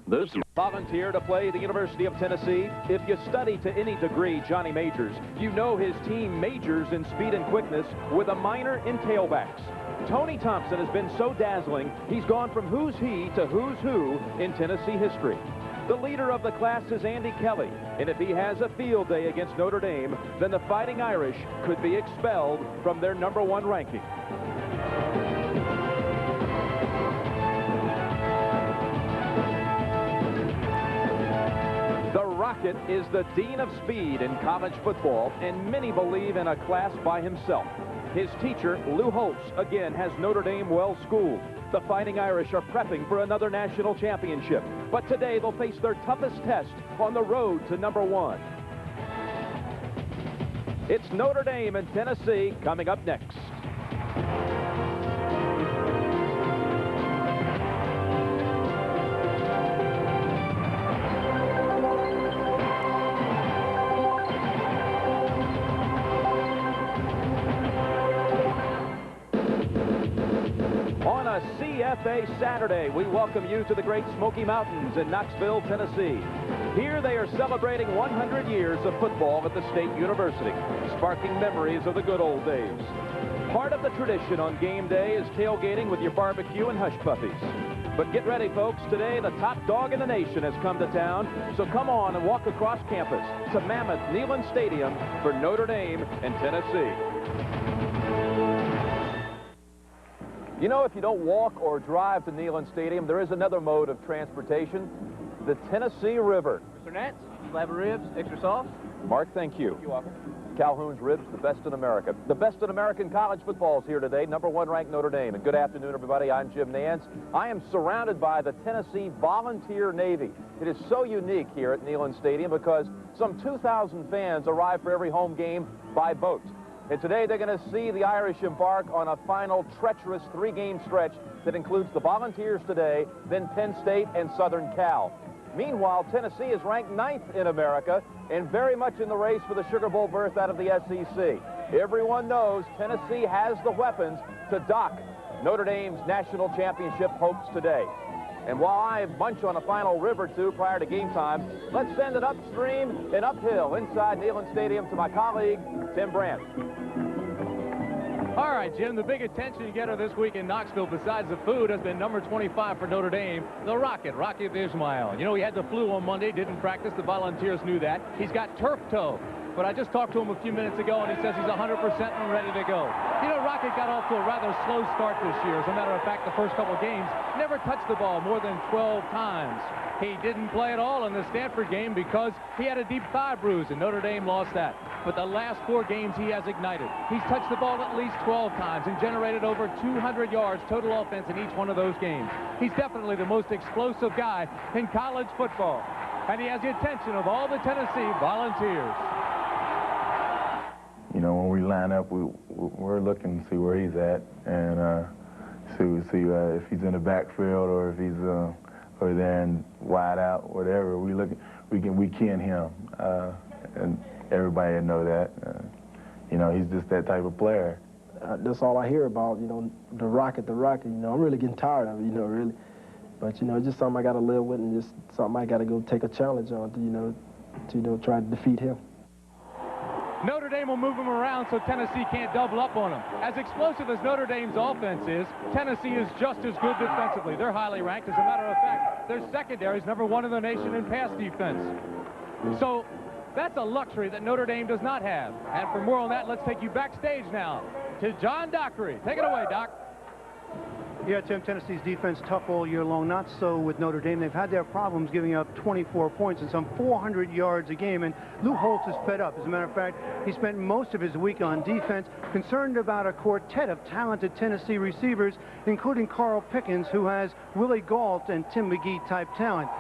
This volunteer to play the University of Tennessee. If you study to any degree Johnny Majors, you know his team majors in speed and quickness with a minor in tailbacks. Tony Thompson has been so dazzling, he's gone from who's he to who's who in Tennessee history. The leader of the class is Andy Kelly, and if he has a field day against Notre Dame, then the Fighting Irish could be expelled from their #1 ranking. The Rocket is the dean of speed in college football, and many believe in a class by himself. His teacher, Lou Holtz, again has Notre Dame well schooled. The Fighting Irish are prepping for another national championship, but today they'll face their toughest test on the road to #1. It's Notre Dame and Tennessee coming up next. CFA Saturday, we welcome you to the Great Smoky Mountains in Knoxville, Tennessee. Here they are celebrating 100 years of football at the State University, sparking memories of the good old days. Part of the tradition on game day is tailgating with your barbecue and hush puppies. But get ready, folks. Today, the top dog in the nation has come to town, so come on and walk across campus to Mammoth Neyland Stadium for Notre Dame and Tennessee. You know, if you don't walk or drive to Neyland Stadium, there is another mode of transportation, the Tennessee River. Mr. Nance, slab of ribs, extra sauce. Mark, thank you. You're welcome. Calhoun's Ribs, the best in America. The best in American college football is here today, #1 ranked Notre Dame. And good afternoon, everybody. I'm Jim Nance. I am surrounded by the Tennessee Volunteer Navy. It is so unique here at Neyland Stadium because some 2,000 fans arrive for every home game by boat. And today they're going to see the Irish embark on a final treacherous 3-game stretch that includes the Volunteers today, then Penn State and Southern Cal. Meanwhile, Tennessee is ranked 9th in America and very much in the race for the Sugar Bowl berth out of the SEC. Everyone knows Tennessee has the weapons to dock Notre Dame's national championship hopes today. And while I munch on a final rib or two prior to game time, let's send it upstream and uphill inside Neyland Stadium to my colleague, Tim Brandt. All right, Jim, the big attention getter this week in Knoxville, besides the food, has been number 25 for Notre Dame, the Rocket, Rocket Ismail. You know, he had the flu on Monday, didn't practice. The Volunteers knew that. He's got turf toe. But I just talked to him a few minutes ago, and he says he's 100% and ready to go. You know, Rocket got off to a rather slow start this year. As a matter of fact, the first couple of games, never touched the ball more than 12 times. He didn't play at all in the Stanford game because he had a deep thigh bruise, and Notre Dame lost that. But the last 4 games, he has ignited. He's touched the ball at least 12 times and generated over 200 yards total offense in each one of those games. He's definitely the most explosive guy in college football, and he has the attention of all the Tennessee Volunteers. You know, when we line up, we're looking to see where he's at and see if he's in the backfield or if he's or there and wide out, whatever. We ken him, and everybody know that. You know, he's just that type of player. That's all I hear about. You know, the Rocket. You know, I'm really getting tired of it. You know, really. But you know, it's just something I got to live with, and just something I got to go take a challenge on. To try to defeat him. Notre Dame will move him around so Tennessee can't double up on him. As explosive as Notre Dame's offense is, Tennessee is just as good defensively. They're highly ranked. As a matter of fact, their secondary is #1 in the nation in pass defense. So that's a luxury that Notre Dame does not have. And for more on that, let's take you backstage now to John Dockery. Take it away, Doc. Yeah, Tim, Tennessee's defense tough all year long. Not so with Notre Dame. They've had their problems giving up 24 points and some 400 yards a game, and Lou Holtz is fed up. As a matter of fact, he spent most of his week on defense, concerned about a quartet of talented Tennessee receivers, including Carl Pickens, who has Willie Gault and Tim McGee type talent.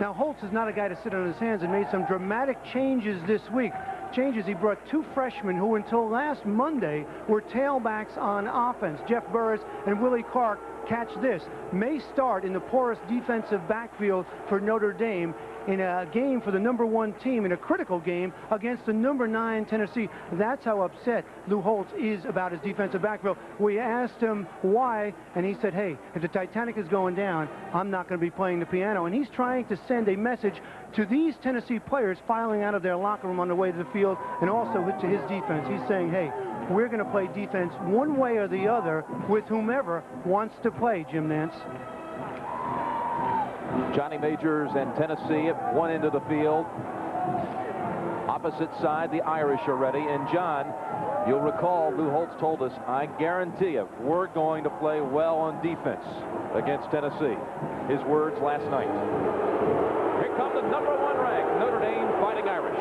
Now, Holtz is not a guy to sit on his hands and made some dramatic changes this week. He brought 2 freshmen who until last Monday were tailbacks on offense, Jeff Burris and Willie Clark, catch this, may start in the poorest defensive backfield for Notre Dame in a game for the #1 team, in a critical game against the #9 Tennessee. That's how upset Lou Holtz is about his defensive backfield. We asked him why, and he said, hey, if the Titanic is going down, I'm not going to be playing the piano. And he's trying to send a message to these Tennessee players filing out of their locker room on the way to the field, and also to his defense. He's saying, hey, we're going to play defense one way or the other with whomever wants to play, Jim Nance. Johnny Majors and Tennessee at one end of the field. Opposite side, the Irish are ready. And John, you'll recall Lou Holtz told us, I guarantee you, we're going to play well on defense against Tennessee. His words last night. Here come the #1 ranked Notre Dame Fighting Irish.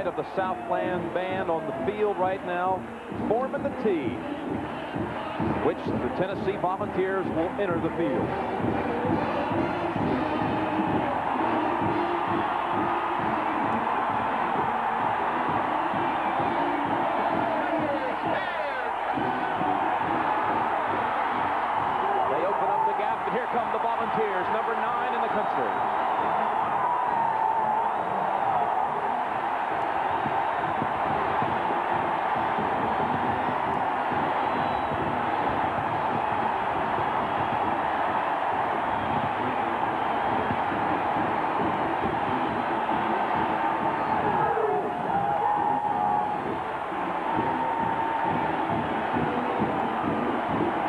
Of the Southland band on the field right now, forming the T, which the Tennessee Volunteers will enter the field. They open up the gap, and here come the Volunteers, #9 in the country.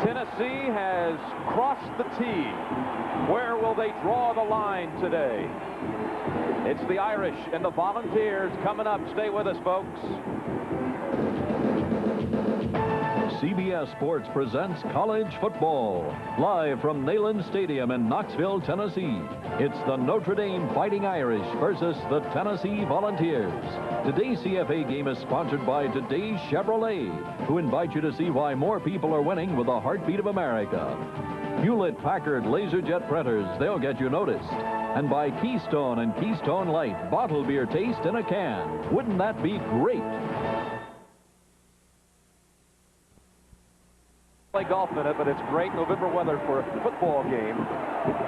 Tennessee has crossed the T. Where will they draw the line today? It's the Irish and the Volunteers coming up. Stay with us, folks. CBS Sports presents college football. Live from Neyland Stadium in Knoxville, Tennessee. It's the Notre Dame Fighting Irish versus the Tennessee Volunteers. Today's CFA game is sponsored by Today's Chevrolet, who invite you to see why more people are winning with the heartbeat of America. Hewlett Packard LaserJet printers, they'll get you noticed. And by Keystone and Keystone Light, bottled beer taste in a can. Wouldn't that be great? Play golf in it, but it's great November weather for a football game.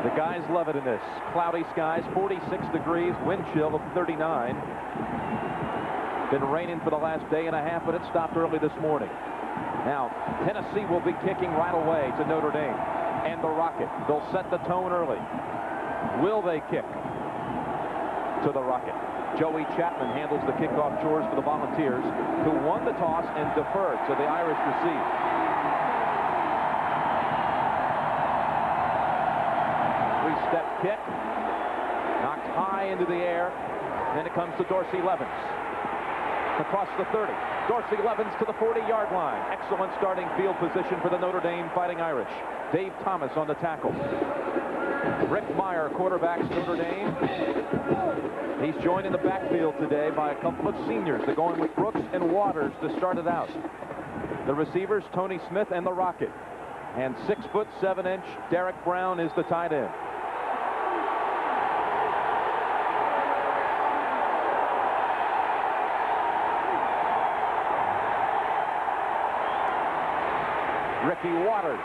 The guys love it in this. Cloudy skies, 46 degrees, wind chill of 39. Been raining for the last day and a half, but it stopped early this morning. Now, Tennessee will be kicking right away to Notre Dame and the Rocket. They'll set the tone early. Will they kick to the Rocket? Joey Chapman handles the kickoff chores for the Volunteers, who won the toss and deferred, so the Irish receive. Three-step kick, knocked high into the air. Then it comes to Dorsey Levens. Across the 30. Dorsey Levens to the 40-yard line. Excellent starting field position for the Notre Dame Fighting Irish. Dave Thomas on the tackle. Rick Meyer quarterbacks Notre Dame. He's joined in the backfield today by a couple of seniors. They're going with Brooks and Waters to start it out. The receivers, Tony Smith and the Rocket. And 6'7" Derek Brown is the tight end. Ricky Waters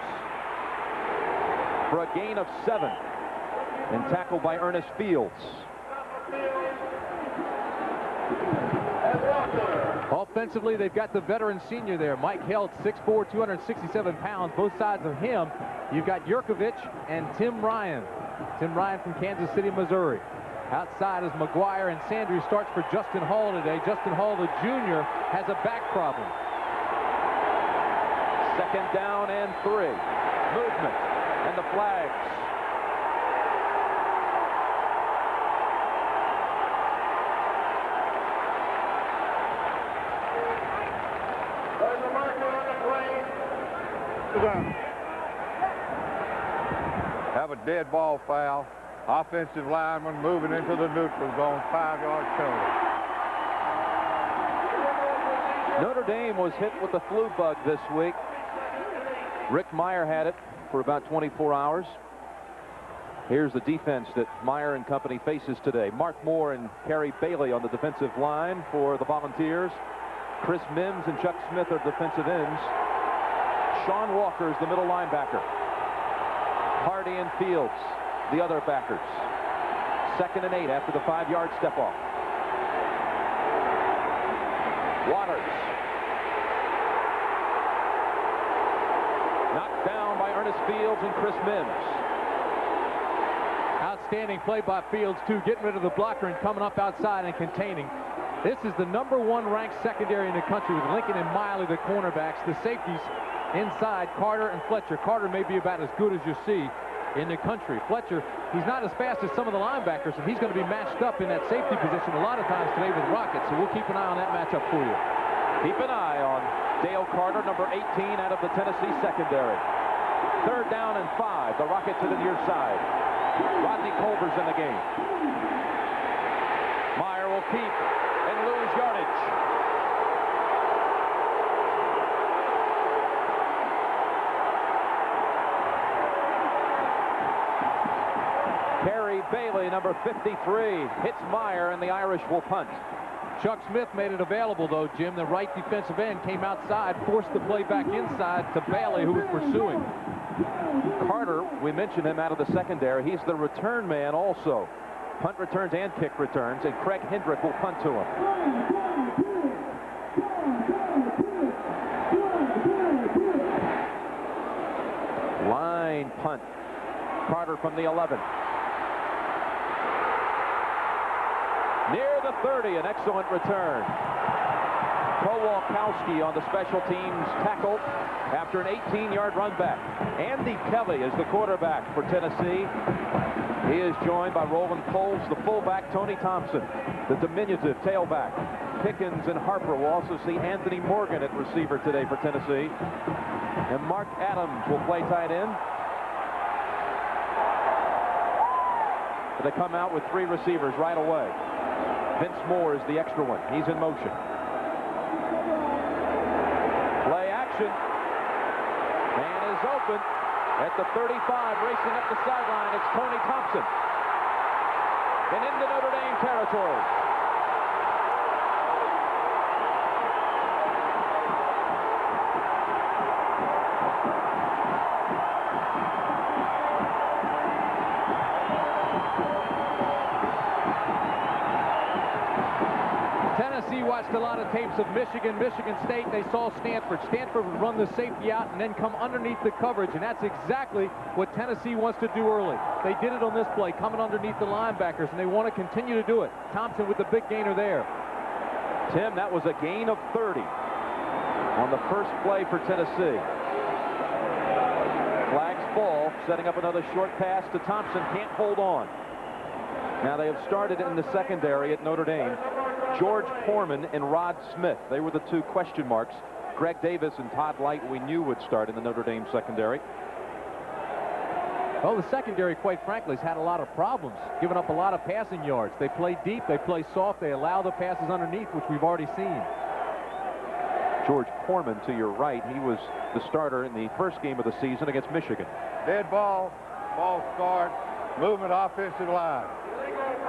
for a gain of 7 and tackled by Ernest Fields. Offensively, they've got the veteran senior there, Mike Helt, 6'4", 267 pounds. Both sides of him, you've got Yurkovich and Tim Ryan. Tim Ryan from Kansas City, Missouri. Outside is McGuire, and Sanders starts for Justin Hall today. Justin Hall, the junior, has a back problem. Second down and 3. Movement and the flags. There's a marker on the plane. Have a dead ball foul. Offensive lineman moving into the neutral zone, 5-yard penalty. Notre Dame was hit with the flu bug this week. Rick Meyer had it. for about 24 hours. Here's the defense that Meyer and company faces today. Mark Moore and Kerry Bailey on the defensive line for the Volunteers. Chris Mims and Chuck Smith are defensive ends. Sean Walker is the middle linebacker. Hardy and Fields, the other backers. 2nd and 8 after the 5-yard step off. Waters. Knocked down by Ernest Fields and Chris Mims. Outstanding play by Fields, too, getting rid of the blocker and coming up outside and containing. This is the #1 ranked secondary in the country with Lincoln and Miley, the cornerbacks. The safeties inside, Carter and Fletcher. Carter may be about as good as you see in the country. Fletcher, he's not as fast as some of the linebackers, and he's going to be matched up in that safety position a lot of times today with Rocket, so we'll keep an eye on that matchup for you. Keep an eye on Dale Carter, number 18 out of the Tennessee secondary. 3rd down and 5. The Rocket to the near side. Rodney Culver's in the game. Meyer will keep and lose yardage. Kerry Bailey, number 53, hits Meyer, and the Irish will punt. Chuck Smith made it available, though, Jim. The right defensive end came outside, forced the play back inside to Bailey, who was pursuing. Carter, we mentioned him out of the secondary. He's the return man also. Punt returns and kick returns, and Craig Hendrick will punt to him. Line punt. Carter from the 11. Near the 30, an excellent return. Kowalkowski on the special teams tackle after an 18-yard run back. Andy Kelly is the quarterback for Tennessee. He is joined by Roland Coles, the fullback, Tony Thompson, the diminutive tailback. Pickens and Harper will also see Anthony Morgan at receiver today for Tennessee. And Mark Adams will play tight end. They come out with 3 receivers right away. Vince Moore is the extra one. He's in motion. Play action. Man is open at the 35, racing up the sideline. It's Tony Thompson. And into Notre Dame territory. Tennessee watched a lot of tapes of Michigan, Michigan State. They saw Stanford. Stanford would run the safety out and then come underneath the coverage, and that's exactly what Tennessee wants to do early. They did it on this play, coming underneath the linebackers, and they want to continue to do it. Thompson with the big gainer there. Tim, that was a gain of 30 on the first play for Tennessee. Flags fall, setting up another short pass to Thompson. Can't hold on. Now they have started in the secondary at Notre Dame. George Foreman and Rod Smith. They were the 2 question marks. Greg Davis and Todd Light we knew would start in the Notre Dame secondary. Well, the secondary, quite frankly, has had a lot of problems, giving up a lot of passing yards. They play deep, they play soft, they allow the passes underneath, which we've already seen. George Foreman to your right, he was the starter in the first game of the season against Michigan. Dead ball. Ball scored. Movement offensive line.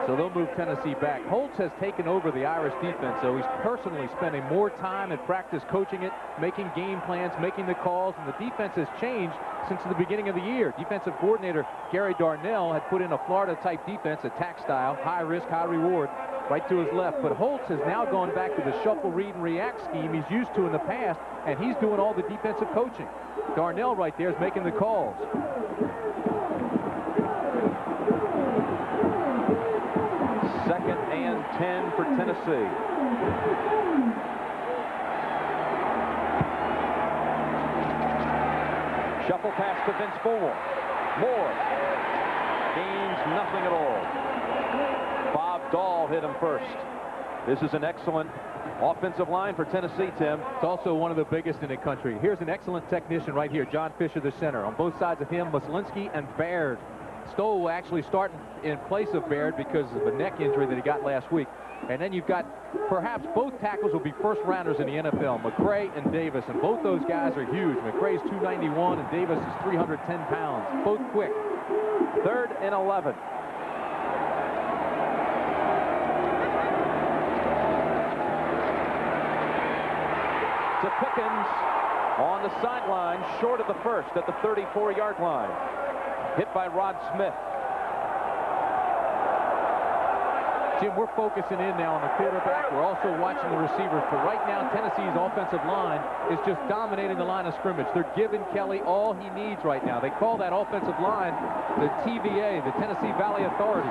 So they'll move Tennessee back. Holtz has taken over the Irish defense, so he's personally spending more time in practice coaching it, making game plans, making the calls, and the defense has changed since the beginning of the year. Defensive coordinator Gary Darnell had put in a Florida-type defense, attack style, high risk, high reward, right to his left. But Holtz has now gone back to the shuffle, read, and react scheme he's used to in the past, and he's doing all the defensive coaching. Darnell right there is making the calls. Second and 10 for Tennessee. Shuffle pass to Vince Moore. Moore gains nothing at all. Bob Dahl hit him first. This is an excellent offensive line for Tennessee, Tim. It's also one of the biggest in the country. Here's an excellent technician right here, John Fisher, the center. On both sides of him, Muslinski and Baird. Stowe will actually start in place of Baird because of a neck injury that he got last week. And then you've got perhaps both tackles will be first-rounders in the NFL, McCray and Davis, and both those guys are huge. McCray's 291 and Davis is 310 pounds, both quick. 3rd and 11. To Pickens on the sideline, short of the first at the 34-yard line. Hit by Rod Smith. Jim, we're focusing in now on the quarterback. We're also watching the receivers. But right now, Tennessee's offensive line is just dominating the line of scrimmage. They're giving Kelly all he needs right now. They call that offensive line the TVA, the Tennessee Valley Authority.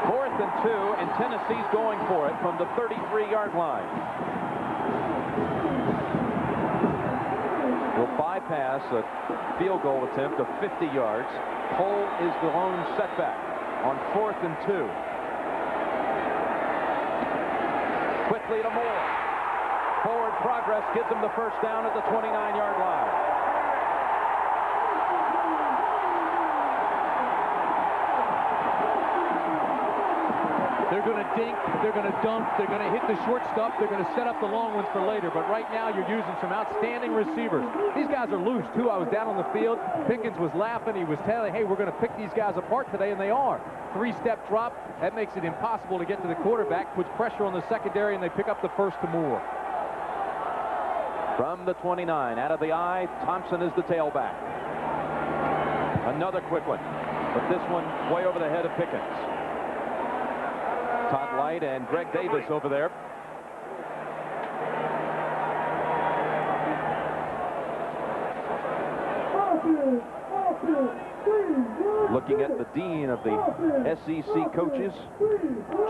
4th and 2, and Tennessee's going for it from the 33-yard line. Will bypass a field goal attempt of 50 yards. Cole is the lone setback on 4th and 2. Quickly to Moore. Forward progress gives him the first down at the 29-yard line. They're going to dink, they're going to dunk, they're going to hit the short stuff, they're going to set up the long ones for later. But right now, you're using some outstanding receivers. These guys are loose, too. I was down on the field. Pickens was laughing. He was telling, hey, we're going to pick these guys apart today, and they are. 3-step drop. That makes it impossible to get to the quarterback, puts pressure on the secondary, and they pick up the first to Moore. From the 29, out of the eye, Thompson is the tailback. Another quick one, but this one way over the head of Pickens. Todd Light and Greg Davis over there. Looking at the dean of the SEC coaches,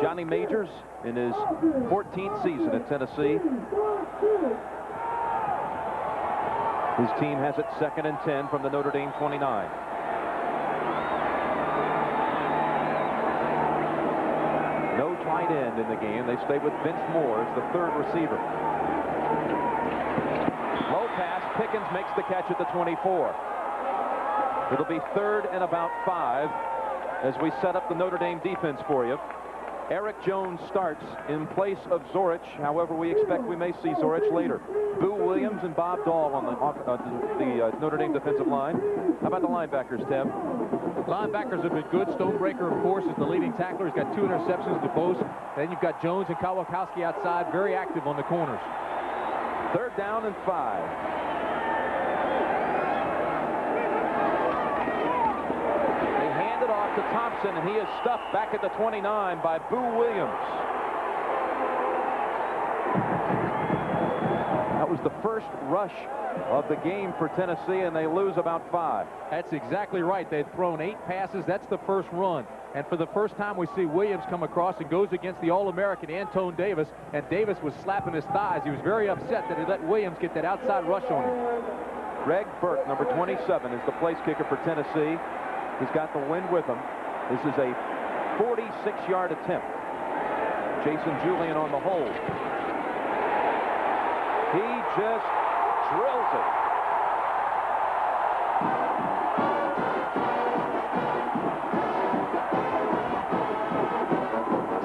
Johnny Majors, in his 14th season at Tennessee. His team has it 2nd and 10 from the Notre Dame 29. No tight end in the game. They stay with Vince Moore as the 3rd receiver. Low pass. Pickens makes the catch at the 24. It'll be 3rd and about 5 as we set up the Notre Dame defense for you. Eric Jones starts in place of Zorich. However, we expect we may see Zorich later. Boo Williams and Bob Dahl on the Notre Dame defensive line. How about the linebackers, Tim? Linebackers have been good. Stonebreaker, of course, is the leading tackler. He's got 2 interceptions to boast. Then you've got Jones and Kawakowski outside, very active on the corners. 3rd down and 5. To Thompson, and he is stuffed back at the 29 by Boo Williams. That was the first rush of the game for Tennessee, and they lose about 5. That's exactly right. They've thrown 8 passes. That's the first run. And for the first time, we see Williams come across and goes against the All-American Antone Davis, and Davis was slapping his thighs. He was very upset that he let Williams get that outside rush on him. Greg Burke, number 27, is the place kicker for Tennessee. He's got the wind with him. This is a 46-yard attempt. Jason Julian on the hold. He just drills it.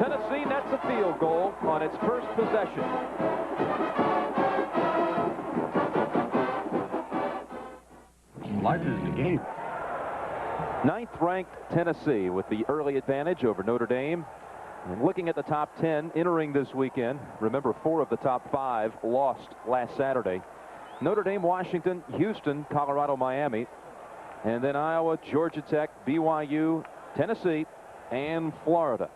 Tennessee nets a field goal on its first possession. Life is the game. 9th-ranked Tennessee with the early advantage over Notre Dame. And looking at the top 10 entering this weekend, remember 4 of the top 5 lost last Saturday. Notre Dame, Washington, Houston, Colorado, Miami, and then Iowa, Georgia Tech, BYU, Tennessee, and Florida.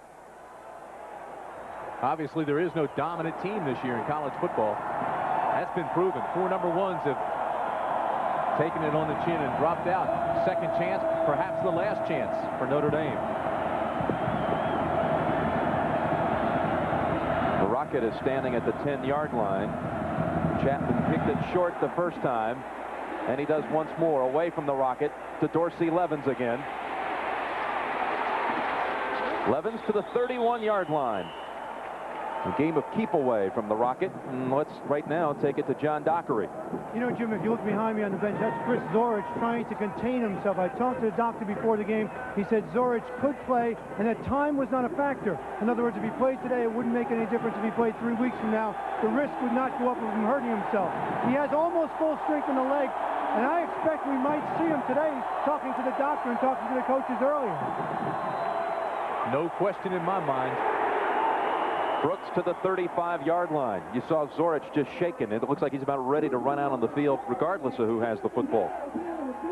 Obviously, there is no dominant team this year in college football. That's been proven. 4 number 1s have taken it on the chin and dropped out. Second chance, perhaps the last chance for Notre Dame. The Rocket is standing at the 10-yard line. Chapman kicked it short the first time, and he does once more away from the Rocket to Dorsey Levens again. Levens to the 31-yard line. A game of keep away from the Rocket. And let's right now take it to John Dockery. You know, Jim, if you look behind me on the bench, that's Chris Zorich trying to contain himself. I talked to the doctor before the game. He said Zorich could play and that time was not a factor. In other words, if he played today, it wouldn't make any difference if he played 3 weeks from now. The risk would not go up of him hurting himself. He has almost full strength in the leg, and I expect we might see him today talking to the doctor and talking to the coaches earlier. No question in my mind. Brooks to the 35-yard line. You saw Zorich just shaking. It looks like he's about ready to run out on the field regardless of who has the football.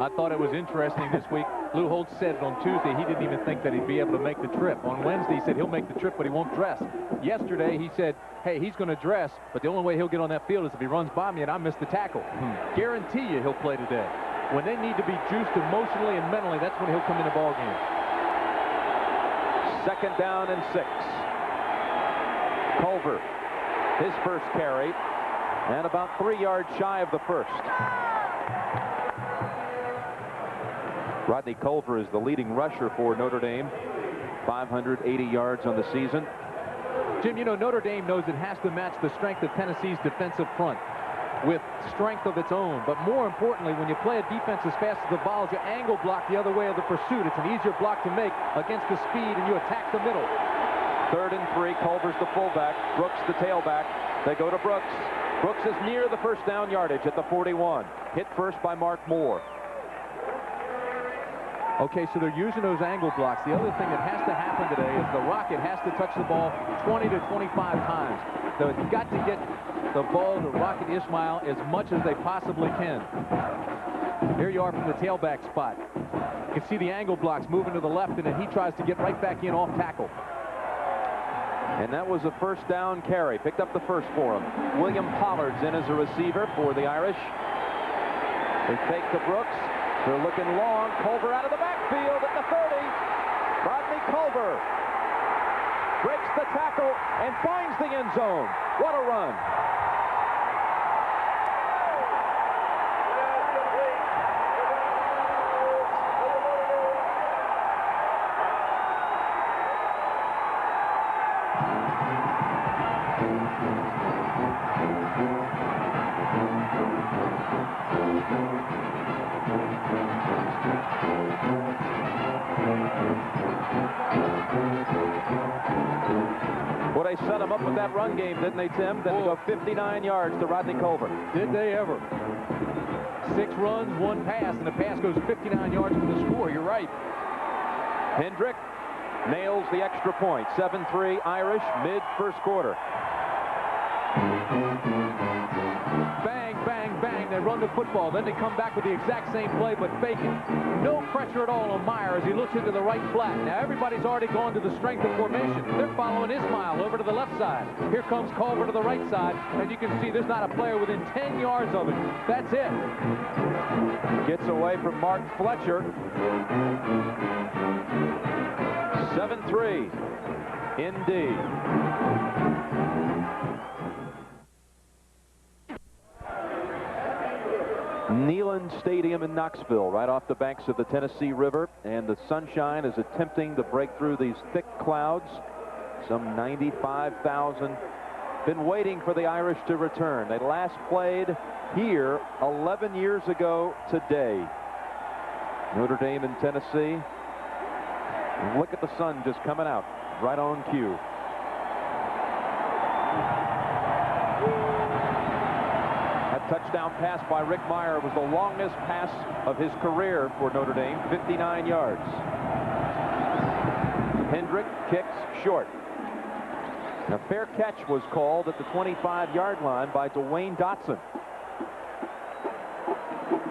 I thought it was interesting this week. Lou Holtz said it on Tuesday. He didn't even think that he'd be able to make the trip. On Wednesday, he said he'll make the trip, but he won't dress. Yesterday, he said, hey, he's going to dress, but the only way he'll get on that field is if he runs by me and I miss the tackle. Guarantee you he'll play today. When they need to be juiced emotionally and mentally, that's when he'll come in the ball game. 2nd down and 6. Culver, his first carry, and about 3 yards shy of the first. Rodney Culver is the leading rusher for Notre Dame. 580 yards on the season. Jim, you know, Notre Dame knows it has to match the strength of Tennessee's defensive front with strength of its own. But more importantly, when you play a defense as fast as the Vols, you angle block the other way of the pursuit. It's an easier block to make against the speed, and you attack the middle. 3rd and 3. Culver's the fullback. Brooks the tailback. They go to Brooks. Brooks is near the first down yardage at the 41. Hit first by Mark Moore. Okay, so they're using those angle blocks. The other thing that has to happen today is the Rocket has to touch the ball 20 to 25 times. So you've got to get the ball to Rocket Ismail as much as they possibly can. Here you are from the tailback spot. You can see the angle blocks moving to the left, and then he tries to get right back in off tackle. And that was a first down carry. Picked up the first for him. William Pollard's in as a receiver for the Irish. They take to Brooks. They're looking long. Culver out of the backfield at the 30. Rodney Culver breaks the tackle and finds the end zone. What a run. Well, they set him up with that run game, didn't they, Tim? Then they go 59 yards to Rodney Culver. Did they ever? 6 runs, 1 pass, and the pass goes 59 yards for the score. You're right. Hendrick nails the extra point. 7-3 Irish, mid-first quarter. Bang, bang, bang. They run the football. Then they come back with the exact same play, but fake it. No pressure at all on Meyer as he looks into the right flat. Now, everybody's already gone to the strength of formation. They're following Ismail over to the left side. Here comes Culver to the right side. And you can see there's not a player within 10 yards of it. That's it. Gets away from Mark Fletcher. 7-3. Indeed. Neyland Stadium in Knoxville, right off the banks of the Tennessee River, and the sunshine is attempting to break through these thick clouds. Some 95,000 been waiting for the Irish to return. They last played here 11 years ago today. Notre Dame and Tennessee. Look at the sun just coming out right on cue. Touchdown pass by Rick Meyer was the longest pass of his career for Notre Dame, 59 yards. Hendrick kicks short. A fair catch was called at the 25-yard line by Dwayne Dotson.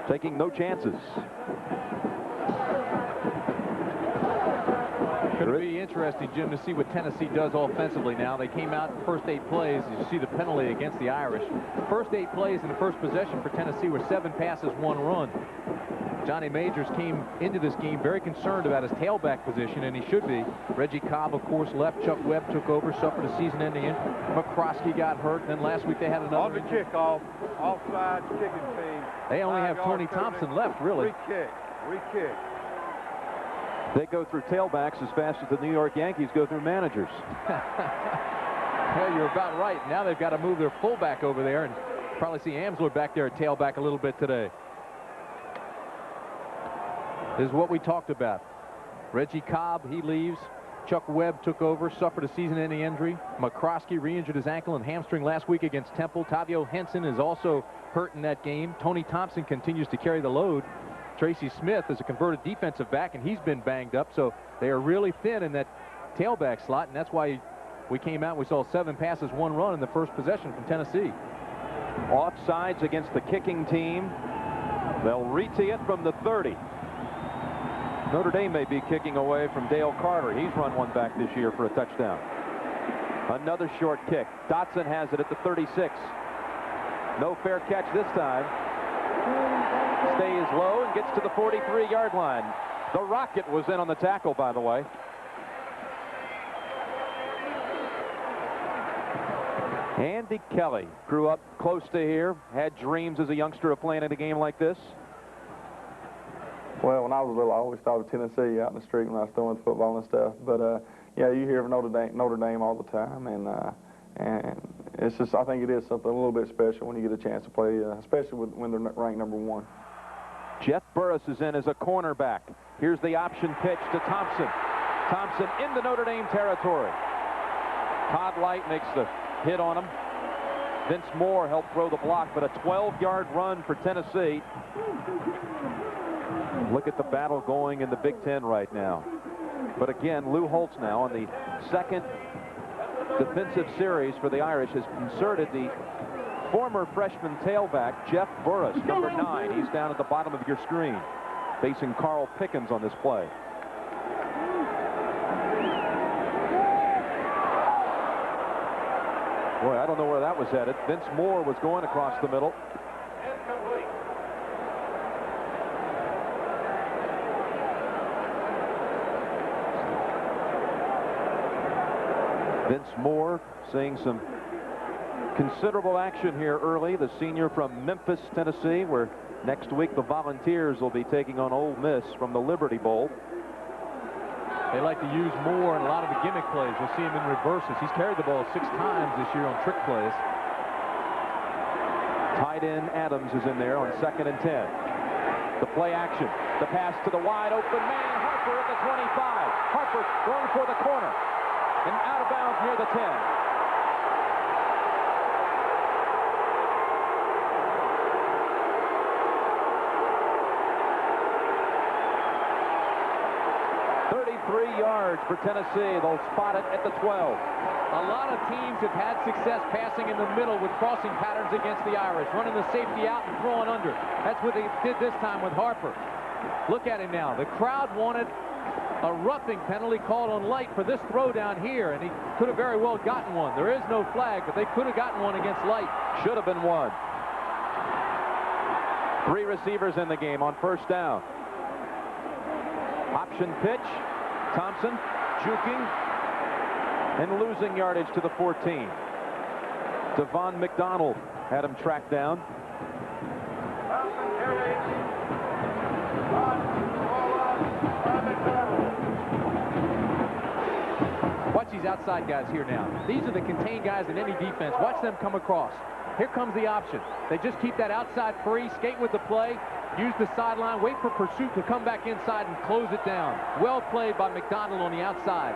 Taking no chances. It'll be interesting, Jim, to see what Tennessee does offensively now. They came out in the first 8 plays. You see the penalty against the Irish. First 8 plays in the first possession for Tennessee were 7 passes, 1 run. Johnny Majors came into this game very concerned about his tailback position, and he should be. Reggie Cobb, of course, left. Chuck Webb took over, suffered a season-ending injury. McCroskey got hurt, and then last week they had another On the kickoff, offside kicking team. They only have Tony Thompson left, really. Free kick. They go through tailbacks as fast as the New York Yankees go through managers. Yeah, you're about right. Now they've got to move their fullback over there, and probably see Amsler back there at tailback a little bit today. This is what we talked about. Reggie Cobb, he leaves. Chuck Webb took over, suffered a season-ending injury. McCroskey re-injured his ankle and hamstring last week against Temple. Tavio Henson is also hurt in that game. Tony Thompson continues to carry the load. Tracy Smith is a converted defensive back, and he's been banged up. So they are really thin in that tailback slot, and that's why we came out and we saw 7 passes, 1 run in the first possession from Tennessee. Offsides against the kicking team. They'll re-tee it from the 30. Notre Dame may be kicking away from Dale Carter. He's run one back this year for a touchdown. Another short kick. Dotson has it at the 36. No fair catch this time. Stays low and gets to the 43-yard line. The Rocket was in on the tackle, by the way. Andy Kelly grew up close to here, had dreams as a youngster of playing in a game like this. Well, when I was little, I always thought of Tennessee out in the street when I was throwing football and stuff. But yeah, you hear of Notre Dame all the time, and it's just, I think it is something a little bit special when you get a chance to play, especially when they're ranked #1. Jeff Burris is in as a cornerback. Here's the option pitch to Thompson. Thompson in the Notre Dame territory. Todd Light makes the hit on him. Vince Moore helped throw the block, but a 12-yard run for Tennessee. Look at the battle going in the Big Ten right now. But again, Lou Holtz now on the second defensive series for the Irish has inserted the former freshman tailback, Jeff Burris, number 9. He's down at the bottom of your screen, facing Carl Pickens on this play. Boy, I don't know where that was headed. Vince Moore was going across the middle. Vince Moore seeing some considerable action here early. The senior from Memphis, Tennessee, where next week the Volunteers will be taking on Ole Miss from the Liberty Bowl. They like to use Moore in a lot of the gimmick plays. You'll see him in reverses. He's carried the ball 6 times this year on trick plays. Tight end Adams is in there on 2nd and 10. The play action. The pass to the wide open man. Harper at the 25. Harper going for the corner. And out of bounds near the 10. Yards for Tennessee. They'll spot it at the 12. A lot of teams have had success passing in the middle with crossing patterns against the Irish, running the safety out and throwing under. That's what they did this time with Harper. Look at him now. The crowd wanted a roughing penalty called on Light for this throw down here, and he could have very well gotten one. There is no flag, but they could have gotten one against Light. Should have been one. 3 receivers in the game on 1st down. Option pitch. Thompson juking and losing yardage to the 14. Devon McDonald had him tracked down. Watch these outside guys here now. These are the contained guys in any defense. Watch them come across. Here comes the option. They just keep that outside free, skate with the play, use the sideline, wait for pursuit to come back inside and close it down. Well played by McDonald on the outside.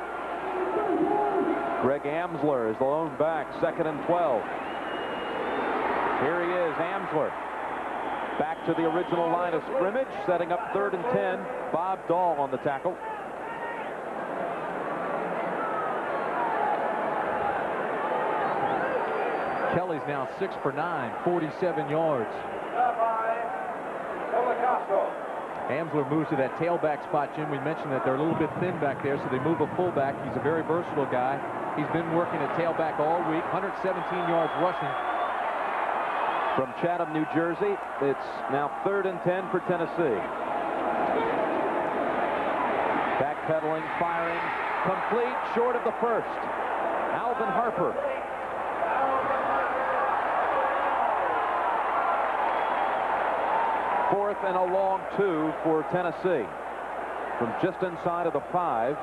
Greg Amsler is the lone back, 2nd and 12. Here he is, Amsler. Back to the original line of scrimmage, setting up 3rd and 10. Bob Dahl on the tackle. Kelly's now 6 for 9, 47 yards. Amsler moves to that tailback spot, Jim. We mentioned that they're a little bit thin back there, so they move a fullback. He's a very versatile guy. He's been working at tailback all week, 117 yards rushing. From Chatham, New Jersey, it's now 3rd and 10 for Tennessee. Backpedaling, firing, complete, short of the 1st. Alvin Harper. Fourth and a long 2 for Tennessee from just inside of the 5.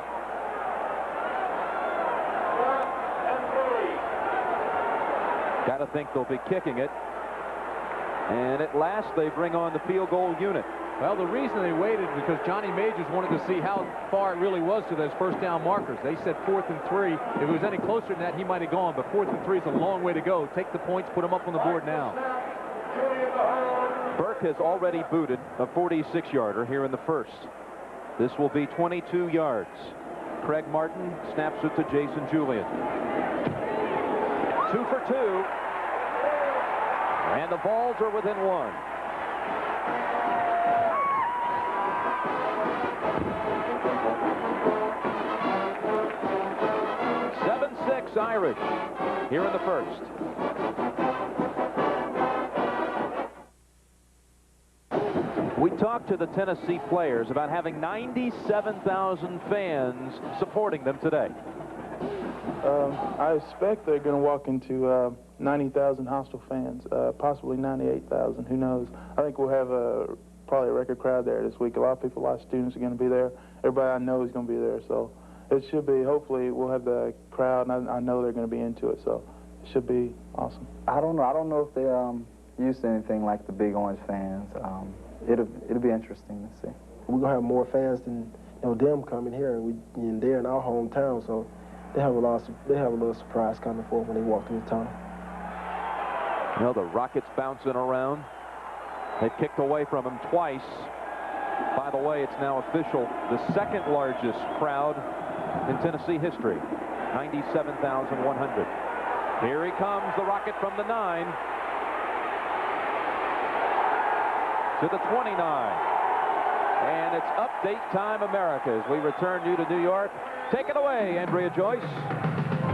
Got to think they'll be kicking it. And at last, they bring on the field goal unit. Well, the reason they waited was because Johnny Majors wanted to see how far it really was to those first down markers. They said 4th and 3. If it was any closer than that, he might have gone. But 4th and 3 is a long way to go. Take the points, put them up on the board now. Burke has already booted a 46-yarder here in the first. This will be 22 yards. Craig Martin snaps it to Jason Julian. 2 for 2. And the balls are within 1. Irish here in the first. We talked to the Tennessee players about having 97,000 fans supporting them today. I expect they're going to walk into 90,000 hostile fans, possibly 98,000. Who knows? I think we'll have probably a record crowd there this week. A lot of people, a lot of students are going to be there. Everybody I know is going to be there, so it should be, hopefully, we'll have the crowd, and I know they're going to be into it, so it should be awesome. I don't know. I don't know if they're used to anything like the Big Orange fans. It'll be interesting to see. We're going to have more fans than them coming here, and they're in our hometown, so they have a little surprise coming for them when they walk into town. You know, the Rockets bouncing around. They kicked away from them twice. By the way, it's now official. The second largest crowd in Tennessee history. 97,100. Here he comes, the Rocket from the 9 to the 29. And it's update time, America, as we return you to New York. Take it away, Andrea Joyce.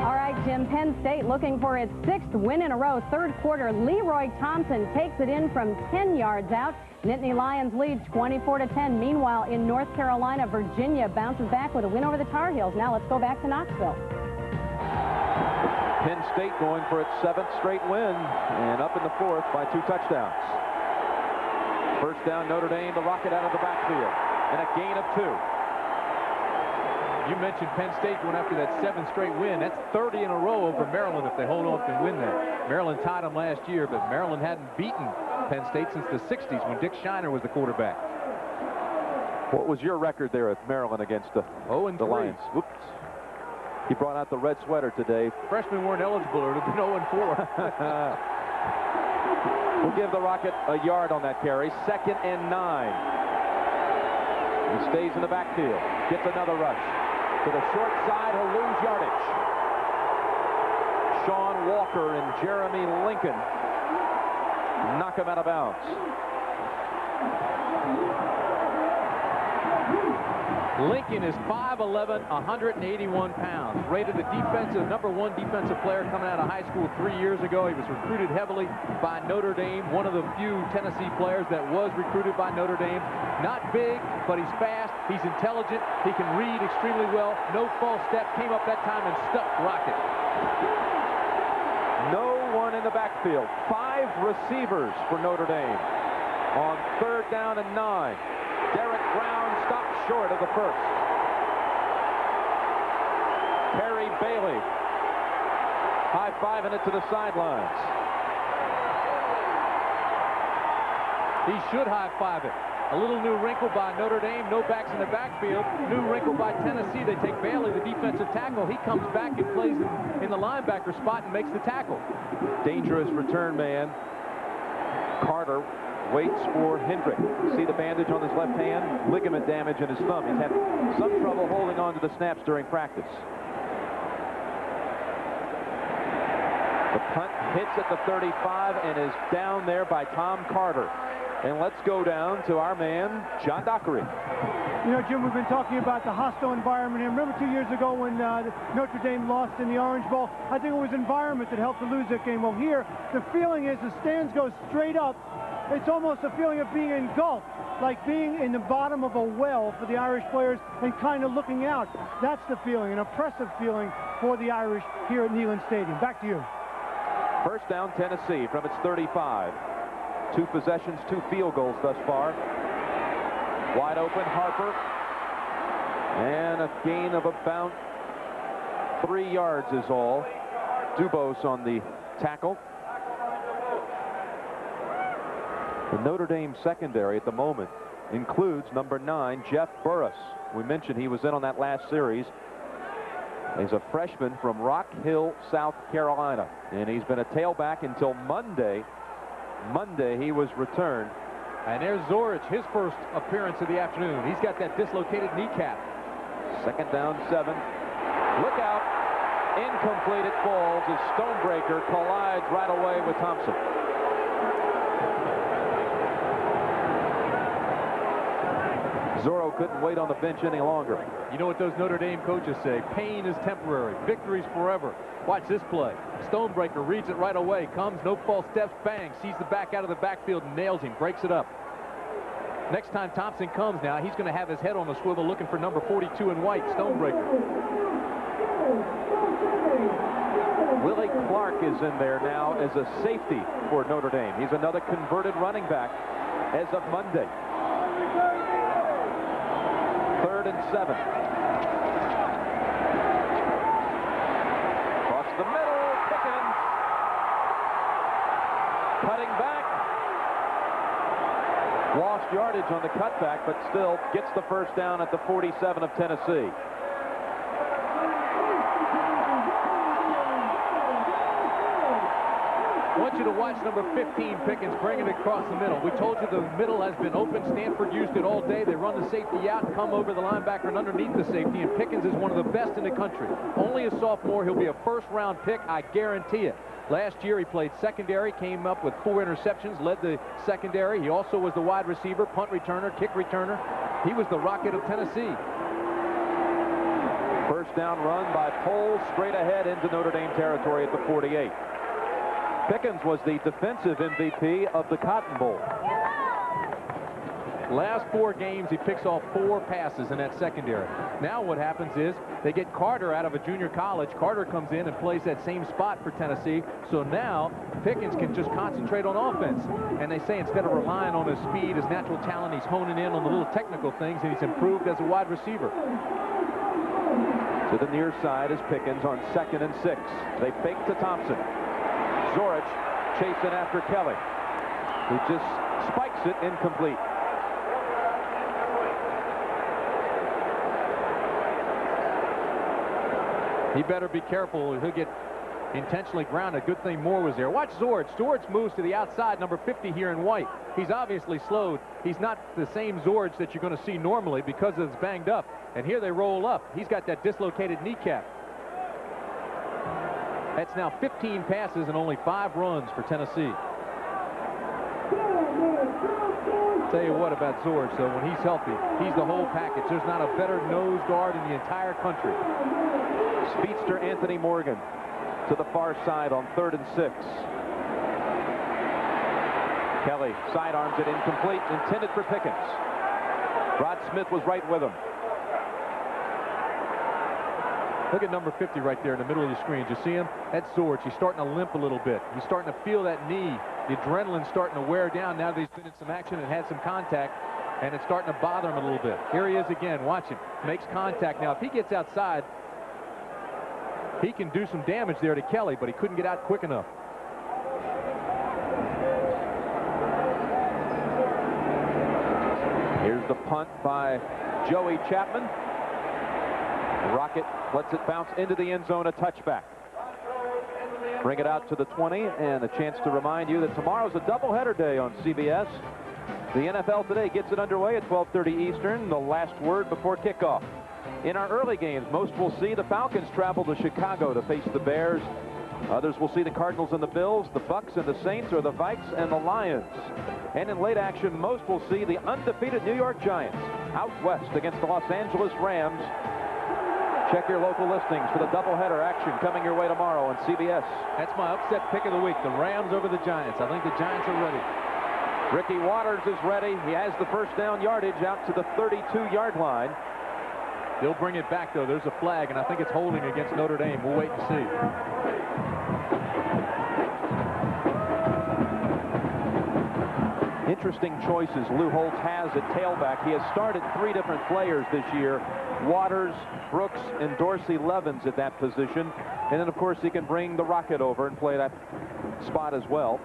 All right, Jim, Penn State looking for its 6th win in a row. Third quarter, Leroy Thompson takes it in from 10 yards out. Nittany Lions lead 24-10. Meanwhile, in North Carolina, Virginia bounces back with a win over the Tar Heels. Now let's go back to Knoxville. Penn State going for its 7th straight win and up in the 4th by 2 touchdowns. First down, Notre Dame, the Rocket out of the backfield, and a gain of 2. You mentioned Penn State going after that 7th straight win. That's 30 in a row over Maryland if they hold off and win that. Maryland tied them last year, but Maryland hadn't beaten Penn State since the 60s when Dick Shiner was the quarterback. What was your record there at Maryland against the Lions? Whoops. He brought out the red sweater today. Freshmen weren't eligible, or it would have been 0-4. We'll give the Rocket a yard on that carry. 2nd and 9. He stays in the backfield. Gets another rush. To the short side, he'll lose yardage. Sean Walker and Jeremy Lincoln knock him out of bounds. Lincoln is 5'11", 181 pounds. Rated the #1 defensive player coming out of high school 3 years ago. He was recruited heavily by Notre Dame. One of the few Tennessee players that was recruited by Notre Dame. Not big, but he's fast. He's intelligent. He can read extremely well. No false step. Came up that time and stuffed Rocket. No one in the backfield. 5 receivers for Notre Dame. On 3rd down and 9. Derek Brown stopped short of the first. Perry Bailey high-fiving it to the sidelines. He should high-five it. A little new wrinkle by Notre Dame. No backs in the backfield. New wrinkle by Tennessee. They take Bailey, the defensive tackle. He comes back and plays in the linebacker spot and makes the tackle. Dangerous return man. Carter waits for Hendrick. See the bandage on his left hand? Ligament damage in his thumb. He's had some trouble holding on to the snaps during practice. The punt hits at the 35 and is down there by Tom Carter. And let's go down to our man, John Dockery. You know, Jim, we've been talking about the hostile environment. And remember 2 years ago when Notre Dame lost in the Orange Bowl? I think it was environment that helped to lose that game. Well, here, the feeling is the stands go straight up. It's almost a feeling of being engulfed, like being in the bottom of a well for the Irish players and kind of looking out. That's the feeling, an oppressive feeling for the Irish here at Neyland Stadium. Back to you. First down, Tennessee from its 35. 2 possessions, 2 field goals thus far. Wide open, Harper. And a gain of about 3 yards is all. Dubose on the tackle. The Notre Dame secondary at the moment includes number 9, Jeff Burris. We mentioned he was in on that last series. He's a freshman from Rock Hill, South Carolina, and he's been a tailback until Monday. Monday he was returned. And there's Zorich, his first appearance of the afternoon. He's got that dislocated kneecap. Second down, 7. Look out. Incomplete, it falls as Stonebreaker collides right away with Thompson. Zorro couldn't wait on the bench any longer. You know what those Notre Dame coaches say? Pain is temporary, victory's forever. Watch this play. Stonebreaker reads it right away, comes, no false steps, bang, sees the back out of the backfield and nails him, breaks it up. Next time Thompson comes now, he's going to have his head on a swivel looking for number 42 in white, Stonebreaker. Willie Clark is in there now as a safety for Notre Dame. He's another converted running back as of Monday. 3rd and 7. Across the middle, Pickens. Cutting back. Lost yardage on the cutback, but still gets the first down at the 47 of Tennessee. I want you to watch number 15, Pickens, bring it across the middle. We told you the middle has been open. Stanford used it all day. They run the safety out, come over the linebacker and underneath the safety, and Pickens is one of the best in the country. Only a sophomore. He'll be a first-round pick, I guarantee it. Last year he played secondary, came up with 4 interceptions, led the secondary. He also was the wide receiver, punt returner, kick returner. He was the Rocket of Tennessee. First down run by Poles straight ahead into Notre Dame territory at the 48. Pickens was the defensive MVP of the Cotton Bowl. Last 4 games, he picks off 4 passes in that secondary. Now what happens is they get Carter out of a junior college. Carter comes in and plays that same spot for Tennessee. So now Pickens can just concentrate on offense. And they say instead of relying on his speed, his natural talent, he's honing in on the little technical things, and he's improved as a wide receiver. To the near side is Pickens on 2nd and 6. They fake to Thompson. Zorich chasing after Kelly, who just spikes it incomplete. He better be careful. He'll get intentionally grounded. Good thing Moore was there. Watch Zorich. Zorich moves to the outside, number 50 here in white. He's obviously slowed. He's not the same Zorich that you're going to see normally because it's banged up. And here they roll up. He's got that dislocated kneecap. That's now 15 passes and only 5 runs for Tennessee. Tell you what about Zorich, though, when he's healthy, he's the whole package. There's not a better nose guard in the entire country. Speedster Anthony Morgan to the far side on 3rd and 6. Kelly sidearms it incomplete, intended for Pickens. Rod Smith was right with him. Look at number 50 right there in the middle of the screen. You see him? That's Zorich. He's starting to limp a little bit. He's starting to feel that knee. The adrenaline's starting to wear down now that he's been in some action and had some contact, and it's starting to bother him a little bit. Here he is again. Watch him. Makes contact. Now, if he gets outside, he can do some damage there to Kelly, but he couldn't get out quick enough. Here's the punt by Joey Chapman. Rocket lets it bounce into the end zone, a touchback. Bring it out to the 20, and a chance to remind you that tomorrow's a doubleheader day on CBS. The NFL Today gets it underway at 12:30 Eastern, the last word before kickoff. In our early games, most will see the Falcons travel to Chicago to face the Bears. Others will see the Cardinals and the Bills, the Bucks and the Saints, or the Vikes and the Lions. And in late action, most will see the undefeated New York Giants out west against the Los Angeles Rams. Check your local listings for the doubleheader action coming your way tomorrow on CBS. That's my upset pick of the week, the Rams over the Giants. I think the Giants are ready. Ricky Waters is ready. He has the first down yardage out to the 32-yard line. They'll bring it back, though. There's a flag, and I think it's holding against Notre Dame. We'll wait and see. interesting choices Lou Holtz has at tailback. He has started 3 different players this year: Waters, Brooks, and Dorsey Levens at that position. And then, of course, he can bring the Rocket over and play that spot as well.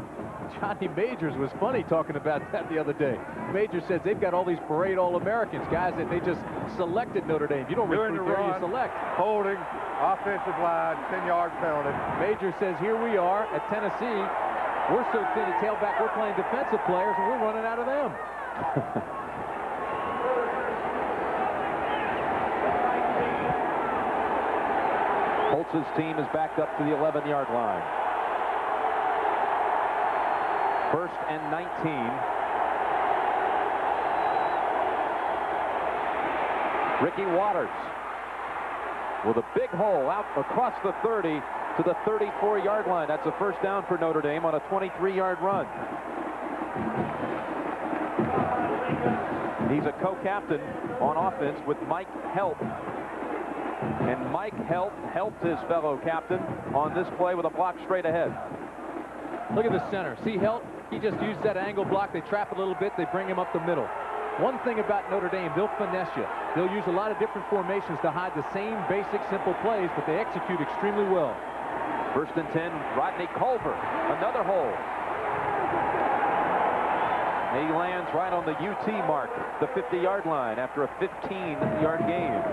Johnny Majors was funny talking about that the other day. Majors says they've got all these parade All-Americans, guys that they just selected Notre Dame. You don't recruit there, you select. Holding, offensive line, 10-yard penalty. Majors says here we are at Tennessee. We're so thin at tailback, we're playing defensive players, and we're running out of them. Holtz's team is backed up to the 11-yard line. 1st and 19. Ricky Waters with a big hole out across the 30 to the 34-yard line. That's a first down for Notre Dame on a 23-yard run. He's a co-captain on offense with Mike Helt. And Mike Helt helped his fellow captain on this play with a block straight ahead. Look at the center. See Helt? He just used that angle block. They trap a little bit. They bring him up the middle. One thing about Notre Dame, they'll finesse you. They'll use a lot of different formations to hide the same basic, simple plays, but they execute extremely well. 1st and 10, Rodney Culver. Another hole. He lands right on the UT mark, the 50-yard line, after a 15-yard gain.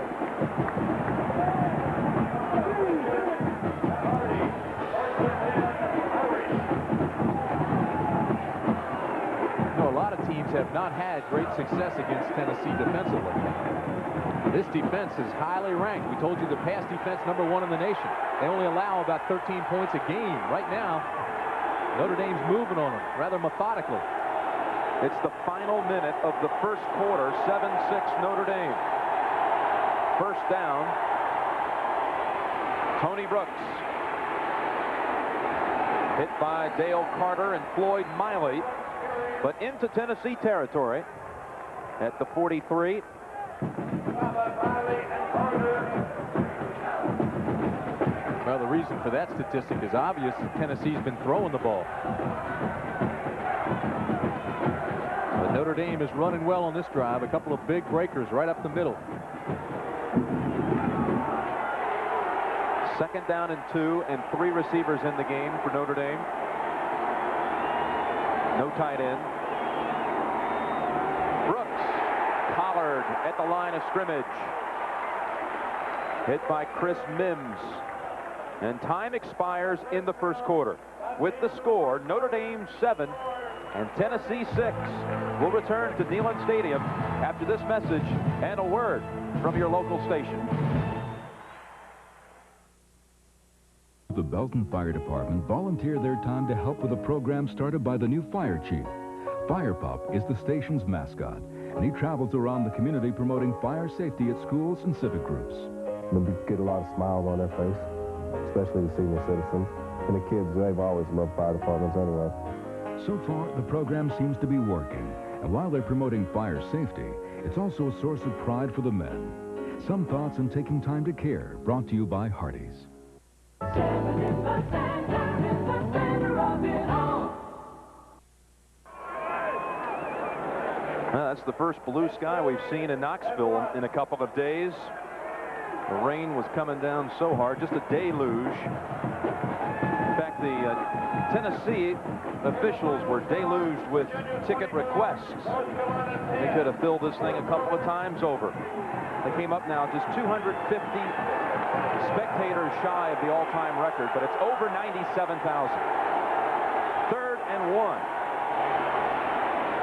Have not had great success against Tennessee defensively. This defense is highly ranked. We told you the pass defense #1 in the nation. They only allow about 13 points a game. Right now, Notre Dame's moving on them rather methodically. It's the final minute of the first quarter, 7-6 Notre Dame. First down, Tony Brooks. Hit by Dale Carter and Floyd Miley. But into Tennessee territory at the 43. Well, the reason for that statistic is obvious. Tennessee's been throwing the ball. But Notre Dame is running well on this drive. A couple of big breakers right up the middle. 2nd down and 2, and 3 receivers in the game for Notre Dame. No tight end. Brooks collared at the line of scrimmage. Hit by Chris Mims. And time expires in the first quarter. With the score, Notre Dame 7 and Tennessee 6. We'll return to Neyland Stadium after this message and a word from your local station. The Belton Fire Department volunteered their time to help with a program started by the new fire chief. Fire Pup is the station's mascot, and he travels around the community promoting fire safety at schools and civic groups. We get a lot of smiles on their face, especially the senior citizens. And the kids, they've always loved fire departments anyway. So far, the program seems to be working, and while they're promoting fire safety, it's also a source of pride for the men. Some thoughts on taking time to care, brought to you by Hardee's. Well, that's the first blue sky we've seen in Knoxville in a couple of days. The rain was coming down so hard, just a deluge. In fact, the Tennessee officials were deluged with ticket requests. They could have filled this thing a couple of times over. They came up now just 250 spectators shy of the all-time record, but it's over 97,000. 3rd and 1.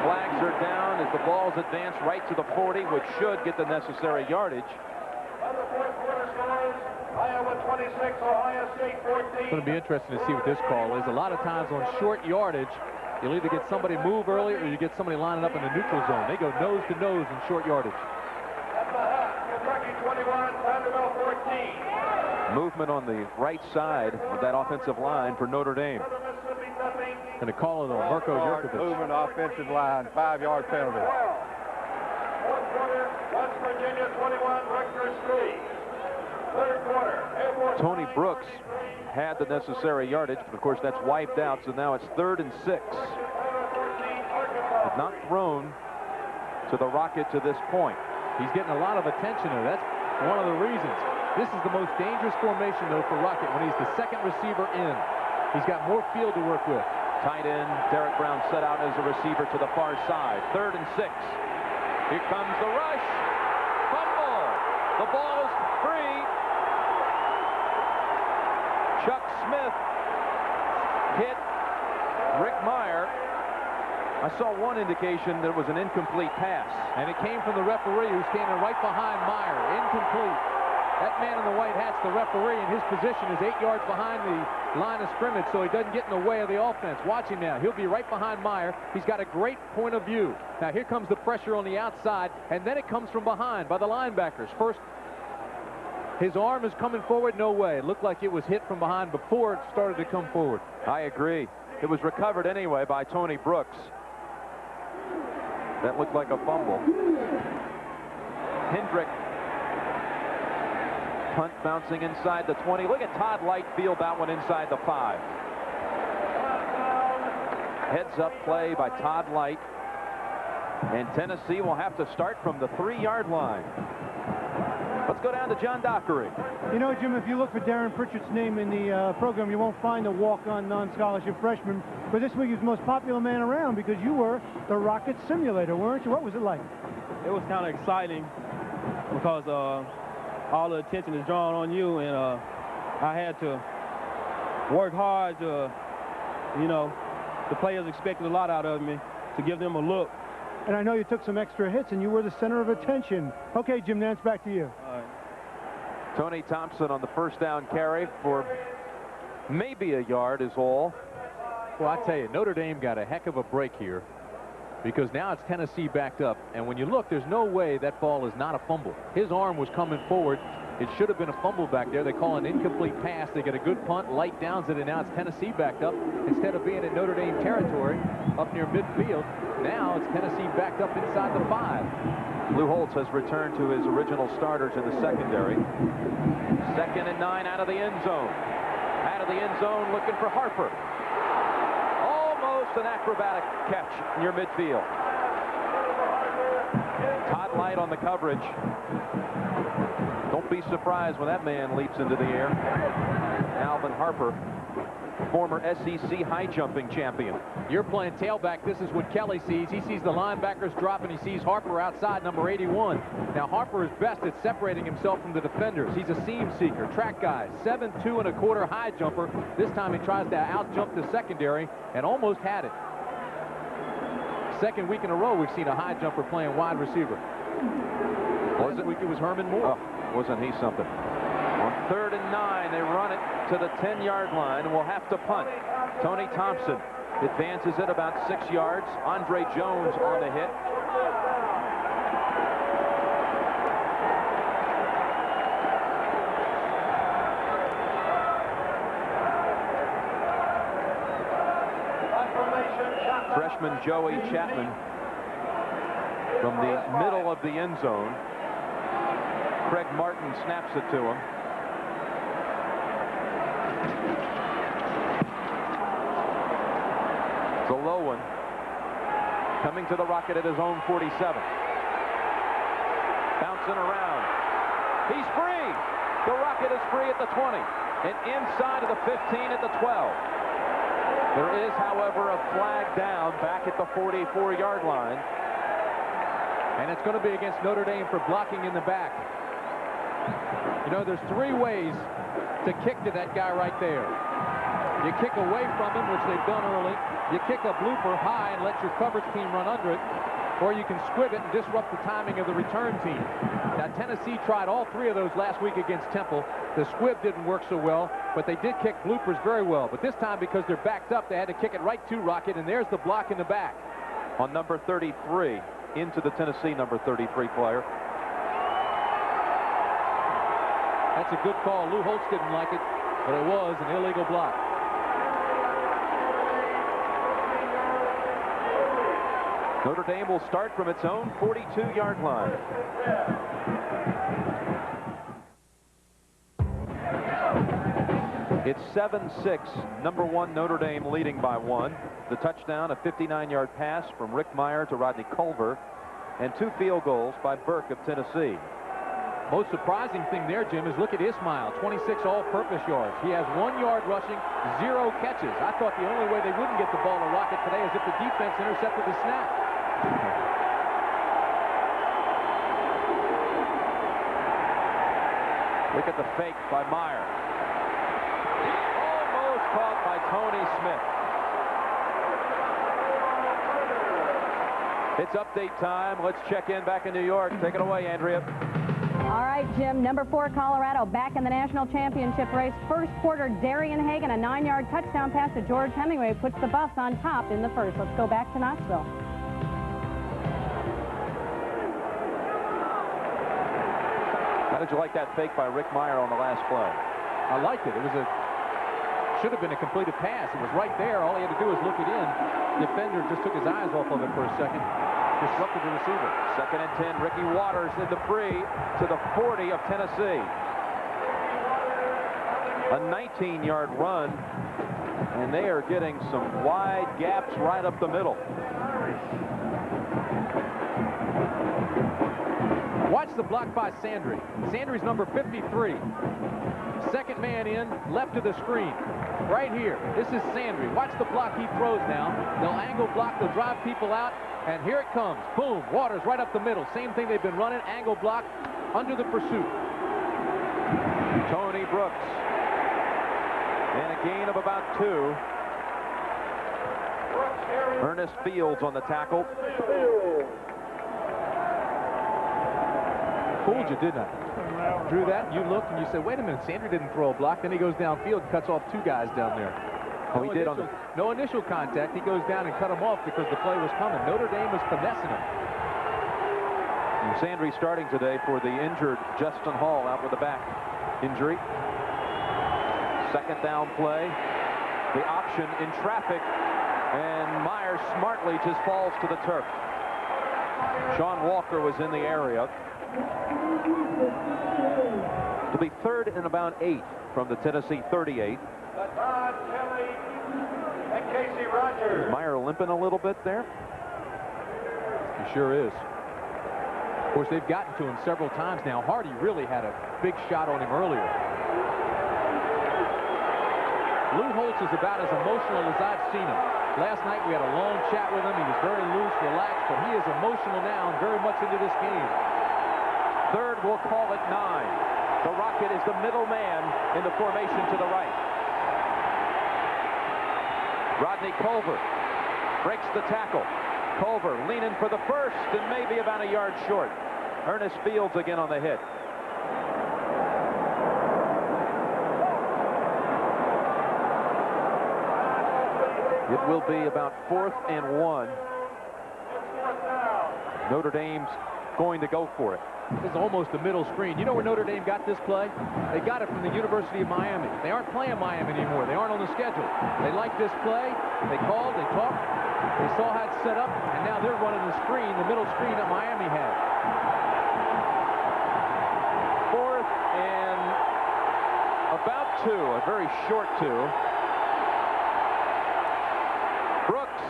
Flags are down as the ball's advanced right to the 40, which should get the necessary yardage. It's going to be interesting to see what this call is. A lot of times on short yardage, you'll either get somebody move early or you get somebody lining up in the neutral zone. They go nose to nose in short yardage. Movement on the right side of that offensive line for Notre Dame. And a call on Marco Jurkovic. Movement offensive line, 5-yard penalty. West Virginia 21, Rutgers 3. Third quarter. Tony Brooks had the necessary yardage, but of course that's wiped out, so now it's 3rd and 6. have not thrown to the Rocket to this point. He's getting a lot of attention there. That's one of the reasons. This is the most dangerous formation, though, for Rocket when he's the second receiver in. He's got more field to work with. Tight end Derek Brown set out as a receiver to the far side. 3rd and 6. Here comes the rush. Fumble. The ball is free. Chuck Smith hit Rick Meyer. I saw one indication that it was an incomplete pass. And it came from the referee, who's standing right behind Meyer. Incomplete. That man in the white hat's the referee, and his position is 8 yards behind the line of scrimmage, so he doesn't get in the way of the offense. Watch him now. He'll be right behind Meyer. He's got a great point of view. Now here comes the pressure on the outside, and then it comes from behind by the linebackers. First, his arm is coming forward. No way. It looked like it was hit from behind before it started to come forward. I agree. It was recovered anyway by Tony Brooks. That looked like a fumble. Hendrick. Punt bouncing inside the 20. Look at Todd Light field that one inside the 5. Heads up play by Todd Light. And Tennessee will have to start from the 3-yard line. Let's go down to John Dockery. You know, Jim, if you look for Darren Pritchett's name in the program, you won't find a walk-on non-scholarship freshman. But this week he was the most popular man around because you were the Rocket simulator, weren't you? What was it like? It was kind of exciting because all the attention is drawn on you, and I had to work hard to, you know, the players expected a lot out of me to give them a look. And I know you took some extra hits, and you were the center of attention. Okay, Jim Nance, back to you. All right. Tony Thompson on the first down carry for maybe a yard is all. Well, I tell you, Notre Dame got a heck of a break here because now it's Tennessee backed up. And when you look, there's no way that ball is not a fumble. His arm was coming forward. It should have been a fumble back there. They call an incomplete pass. They get a good punt. Light downs it, and now it's Tennessee backed up. Instead of being in Notre Dame territory up near midfield, now it's Tennessee backed up inside the 5. Lou Holtz has returned to his original starters in the secondary. 2nd and 9 out of the end zone. Out of the end zone looking for Harper. Almost an acrobatic catch near midfield. Todd Light on the coverage. Don't be surprised when that man leaps into the air. Alvin Harper, former SEC high jumping champion. You're playing tailback. This is what Kelly sees. He sees the linebackers drop, and he sees Harper outside, number 81. Now Harper is best at separating himself from the defenders. He's a seam seeker, track guy, 7'2 1/4 high jumper. This time he tries to out jump the secondary and almost had it. Second week in a row we've seen a high jumper playing wide receiver. Last week it was Herman Moore. Oh, wasn't he something? On 3rd and 9, they run it to the 10-yard line, and will have to punt. Tony Thompson advances it about 6 yards. Andre Jones on the hit. Freshman Joey Chapman from the middle of the end zone. Craig Martin snaps it to him. It's a low one. Coming to the Rocket at his own 47. Bouncing around. He's free. The Rocket is free at the 20. And inside of the 15 at the 12. There is, however, a flag down back at the 44-yard line. And it's going to be against Notre Dame for blocking in the back. You know, there's 3 ways to kick to that guy right there. You kick away from him, which they've done early. You kick a blooper high and let your coverage team run under it. Or you can squib it and disrupt the timing of the return team. Now, Tennessee tried all 3 of those last week against Temple. The squib didn't work so well, but they did kick bloopers very well. But this time, because they're backed up, they had to kick it right to Rocket, and there's the block in the back. On number 33, into the Tennessee number 33 player. That's a good call. Lou Holtz didn't like it, but it was an illegal block. Notre Dame will start from its own 42-yard line. It's 7-6, #1 Notre Dame leading by 1. The touchdown, a 59-yard pass from Rick Meyer to Rodney Culver, and 2 field goals by Burke of Tennessee. Most surprising thing there, Jim, is look at Ismail, 26 all-purpose yards. He has 1 yard rushing, 0 catches. I thought the only way they wouldn't get the ball to Rocket today is if the defense intercepted the snap. Look at the fake by Meyer. Almost caught by Tony Smith. It's update time. Let's check in back in New York. Take it away, Andrea. All right, Jim, #4 Colorado back in the national championship race. First quarter, Darian Hagan, a 9-yard touchdown pass to George Hemingway, puts the Buffs on top in the first. Let's go back to Knoxville. How did you like that fake by Rick Meyer on the last play? I liked it. It was should have been a completed pass. It was right there. All he had to do was look it in. Defender just took his eyes off of it for a second. Disrupted the receiver. 2nd and 10. Ricky Waters in the free to the 40 of Tennessee. A 19-yard run, and they are getting some wide gaps right up the middle. Watch the block by Sandry. Sandry's number 53. Second man in, left of the screen. Right here. This is Sandry. Watch the block he throws now. They'll angle block. They'll drive people out. And here it comes. Boom. Waters right up the middle. Same thing they've been running. Angle block under the pursuit. Tony Brooks. And a gain of about 2. Ernest Fields on the tackle. Fooled you, didn't I? Drew that, you looked, and you said, wait a minute, Sandry didn't throw a block. Then he goes downfield and cuts off 2 guys down there. Oh, he did on the... No initial contact. He goes down and cut him off because the play was coming. Notre Dame was finessing him. And Sandry starting today for the injured Justin Hall out with a back injury. 2nd down play. The option in traffic. And Meyer smartly just falls to the turf. Sean Walker was in the area. It'll be 3rd and about 8 from the Tennessee 38. And Casey Rogers. Is Meyer limping a little bit there? He sure is. Of course, they've gotten to him several times now. Hardy really had a big shot on him earlier. Lou Holtz is about as emotional as I've seen him. Last night we had a long chat with him. He was very loose, relaxed, but he is emotional now and very much into this game. 3rd, we'll call it 9. The Rocket is the middle man in the formation to the right. Rodney Culver breaks the tackle. Culver leaning for the first and maybe about a yard short. Ernest Fields again on the hit. It will be about 4th and 1. Notre Dame's going to go for it. This is almost the middle screen. You know where Notre Dame got this play? They got it from the University of Miami. They aren't playing Miami anymore. They aren't on the schedule. They like this play. They called, they talked, they saw how it's set up, and now they're running the screen, the middle screen that Miami had. 4th and about 2, a very short 2. Brooks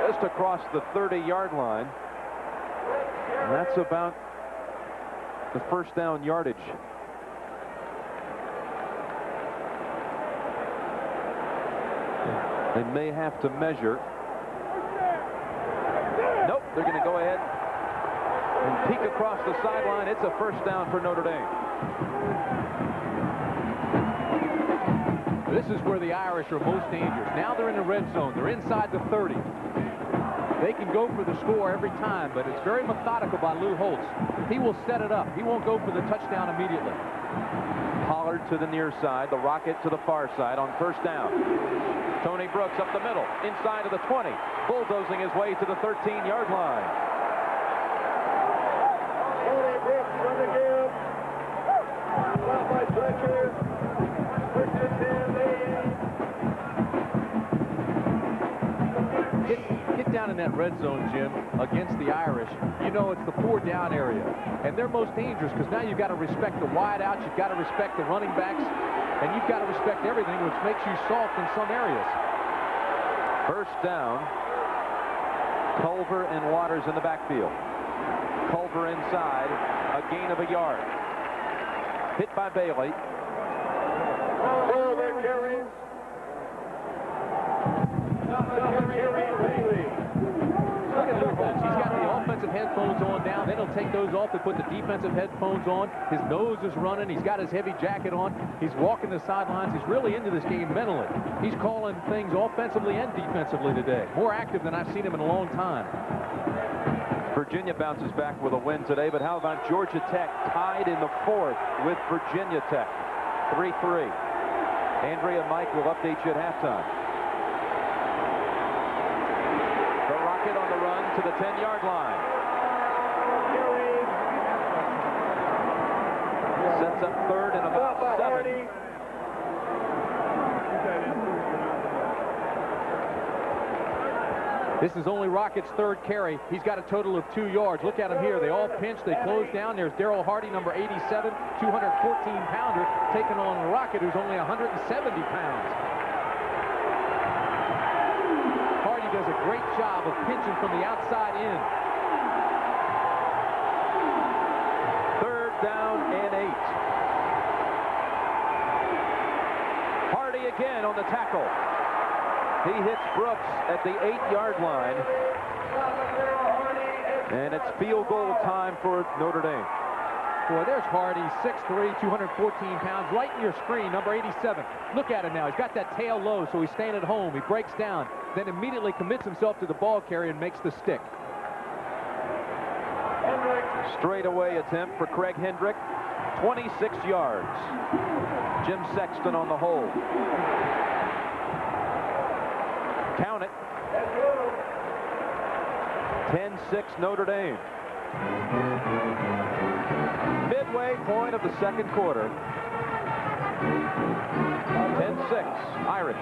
just across the 30-yard line. And that's about the first down yardage. They may have to measure. Nope, they're going to go ahead and peek across the sideline. It's a first down for Notre Dame. This is where the Irish are most dangerous. Now they're in the red zone. They're inside the 30. They can go for the score every time, but it's very methodical by Lou Holtz. He will set it up. He won't go for the touchdown immediately. Pollard to the near side, the Rocket to the far side on first down. Tony Brooks up the middle, inside of the 20, bulldozing his way to the 13-yard line. Tony Brooks running again. Stop by Fletcher. First and 10, Get down in that red zone, Jim, against the Irish. You know it's the 4 down area. And they're most dangerous because now you've got to respect the wide outs. You've got to respect the running backs. and you've got to respect everything, which makes you soft in some areas. First down. Culver and Waters in the backfield. Culver inside, a gain of a yard. Hit by Bailey. Look at Lou Holtz. He's got the offensive headphones on now. Then he'll take those off and put the defensive headphones on. His nose is running. He's got his heavy jacket on. He's walking the sidelines. He's really into this game mentally. He's calling things offensively and defensively today. More active than I've seen him in a long time. Virginia bounces back with a win today, but how about Georgia Tech tied in the fourth with Virginia Tech? 3-3. Andrea and Mike will update you at halftime. The Rocket on the run to the 10-yard line. Sets up third and about 7. This is only Rocket's third carry. He's got a total of 2 yards. Look at him here. They all pinch. They close down. There's Darryl Hardy, number 87, 214-pounder, taking on Rocket, who's only 170 pounds. Hardy does a great job of pinching from the outside in. Third down and 8. Hardy again on the tackle. He hits Brooks at the 8-yard line. And it's field goal time for Notre Dame. Boy, there's Hardy, 6'3", 214 pounds, right in your screen, number 87. Look at him now. He's got that tail low, so he's staying at home. He breaks down, then immediately commits himself to the ball carrier and makes the stick. Straightaway attempt for Craig Hendrick, 26 yards. Jim Sexton on the hold. Count it. 10-6 Notre Dame. Midway point of the second quarter. 10-6 Irish.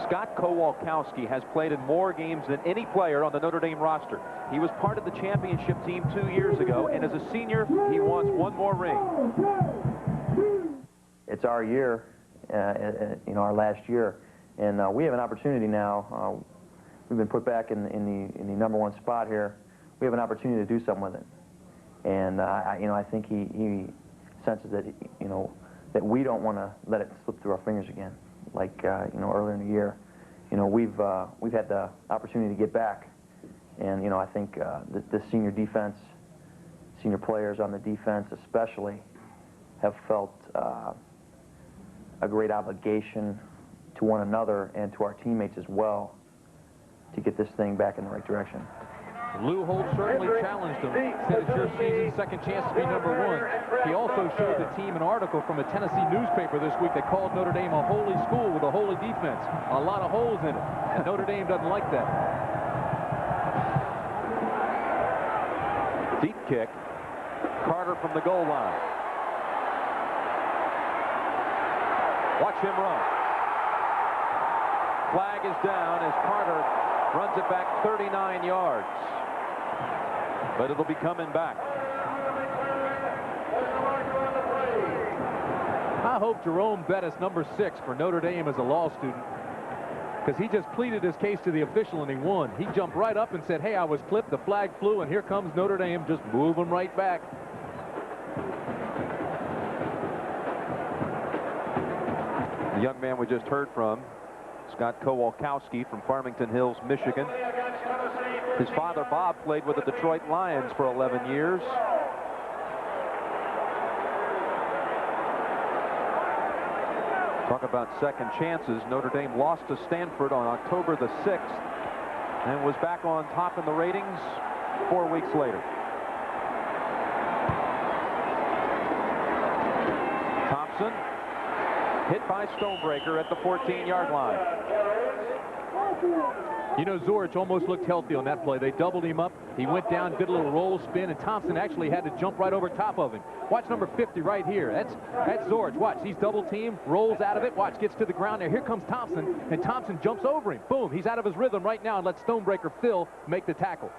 Scott Kowalkowski has played in more games than any player on the Notre Dame roster. He was part of the championship team 2 years ago, and as a senior, he wants one more ring. It's our year, you know, our last year, and we have an opportunity now. We've been put back in the #1 spot here. We have an opportunity to do something with it, and you know, I think he senses that, you know, that we don't want to let it slip through our fingers again. Like you know, earlier in the year, you know, we've had the opportunity to get back, and you know, I think the senior defense, senior players on the defense especially, have felt a great obligation to one another and to our teammates as well to get this thing back in the right direction. Lou Holtz certainly challenged him. Said it's your season, second chance to be #1. He also showed the team an article from a Tennessee newspaper this week that called Notre Dame a holy school with a holy defense. A lot of holes in it, and Notre Dame doesn't like that. Deep kick. Carter from the goal line. Watch him run. Flag is down as Carter runs it back 39 yards. But it'll be coming back. I hope Jerome Bettis, number 6 for Notre Dame, as a law student, because he just pleaded his case to the official and he won. He jumped right up and said, hey, I was clipped, the flag flew, and here comes Notre Dame just moving right back. The young man we just heard from, Scott Kowalkowski from Farmington Hills, Michigan. His father, Bob, played with the Detroit Lions for 11 years. Talk about second chances. Notre Dame lost to Stanford on October the 6th and was back on top in the ratings 4 weeks later. Thompson hit by Stonebreaker at the 14-yard line. You know, Zorich almost looked healthy on that play. They doubled him up. He went down, did a little roll spin, and Thompson actually had to jump right over top of him. Watch number 50 right here. That's Zorich. Watch, he's double teamed, rolls out of it. Watch, gets to the ground there. Here comes Thompson, and Thompson jumps over him. Boom, he's out of his rhythm right now and lets Stonebreaker Phil make the tackle.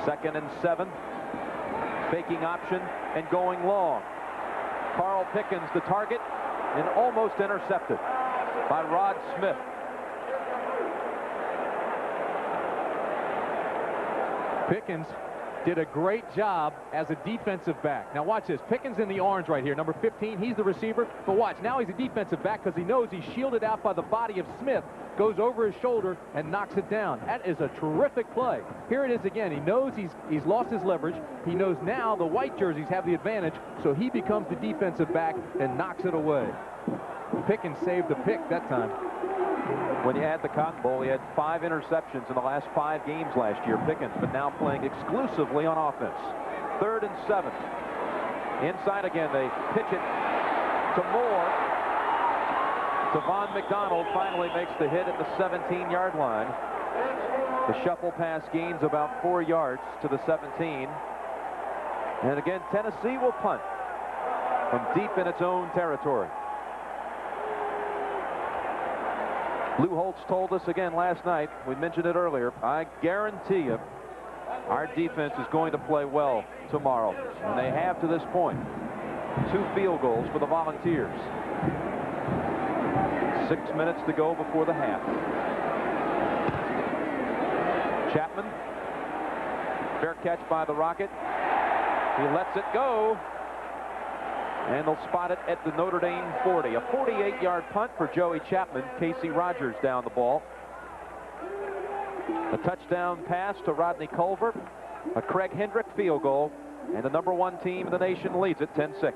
Second and 7. Faking option and going long. Carl Pickens the target and almost intercepted by Rod Smith. Pickens did a great job as a defensive back. Now watch this. Pickens in the orange right here, number 15. He's the receiver. But watch, now he's a defensive back because he knows he's shielded out by the body of Smith. Goes over his shoulder and knocks it down. That is a terrific play. Here it is again. He knows he's lost his leverage. He knows now the white jerseys have the advantage, so he becomes the defensive back and knocks it away. Pickens saved the pick that time. When you add the Cotton Bowl, he had 5 interceptions in the last 5 games last year, Pickens, but now playing exclusively on offense. 3rd and 7. Inside again, they pitch it to Moore. Devon McDonald finally makes the hit at the 17-yard line. The shuffle pass gains about 4 yards to the 17. And again, Tennessee will punt from deep in its own territory. Lou Holtz told us again last night, we mentioned it earlier, I guarantee you our defense is going to play well tomorrow. And they have to this point. 2 field goals for the Volunteers. 6 minutes to go before the half. Chapman. Fair catch by the Rocket. He lets it go. And they'll spot it at the Notre Dame 40. A 48-yard punt for Joey Chapman. Casey Rogers down the ball. A touchdown pass to Rodney Culver. A Craig Hendrick field goal. And the number 1 team in the nation leads it 10-6.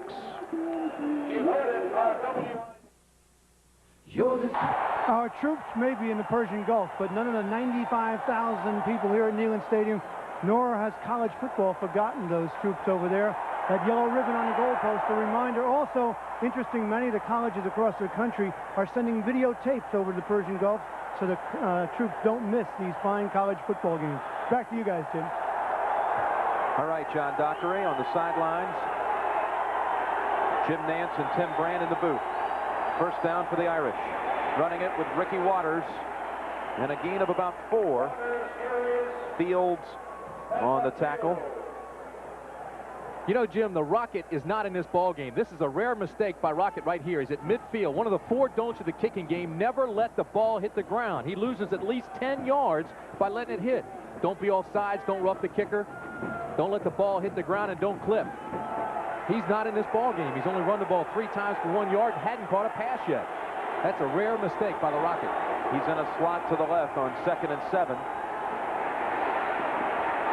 Our troops may be in the Persian Gulf, but none of the 95,000 people here at Neyland Stadium, nor has college football forgotten those troops over there. That yellow ribbon on the goalpost, a reminder. Also, interesting, many of the colleges across the country are sending videotapes over to the Persian Gulf so the troops don't miss these fine college football games. Back to you guys, Tim. All right, John Dockery on the sidelines. Jim Nance and Tim Brand in the booth. First down for the Irish. Running it with Ricky Waters. And a gain of about 4. Fields on the tackle. You know, Jim, the Rocket is not in this ball game. This is a rare mistake by Rocket right here. He's at midfield. One of the 4 don'ts of the kicking game. Never let the ball hit the ground. He loses at least 10 yards by letting it hit. Don't be off sides. Don't rough the kicker. Don't let the ball hit the ground and don't clip. He's not in this ball game. He's only run the ball 3 times for 1 yard. Hadn't caught a pass yet. That's a rare mistake by the Rocket. He's in a slot to the left on 2nd and 7.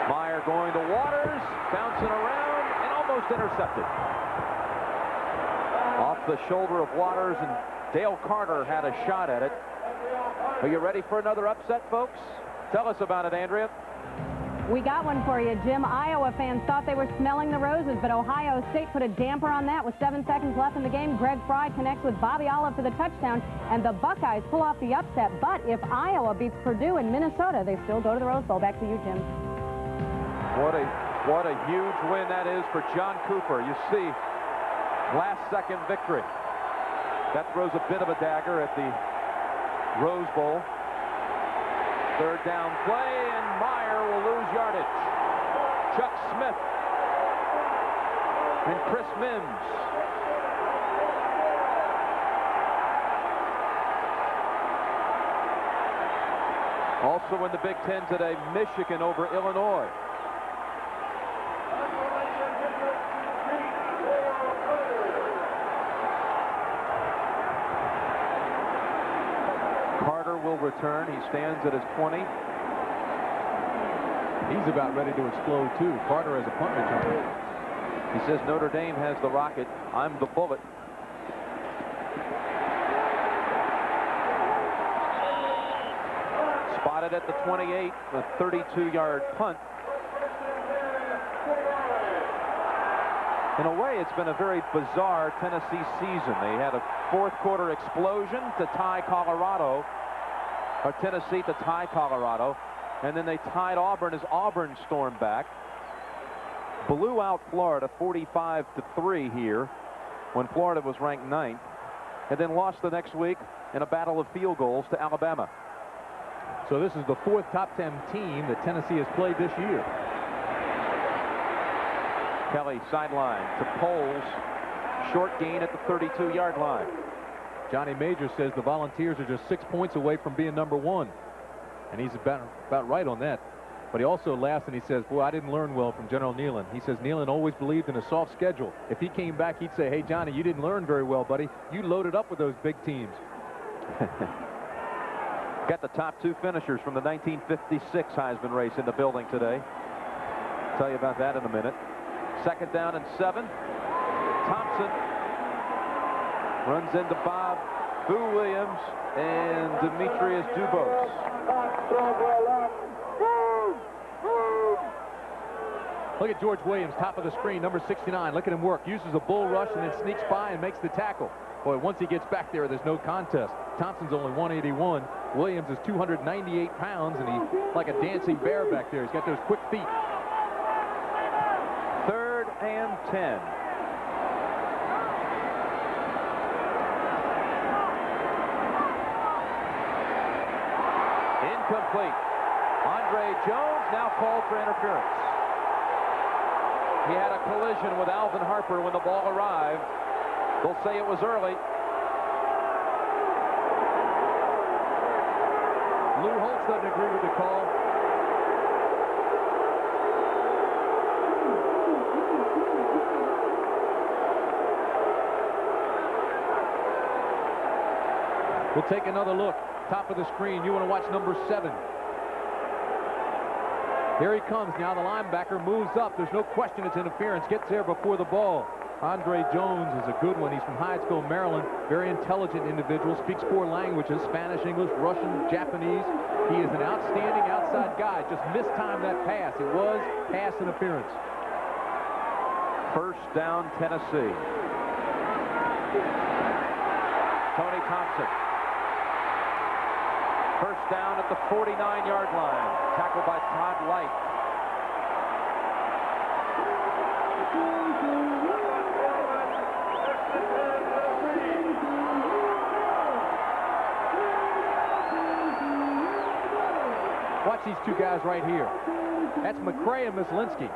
Meyer going to Waters, bouncing around, and almost intercepted. Off the shoulder of Waters, and Dale Carter had a shot at it. Are you ready for another upset, folks? Tell us about it, Andrea. We got one for you, Jim. Iowa fans thought they were smelling the roses, but Ohio State put a damper on that with 7 seconds left in the game. Greg Fry connects with Bobby Olive for the touchdown, and the Buckeyes pull off the upset. But if Iowa beats Purdue in Minnesota, they still go to the Rose Bowl. Back to you, Jim. What a huge win that is for John Cooper. You see, last-second victory. That throws a bit of a dagger at the Rose Bowl. 3rd down play, and Meyer will lose yardage. Chuck Smith and Chris Mims. Also in the Big Ten today, Michigan over Illinois. Will return. He stands at his 20. He's about ready to explode too. Carter as a punt returner. He says Notre Dame has the rocket. I'm the bullet. Spotted at the 28, the 32-yard punt. In a way, it's been a very bizarre Tennessee season. They had a fourth quarter explosion to tie Colorado, or Tennessee to tie Colorado, and then they tied Auburn as Auburn stormed back. Blew out Florida 45-3 here when Florida was ranked 9th, and then lost the next week in a battle of field goals to Alabama. So this is the 4th top 10 team that Tennessee has played this year. Kelly sideline to Poles. Short gain at the 32-yard line. Johnny Majors says the Volunteers are just 6 points away from being #1. And he's about right on that. But he also laughs and he says, boy, I didn't learn well from General Nealon. He says Nealon always believed in a soft schedule. If he came back, he'd say, hey, Johnny, you didn't learn very well, buddy. You loaded up with those big teams. Got the top 2 finishers from the 1956 Heisman race in the building today. Tell you about that in a minute. 2nd down and 7. Thompson runs into Bob Boo Williams and Demetrius Dubose. Look at George Williams, top of the screen, number 69. Look at him work. Uses a bull rush and then sneaks by and makes the tackle. Boy, once he gets back there, there's no contest. Thompson's only 181. Williams is 298 pounds, and he's like a dancing bear back there. He's got those quick feet. 3rd and 10. Incomplete. Andre Jones now called for interference. He had a collision with Alvin Harper when the ball arrived. They'll say it was early. Lou Holtz doesn't agree with the call. We'll take another look. Top of the screen. You want to watch number 7. Here he comes now. The linebacker moves up. There's no question it's interference. Gets there before the ball. Andre Jones is a good one. He's from Hydesville, Maryland. Very intelligent individual. Speaks 4 languages: Spanish, English, Russian, Japanese. He is an outstanding outside guy. Just mistimed that pass. It was pass interference. 1st down, Tennessee. Tony Thompson. 1st down at the 49-yard line. Tackled by Todd Light. Watch these 2 guys right here. That's McCray and Mislinski.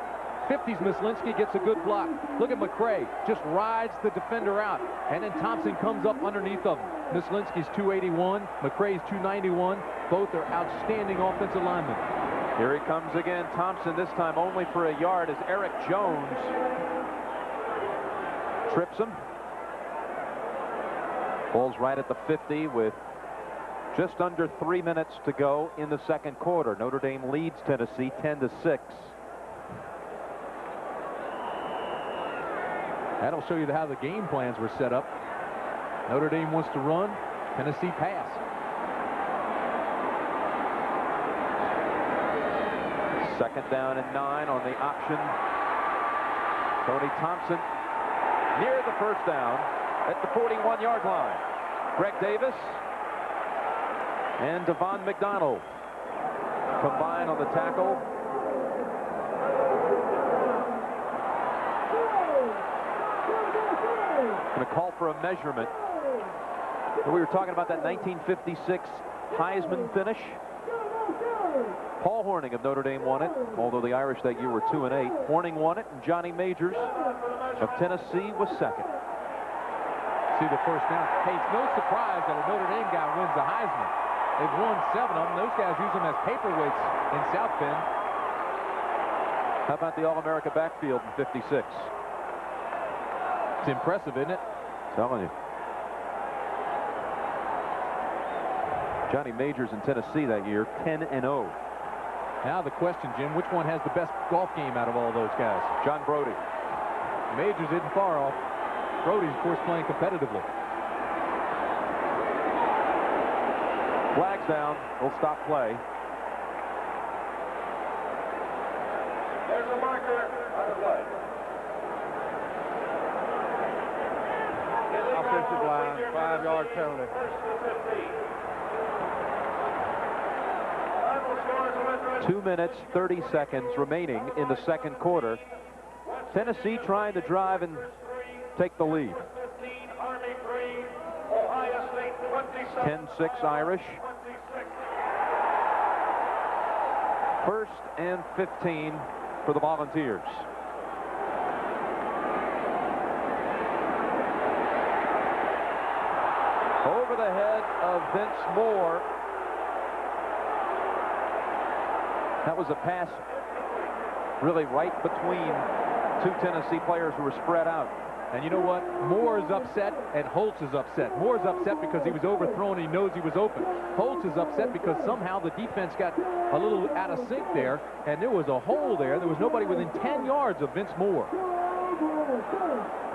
50's Mislinski gets a good block. Look at McCray. Just rides the defender out. And then Thompson comes up underneath of him. Mislinski's 281. McCray's 291. Both are outstanding offensive linemen. Here he comes again. Thompson, this time only for a yard, as Eric Jones trips him. Ball's right at the 50 with just under 3 minutes to go in the 2nd quarter. Notre Dame leads Tennessee 10-6. That'll show you how the game plans were set up. Notre Dame wants to run. Tennessee pass. Second down and 9 on the option. Tony Thompson near the 1st down at the 41-yard line. Greg Davis and Devon McDonald combine on the tackle. Going to call for a measurement. We were talking about that 1956 Heisman finish. Paul Hornung of Notre Dame won it, although the Irish that year were 2-8. Hornung won it, and Johnny Majors of Tennessee was 2nd. See the 1st down. Hey, it's no surprise that a Notre Dame guy wins the Heisman. They've won 7 of them. Those guys use them as paperweights in South Bend. How about the All-America backfield in 56? It's impressive, isn't it? Telling you. Johnny Majors in Tennessee that year, 10-0. Now the question, Jim, which one has the best golf game out of all those guys? John Brody. Majors isn't far off. Brody's, of course, playing competitively. Flags down. We'll stop play. There's a marker on the play. offensive line, 5-yard penalty. 2 minutes, 30 seconds remaining in the second quarter. Tennessee trying to drive and take the lead. 10-6 Irish. 1st and 15 for the Volunteers. Over the head of Vince Moore. That was a pass really right between two Tennessee players who were spread out. And you know what? Moore is upset and Holtz is upset. Moore is upset because he was overthrown and he knows he was open. Holtz is upset because somehow the defense got a little out of sync there, and there was a hole there. There was nobody within 10 yards of Vince Moore.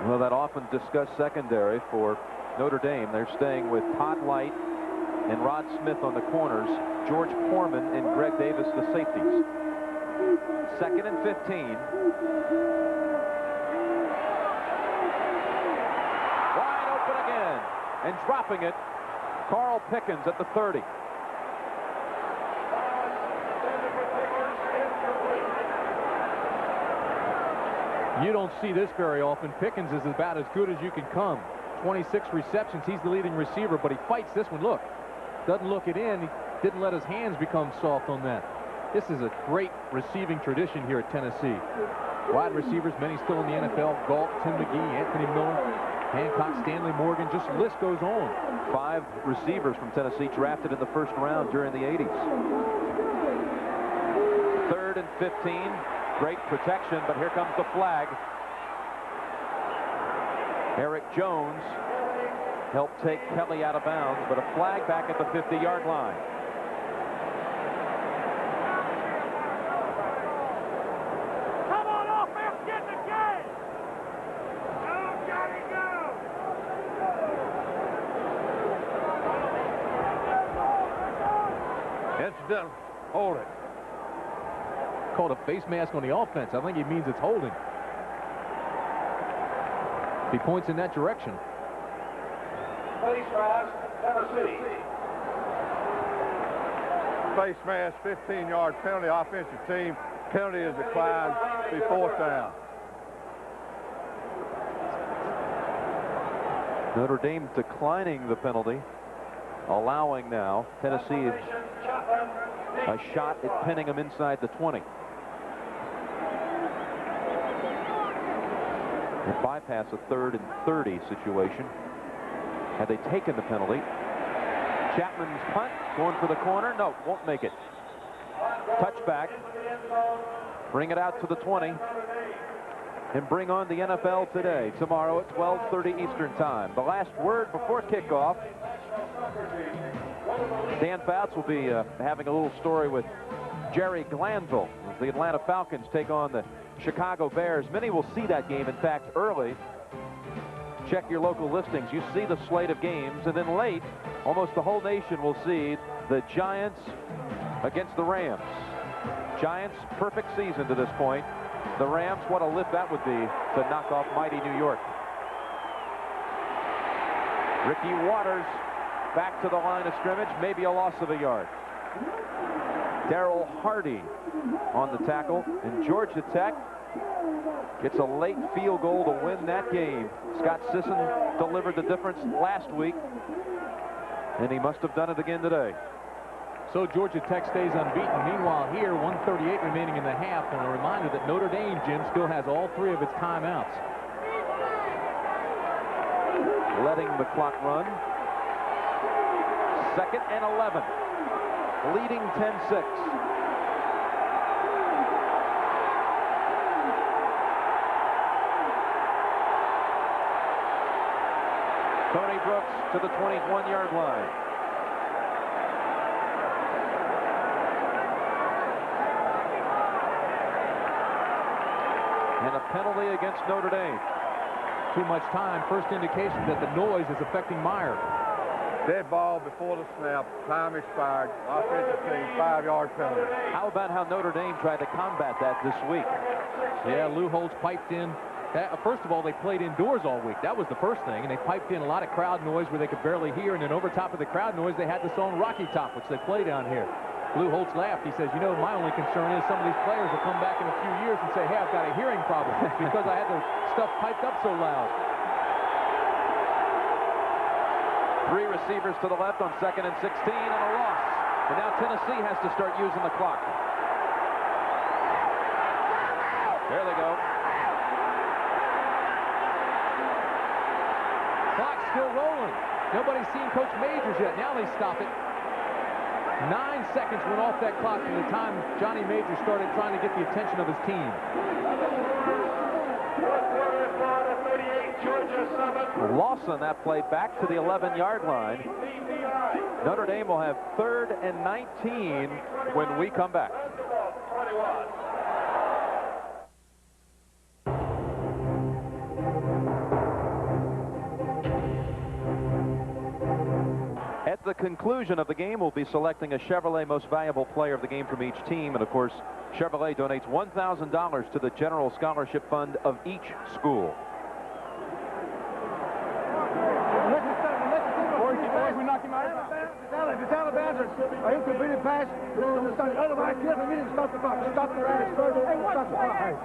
Well, that often discussed secondary for Notre Dame. They're staying with Todd Light and Rod Smith on the corners, George Foreman and Greg Davis the safeties. 2nd and 15. And dropping it, Carl Pickens at the 30. You don't see this very often. Pickens is about as good as you can come. 26 receptions. He's the leading receiver, but he fights this one. Look, doesn't look it in. He didn't let his hands become soft on that. This is a great receiving tradition here at Tennessee. Wide receivers, many still in the NFL. Galt, Tim McGee, Anthony Miller, Hancock, Stanley Morgan, just the list goes on. 5 receivers from Tennessee drafted in the 1st round during the 80s. 3rd and 15. Great protection, but here comes the flag. Eric Jones helped take Kelly out of bounds, but a flag back at the 50-yard line. Hold it. Called a face mask on the offense. I think he means it's holding. He points in that direction. Face mask, Tennessee. Face mask, 15-yard penalty, offensive team. Penalty is declined. Be 4th down. Notre Dame declining the penalty, allowing now Tennessee a shot at pinning them inside the 20. They bypass a 3rd and 30 situation. Had they taken the penalty, Chapman's punt going for the corner. No, won't make it. Touchback. Bring it out to the 20. And bring on the NFL today, tomorrow at 12:30 Eastern Time. The last word before kickoff. Dan Fouts will be having a little story with Jerry Glanville as the Atlanta Falcons take on the Chicago Bears. Many will see that game, in fact, early. Check your local listings. You see the slate of games, and then late, almost the whole nation will see the Giants against the Rams. Giants, perfect season to this point. The Rams, what a lift that would be to knock off mighty New York. Ricky Waters back to the line of scrimmage, maybe a loss of a yard. Darrell Hardy on the tackle, and Georgia Tech gets a late field goal to win that game. Scott Sisson delivered the difference last week, and he must have done it again today. So Georgia Tech stays unbeaten. Meanwhile here, 1:38 remaining in the half, and a reminder that Notre Dame, Jim, still has all 3 of its timeouts. Letting the clock run. 2nd and 11. Leading 10-6. Tony Brooks to the 21-yard line. And a penalty against Notre Dame. Too much time. First indication that the noise is affecting Meyer. Dead ball before the snap. Time expired. Offensive team, 5-yard penalty. How about how Notre Dame tried to combat that this week? Yeah, Lou Holtz piped in, First of all, they played indoors all week. That was the first thing, and they piped in a lot of crowd noise where they could barely hear, and then over top of the crowd noise, they had the song Rocky Top, which they play down here. Lou Holtz laughed. He says, you know, my only concern is some of these players will come back in a few years and say, hey, I've got a hearing problem because I had the stuff piped up so loud. 3 receivers to the left on 2nd and 16 and a loss. And now Tennessee has to start using the clock. There they go. Clock's still rolling. Nobody's seen Coach Majors yet. Now they stop it. 9 seconds went off that clock from the time Johnny Majors started trying to get the attention of his team. A loss on that play back to the 11-yard line. Notre Dame will have 3rd and 19 when we come back. At the conclusion of the game, we'll be selecting a Chevrolet Most Valuable Player of the Game from each team. And, of course, Chevrolet donates $1,000 to the General Scholarship Fund of each school. We knock him out. It's out of bounds. An incompleted pass. Otherwise, we didn't stop the clock. Stop the pass. Stop the clock.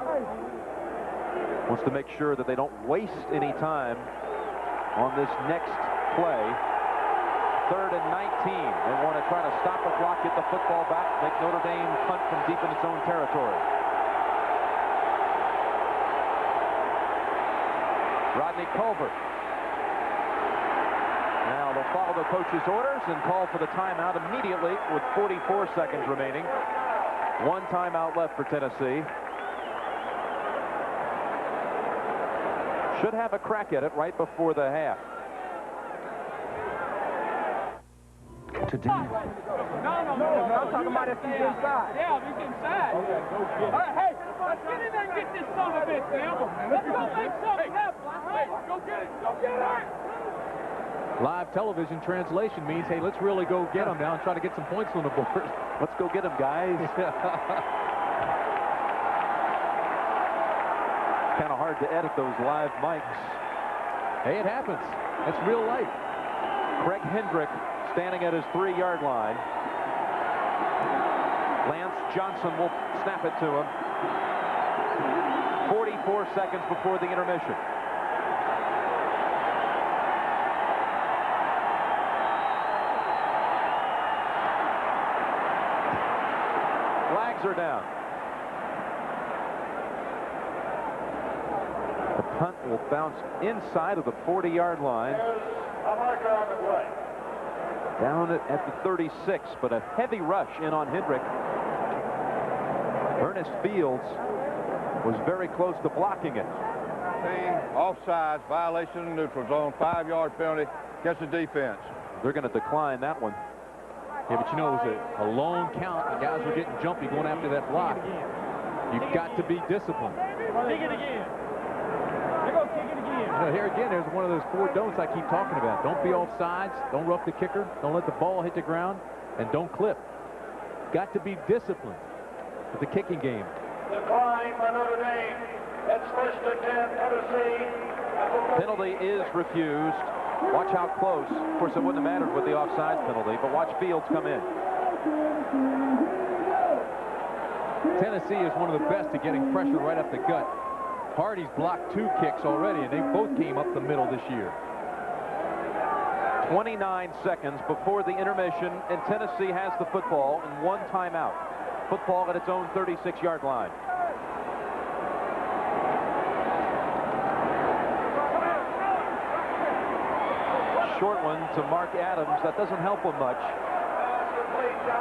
Wants to make sure that they don't waste any time on this next play. 3rd and 19. They want to try to stop the clock, get the football back, make Notre Dame punt from deep in its own territory. Rodney Colbert. Now they'll follow the coach's orders and call for the timeout immediately with 44 seconds remaining. 1 timeout left for Tennessee. Should have a crack at it right before the half. Today. No. I'm talking about if he's inside. Yeah, if he's inside. Okay, go get it. All right, hey, let's get in there and get this son of a bitch, man. Let's go make something happen. Hey, go get it. Go get it. Live television translation means, hey, let's really go get them now and try to get some points on the board. Let's go get them, guys. Kind of hard to edit those live mics. Hey, it happens. That's real life. Craig Hendrick standing at his 3-yard line. Lance Johnson will snap it to him. 44 seconds before the intermission. Flags are down. The punt will bounce inside of the 40-yard line. Down at the 36, but a heavy rush in on Hendrick. Ernest Fields was very close to blocking it. Offsides, violation of the neutral zone, 5-yard penalty against the defense. They're going to decline that one. Yeah, but you know, it was a long count. The guys were getting jumpy going after that block. You've got to be disciplined. Kick it again. You know, here again, there's one of those 4 don'ts I keep talking about. Don't be offsides. Don't rough the kicker. Don't let the ball hit the ground. And don't clip. Got to be disciplined with the kicking game. Decline by Notre Dame. It's 1st and 10, Tennessee. Penalty is refused. Watch how close. Of course, it wouldn't have mattered with the offside penalty, but watch Fields come in. Tennessee is one of the best at getting pressure right up the gut. Hardy's blocked 2 kicks already, and they both came up the middle this year. 29 seconds before the intermission, and Tennessee has the football and 1 timeout. Football at its own 36-yard line. Short one to Mark Adams. That doesn't help him much.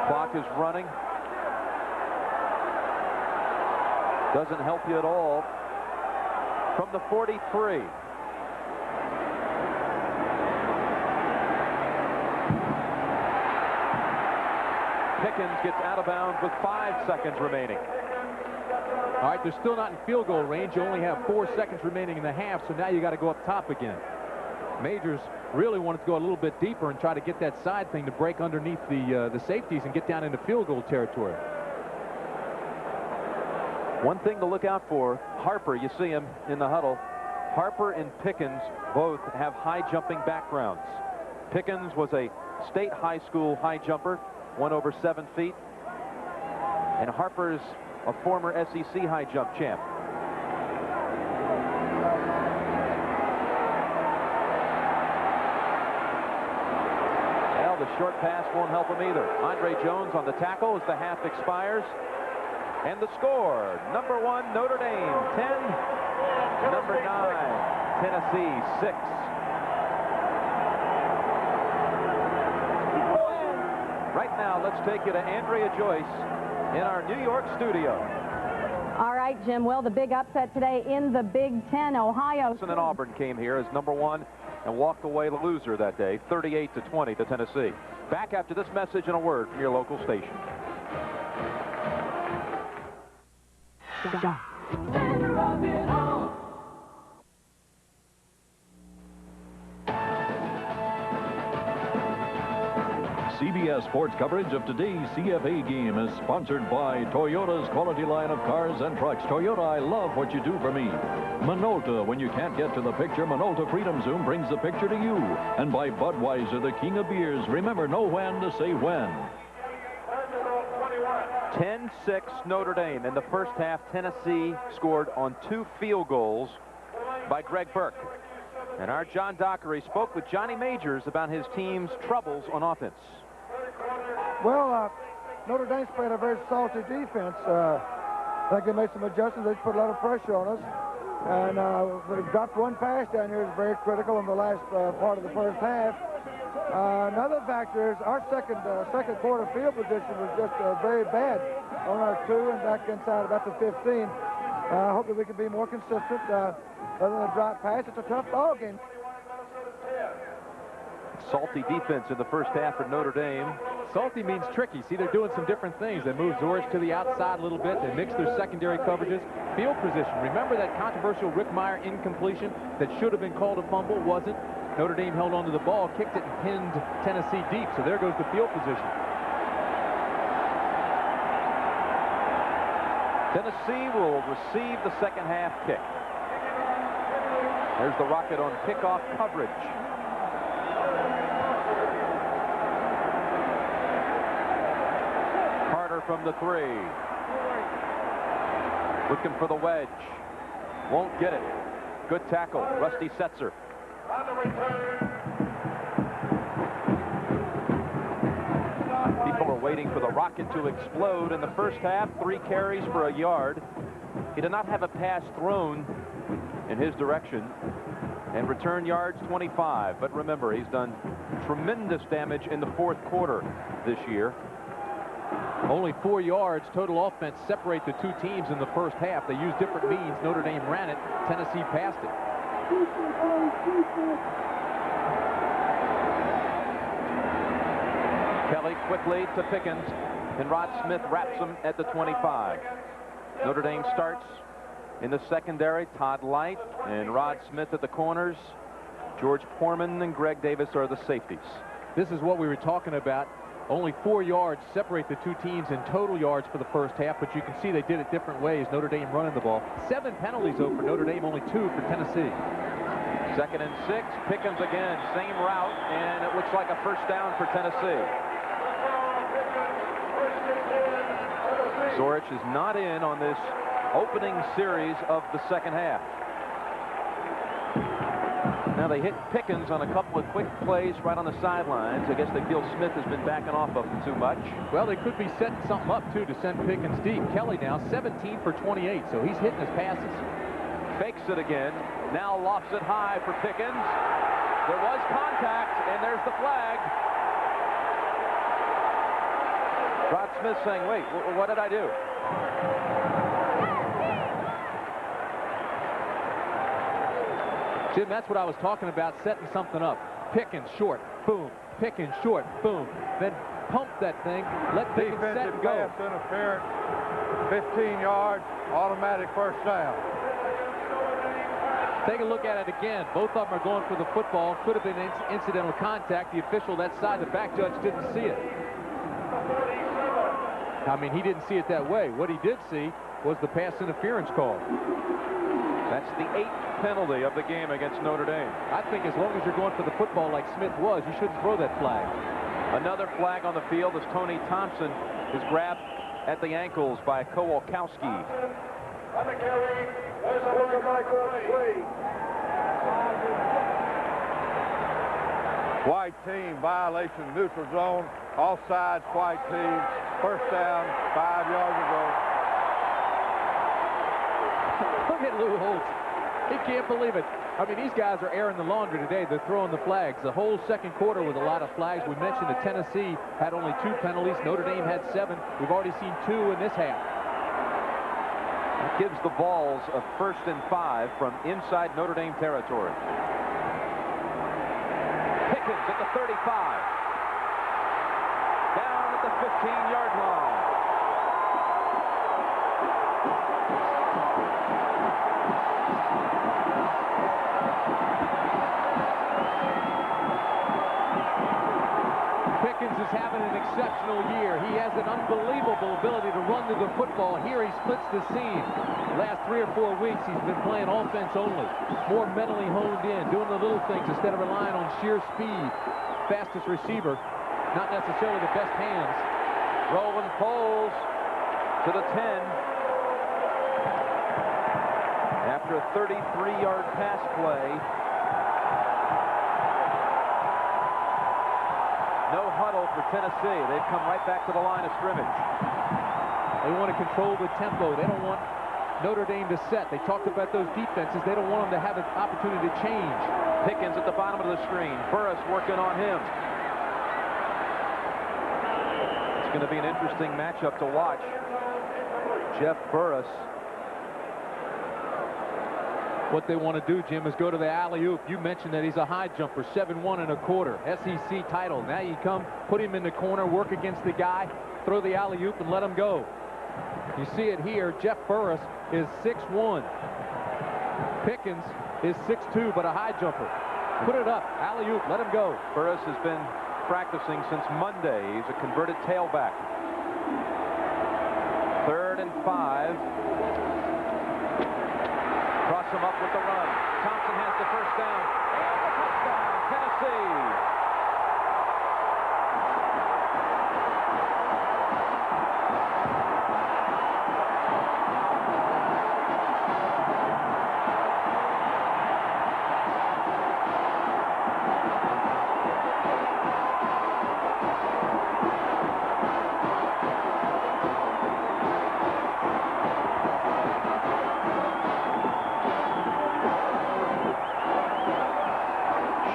Clock is running. Doesn't help you at all. From the 43. Pickens gets out of bounds with 5 seconds remaining. All right, they're still not in field goal range. You only have 4 seconds remaining in the half, so now you got to go up top again. Majors really wanted to go a little bit deeper and try to get that side thing to break underneath the safeties and get down into field goal territory. One thing to look out for, Harper, you see him in the huddle. Harper and Pickens both have high jumping backgrounds. Pickens was a state high school high jumper, won over 7 feet. And Harper's a former SEC high jump champ. Well, the short pass won't help him either. Andre Jones on the tackle as the half expires. And the score, number 1, Notre Dame 10, number 9, Tennessee 6. Right now, let's take you to Andrea Joyce in our New York studio. All right, Jim. Well, the big upset today in the Big Ten, Ohio. And Auburn came here as number 1 and walked away the loser that day, 38-20 to Tennessee. Back after this message and a word from your local station. CBS Sports coverage of today's CFA game is sponsored by Toyota's quality line of cars and trucks. Toyota, I love what you do for me. Minolta, when you can't get to the picture, Minolta Freedom Zoom brings the picture to you. And by Budweiser, the king of beers. Remember, know when to say when. 10-6 Notre Dame. In the first half, Tennessee scored on 2 field goals by Greg Burke. And our John Dockery spoke with Johnny Majors about his team's troubles on offense. Well, Notre Dame's playing a very salty defense. I think they made some adjustments. They put a lot of pressure on us. And we dropped 1 pass down here is very critical in the last part of the first half. Another factor is our second quarter field position was just very bad on our 2 and back inside about the 15. I hope that we can be more consistent. Other than a drop pass, it's a tough ball game. Salty defense in the first half for Notre Dame. Salty means tricky. See, they're doing some different things. They move Zorich to the outside a little bit. They mix their secondary coverages. Field position. Remember that controversial Rick Meyer incompletion that should have been called a fumble? Wasn't. Notre Dame held onto the ball, kicked it, and pinned Tennessee deep. So there goes the field position. Tennessee will receive the second half kick. There's the Rocket on kickoff coverage. Carter from the 3. Looking for the wedge. Won't get it. Good tackle. Rusty Setzer. People are waiting for the Rocket to explode in the first half. 3 carries for a yard. He did not have a pass thrown in his direction, and return yards 25. But remember, he's done tremendous damage in the 4th quarter this year. Only 4 yards total offense separate the 2 teams in the first half. They used different means. Notre Dame ran it. Tennessee passed it. Kelly quickly to Pickens, and Rod Smith wraps him at the 25. Notre Dame starts in the secondary. Todd Light and Rod Smith at the corners. George Poorman and Greg Davis are the safeties. This is what we were talking about. Only 4 yards separate the 2 teams in total yards for the first half, but you can see they did it different ways. Notre Dame running the ball. 7 penalties though for Notre Dame, only 2 for Tennessee. 2nd and 6. Pickens again, same route, and it looks like a first down for Tennessee. Zorich is not in on this opening series of the second half. Now they hit Pickens on a couple of quick plays right on the sidelines. I guess they feel Smith has been backing off of them too much. Well, they could be setting something up, too, to send Pickens deep. Kelly now 17 for 28, so he's hitting his passes. Fakes it again. Now lofts it high for Pickens. There was contact, and there's the flag. Rod Smith saying, wait, what did I do? Jim, that's what I was talking about, setting something up. Pickens short, boom. Pickens short, boom. Then pump that thing, let Pickens set and go. Pass interference, 15 yards, automatic first down. Take a look at it again. Both of them are going for the football. Could have been incidental contact. The official that side, the back judge, didn't see it. I mean, he didn't see it that way. What he did see was the pass interference call. That's the 8th penalty of the game against Notre Dame. I think as long as you're going for the football like Smith was, you shouldn't throw that flag. Another flag on the field as Tony Thompson is grabbed at the ankles by Kowalkowski. On the carry, there's a number Michael 3. White team violation, neutral zone, offsides, white team, first down, 5 yards to go. Look at Lou Holtz. He can't believe it. I mean, these guys are airing the laundry today. They're throwing the flags. The whole second quarter with a lot of flags. We mentioned that Tennessee had only 2 penalties. Notre Dame had 7. We've already seen 2 in this half. It gives the Vols a 1st and 5 from inside Notre Dame territory. Pickens at the 35. Down at the 15-yard line. Pickens is having an exceptional year. He has an unbelievable ability to run to the football. Here he splits the seam. The last 3 or 4 weeks he's been playing offense only. More mentally honed in, doing the little things instead of relying on sheer speed. Fastest receiver, not necessarily the best hands. Roland Poles to the 10. After a 33-yard pass play. No huddle for Tennessee. They've come right back to the line of scrimmage. They want to control the tempo. They don't want Notre Dame to set. They talked about those defenses. They don't want them to have an opportunity to change. Pickens at the bottom of the screen. Burris working on him. It's going to be an interesting matchup to watch. Jeff Burris. What they want to do, Jim, is go to the alley-oop. You mentioned that he's a high jumper, 7'1 1/4, SEC title. Now you come, put him in the corner, work against the guy, throw the alley-oop, and let him go. You see it here. Jeff Burris is 6'1". Pickens is 6'2", but a high jumper. Put it up, alley-oop, let him go. Burris has been practicing since Monday. He's a converted tailback. 3rd and 5. Cross him up with the run. Thompson has the first down. And the touchdown, Tennessee.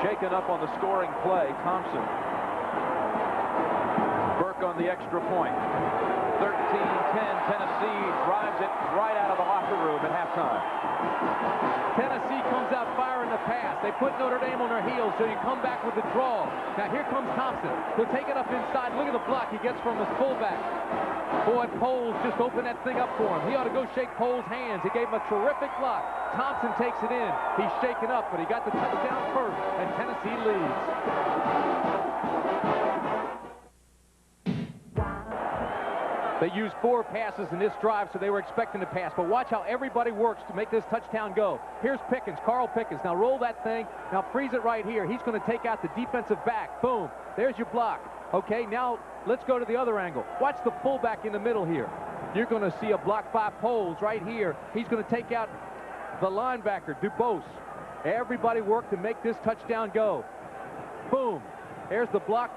Shaken up on the scoring play, Thompson. Burke on the extra point. 13-10, Tennessee drives it right out of the locker room at halftime. Tennessee comes out firing the pass. They put Notre Dame on their heels, so you come back with the draw. Now here comes Thompson. He'll take it up inside. Look at the block he gets from his fullback. Boy, Poles just opened that thing up for him. He ought to go shake Poles' hands. He gave him a terrific block. Thompson takes it in. He's shaken up, but he got the touchdown first, and Tennessee leads. They used 4 passes in this drive, so they were expecting to pass. But watch how everybody works to make this touchdown go. Here's Pickens, Carl Pickens. Now roll that thing. Now freeze it right here. He's going to take out the defensive back. Boom. There's your block. Okay, now let's go to the other angle. Watch the fullback in the middle here. You're going to see a block by Poles right here. He's going to take out the linebacker, Dubose. Everybody worked to make this touchdown go. Boom. There's the block.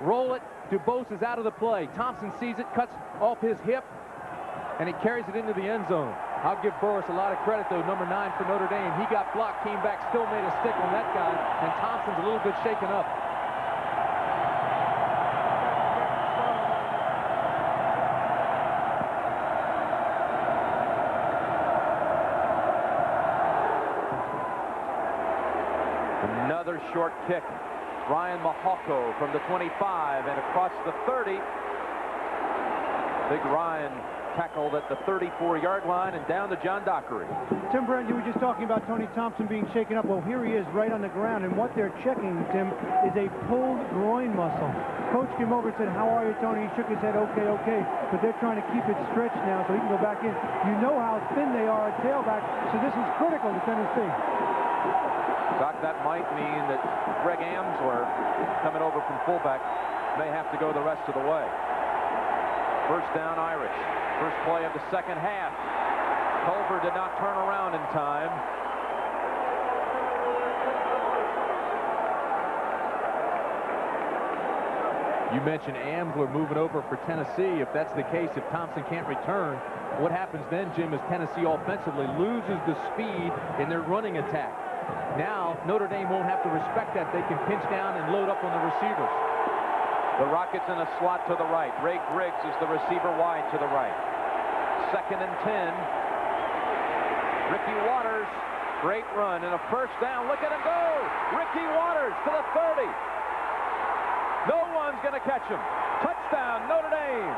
Roll it. Dubose is out of the play. Thompson sees it, cuts off his hip, and he carries it into the end zone. I'll give Burris a lot of credit, though, number 9 for Notre Dame. He got blocked, came back, still made a stick on that guy, and Thompson's a little bit shaken up. Another short kick. Ryan Mahoko from the 25 and across the 30. Big Ryan tackled at the 34-yard line and down to John Dockery. Tim Brown, you were just talking about Tony Thompson being shaken up. Well, here he is right on the ground, and what they're checking, Tim, is a pulled groin muscle. Coach came over and said, "How are you, Tony?" He shook his head, "Okay, okay." But they're trying to keep it stretched now so he can go back in. You know how thin they are at tailback, so this is critical to Tennessee. Doc, that might mean that Greg Amsler, coming over from fullback, may have to go the rest of the way. First down, Irish. First play of the second half. Culver did not turn around in time. You mentioned Amsler moving over for Tennessee. If that's the case, if Thompson can't return, what happens then, Jim, is Tennessee offensively loses the speed in their running attack. Now, Notre Dame won't have to respect that. They can pinch down and load up on the receivers. The Rockets in a slot to the right. Ray Griggs is the receiver wide to the right. 2nd and 10. Ricky Waters, great run and a first down. Look at him go! Ricky Waters to the 30. No one's going to catch him. Touchdown, Notre Dame.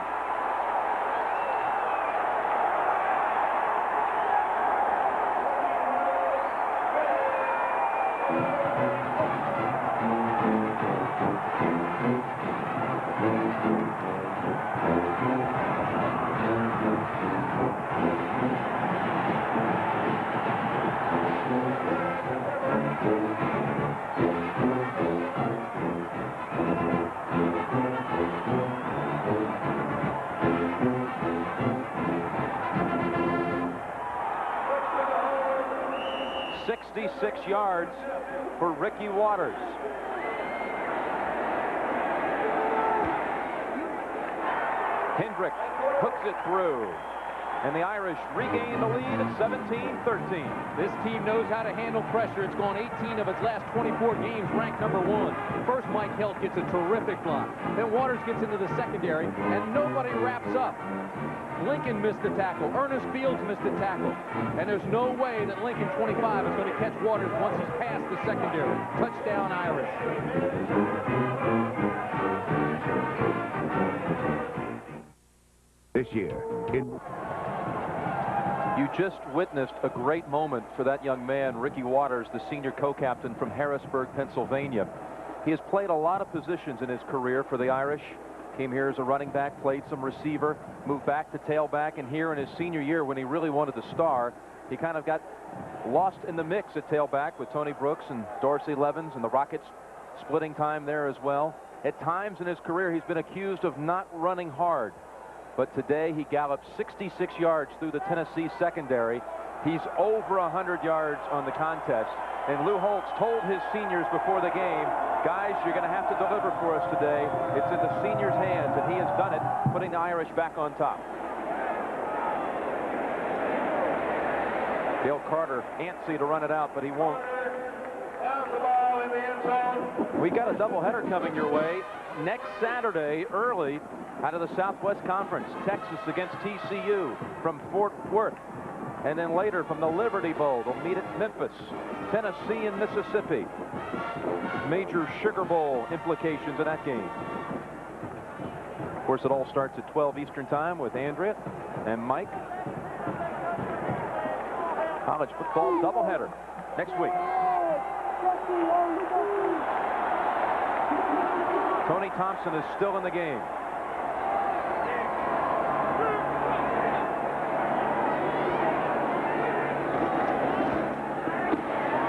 Yards for Ricky Waters. Hendrick hooks it through, and the Irish regain the lead at 17-13. This team knows how to handle pressure. It's gone 18 of its last 24 games, ranked number 1. First, Mike Helt gets a terrific block. Then Waters gets into the secondary, and nobody wraps up. Lincoln missed the tackle. Ernest Fields missed the tackle. And there's no way that Lincoln 25 is going to catch Waters once he's past the secondary. Touchdown, Irish. This year, you just witnessed a great moment for that young man, Ricky Waters, the senior co-captain from Harrisburg, Pennsylvania. He has played a lot of positions in his career for the Irish. Came here as a running back, played some receiver, moved back to tailback, and here in his senior year when he really wanted to star, he kind of got lost in the mix at tailback with Tony Brooks and Dorsey Levens and the Rockets splitting time there as well. At times in his career, he's been accused of not running hard. But today, he galloped 66 yards through the Tennessee secondary. He's over 100 yards on the contest. And Lou Holtz told his seniors before the game, guys, you're going to have to deliver for us today. It's in the seniors' hands, and he has done it, putting the Irish back on top. Dale Carter antsy to run it out, but he won't. We got a doubleheader coming your way next Saturday early out of the Southwest Conference. Texas against TCU from Fort Worth. And then later from the Liberty Bowl, they'll meet at Memphis, Tennessee, and Mississippi. Major Sugar Bowl implications in that game. Of course, it all starts at 12 Eastern Time with Andrea and Mike. College football doubleheader next week. Tony Thompson is still in the game.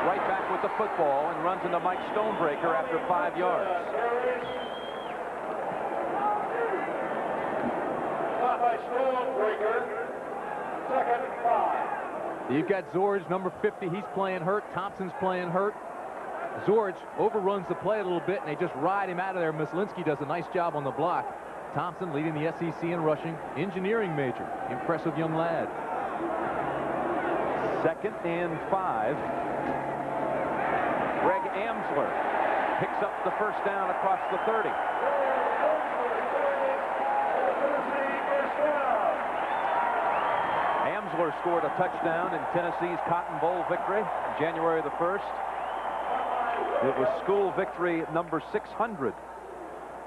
Right back with the football and runs into Mike Stonebreaker after 5 yards. Stonebreaker, 2nd and 5. You've got Zorge, number 50. He's playing hurt. Thompson's playing hurt. Zorge overruns the play a little bit, and they just ride him out of there. Mislinski does a nice job on the block. Thompson leading the SEC in rushing. Engineering major. Impressive young lad. 2nd and 5. Greg Amsler picks up the first down across the 30. Amsler scored a touchdown in Tennessee's Cotton Bowl victory, January the 1st. It was school victory number 600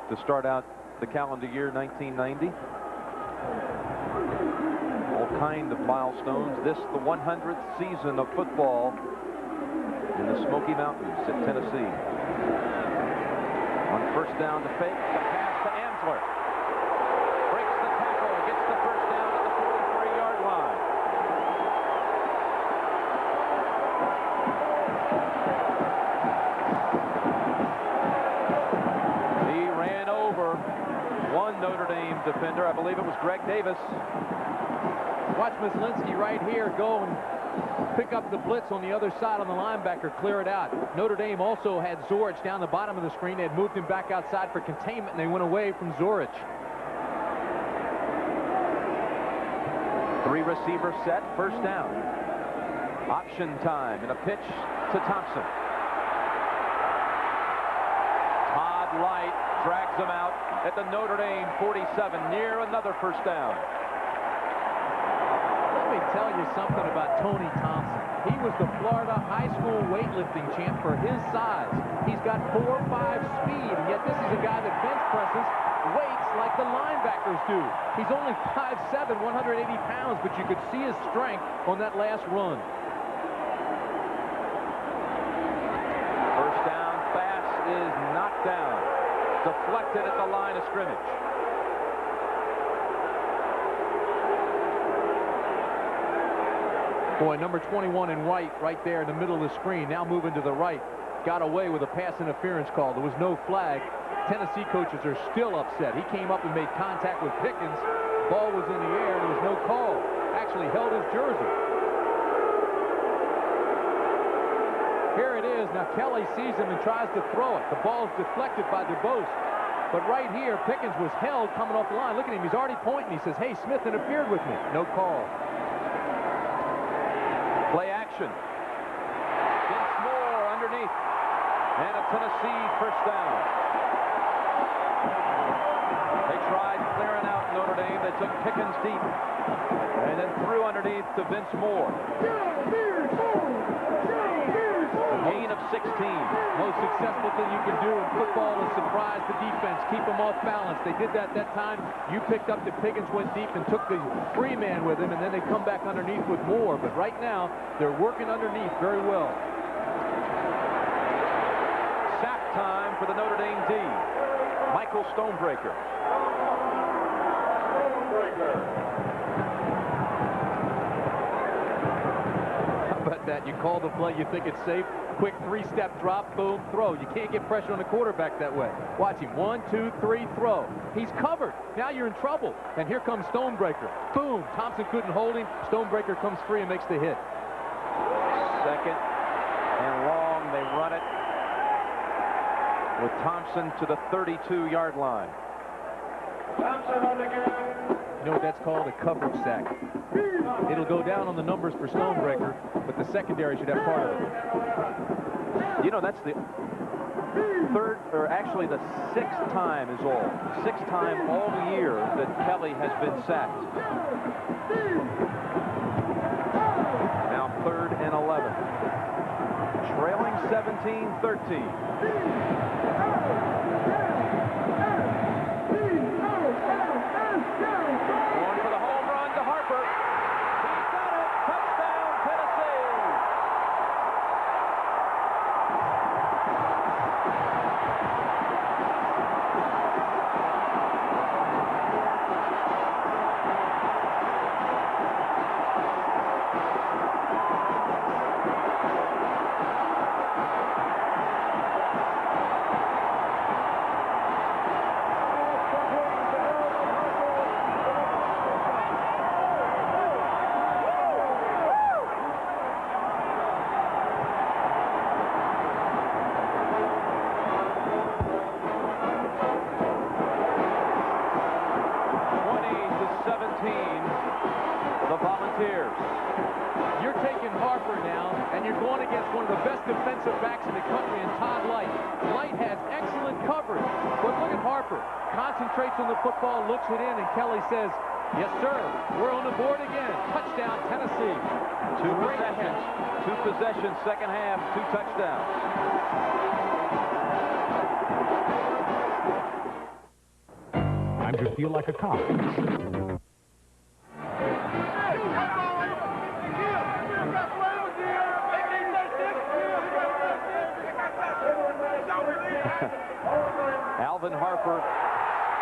to start out the calendar year 1990. kind of milestones. This, the 100th season of football in the Smoky Mountains at Tennessee. On first down to fake, the pass to Amsler. Breaks the tackle, gets the first down at the 43-yard line. He ran over one Notre Dame defender. I believe it was Greg Davis. Watch Myslinski right here go and pick up the blitz on the other side on the linebacker, clear it out. Notre Dame also had Zorich down the bottom of the screen. They had moved him back outside for containment, and they went away from Zorich. 3 receivers set, first down. Option time and a pitch to Thompson. Todd Light drags him out at the Notre Dame 47 near another first down. Let me tell you something about Tony Thompson. He was the Florida high school weightlifting champ for his size. He's got 4.5 speed, and yet this is a guy that bench presses weights like the linebackers do. He's only 5'7", 180 pounds, but you could see his strength on that last run. First down pass is knocked down. Deflected at the line of scrimmage. Boy, number 21 in white right there in the middle of the screen. Now moving to the right. Got away with a pass interference call. There was no flag. Tennessee coaches are still upset. He came up and made contact with Pickens. Ball was in the air. There was no call. Actually held his jersey. Here it is. Now Kelly sees him and tries to throw it. The ball is deflected by DeBose. But right here, Pickens was held coming off the line. Look at him. He's already pointing. He says, hey, Smith interfered with me. No call. Play action. Vince Moore underneath. And a Tennessee first down. They tried clearing out Notre Dame. They took Pickens deep. And then threw underneath to Vince Moore. A gain of 16. Most successful thing you can do in football is surprise the defense. Keep them off balance. They did that time. You picked up that Pickens went deep and took the free man with him, and then they come back underneath with more. But right now, they're working underneath very well. Sack time for the Notre Dame D. Michael Stonebreaker. How about that? You call the play, you think it's safe. Quick 3-step drop, boom, throw. You can't get pressure on the quarterback that way. Watch him. 1, 2, 3, throw. He's covered. Now you're in trouble. And here comes Stonebreaker. Boom. Thompson couldn't hold him. Stonebreaker comes free and makes the hit. Second and long. They run it with Thompson to the 32-yard line. Thompson on the game. You know what that's called? A coverage sack. It'll go down on the numbers for Stonebreaker, but the secondary should have part of it. You know, that's the third, or actually the 6th time is all. 6th time all year that Kelly has been sacked. Now 3rd and 11. Trailing 17-13. You're taking Harper now, and you're going against one of the best defensive backs in the country in Todd Light. Light has excellent coverage, but look at Harper. Concentrates on the football, looks it in, and Kelly says, yes, sir, we're on the board again. Touchdown, Tennessee. Two possessions, second half, 2 touchdowns. Time to feel like a cop. Alvin Harper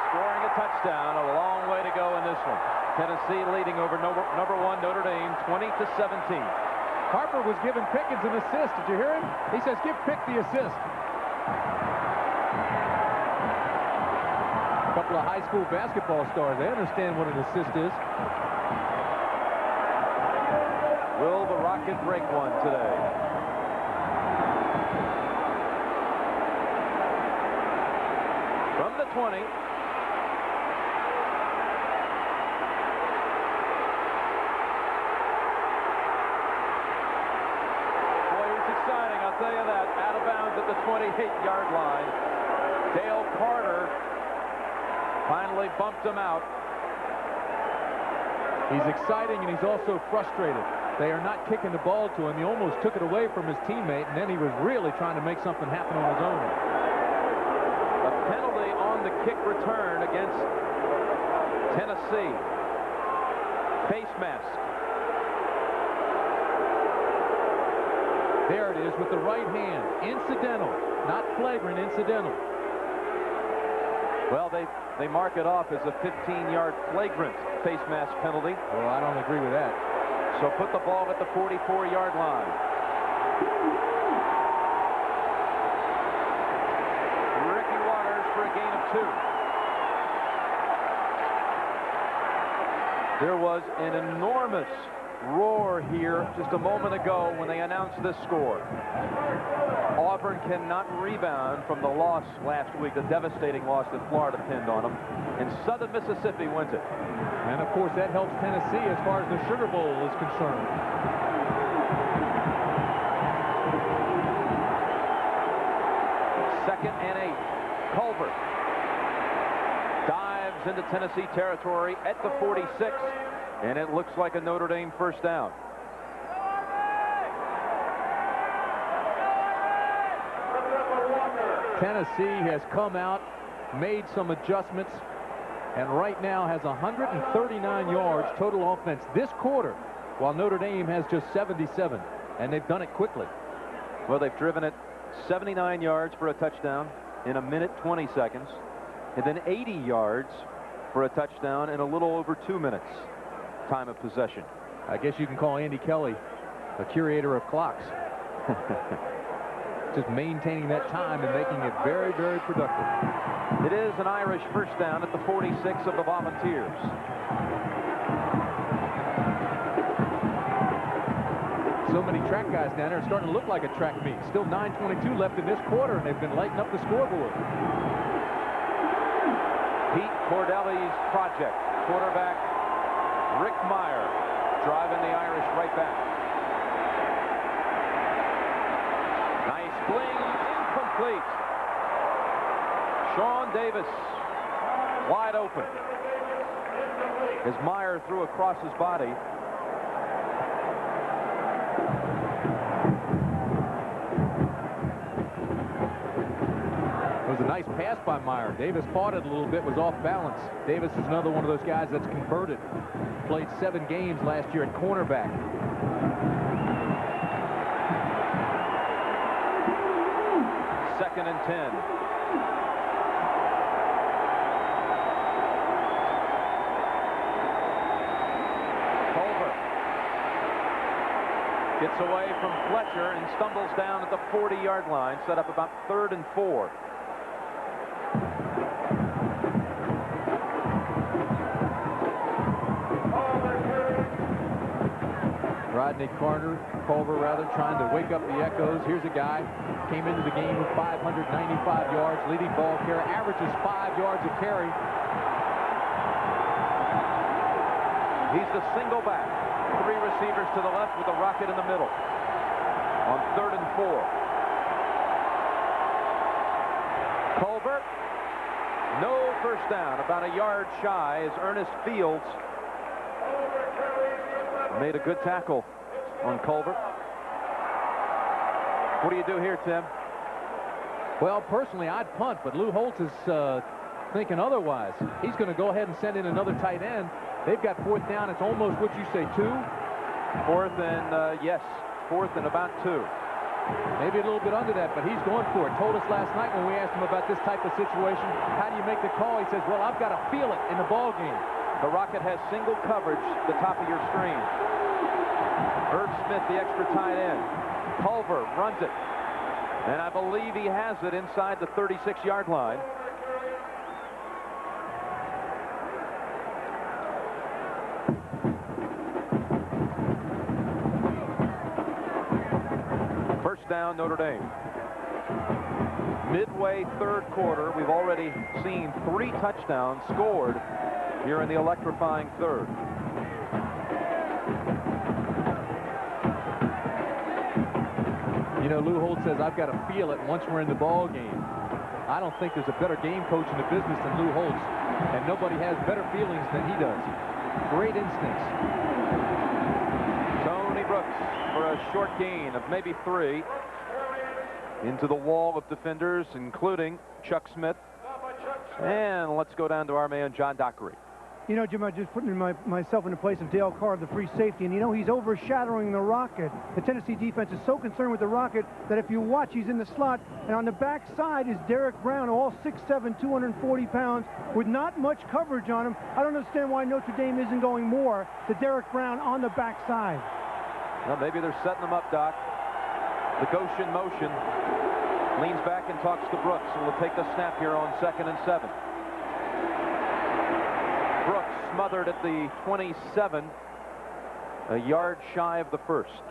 scoring a touchdown. A long way to go in this one. Tennessee leading over number 1 Notre Dame 20-17. Harper was giving Pickens an assist. Did you hear him? He says, give Pick the assist. A couple of high school basketball stars. They understand what an assist is. Will the Rocket break one today? From the 20. Exciting, I'll tell you that. Out of bounds at the 28-yard line. Dale Carter finally bumped him out. He's exciting, and he's also frustrated. They are not kicking the ball to him. He almost took it away from his teammate, and then he was really trying to make something happen on his own. A penalty on the kick return against Tennessee. Face mask. There it is with the right hand. Incidental. Not flagrant, incidental. Well, they mark it off as a 15-yard flagrant face mask penalty. Well, I don't agree with that. So put the ball at the 44-yard line. Ricky Waters for a gain of 2. There was an enormous roar here just a moment ago when they announced this score. Auburn cannot rebound from the loss last week, the devastating loss that Florida pinned on them, and Southern Mississippi wins it. And of course that helps Tennessee as far as the Sugar Bowl is concerned. Second and 8. Culver dives into Tennessee territory at the 46. And it looks like a Notre Dame first down. Tennessee has come out, made some adjustments, and right now has 139 yards total offense this quarter, while Notre Dame has just 77, and they've done it quickly. Well, they've driven it 79 yards for a touchdown in 1 minute 20 seconds, and then 80 yards for a touchdown in a little over 2 minutes. Time of possession. I guess you can call Andy Kelly a curator of clocks. Just maintaining that time and making it very, very productive. It is an Irish first down at the 46 of the Volunteers. So many track guys down there. It's starting to look like a track meet. Still 9:22 left in this quarter, and they've been lighting up the scoreboard. Pete Cordelli's project. Quarterback Rick Meyer driving the Irish right back. Nice fling, incomplete. Sean Davis wide open as Meyer threw across his body. It was a nice pass by Meyer. Davis fought it a little bit, was off balance. Davis is another one of those guys that's converted. Played 7 games last year at cornerback. Second and 10. Culver gets away from Fletcher and stumbles down at the 40-yard line, set up about 3rd and 4. Rodney Culver, trying to wake up the echoes. Here's a guy, came into the game with 595 yards, leading ball carrier, averages 5 yards a carry. He's the single back. 3 receivers to the left with the Rocket in the middle. On 3rd and 4. Culver, no first down. About a yard shy as Ernest Fields made a good tackle on Culver. What do you do here, Tim? Well, personally, I'd punt, but Lou Holtz is thinking otherwise. He's going to go ahead and send in another tight end. They've got 4th down. It's almost, what you say, 2? 4th and, yes, 4th and about 2. Maybe a little bit under that, but he's going for it. Told us last night when we asked him about this type of situation, how do you make the call? He says, well, I've got to feel it in the ball game. The Rocket has single coverage the top of your screen. Irv Smith, the extra tight end. Culver runs it. And I believe he has it inside the 36-yard line. First down, Notre Dame. Midway third quarter, we've already seen 3 touchdowns scored here in the electrifying third. You know, Lou Holtz says, I've got to feel it once we're in the ball game. I don't think there's a better game coach in the business than Lou Holtz, and nobody has better feelings than he does. Great instincts. Tony Brooks for a short gain of maybe 3 into the wall of defenders, including Chuck Smith. And let's go down to our man, John Dockery. You know, Jim, I just put myself in the place of Dale Carr, the free safety, and you know he's overshadowing the Rocket. The Tennessee defense is so concerned with the Rocket that if you watch, he's in the slot, and on the back side is Derek Brown, all 6'7", 240 pounds, with not much coverage on him. I don't understand why Notre Dame isn't going more to Derek Brown on the back side. Well, maybe they're setting them up, Doc. The Goshen motion. Leans back and talks to Brooks, and will take the snap here on 2nd and 7. Brooks smothered at the 27, a yard shy of the first.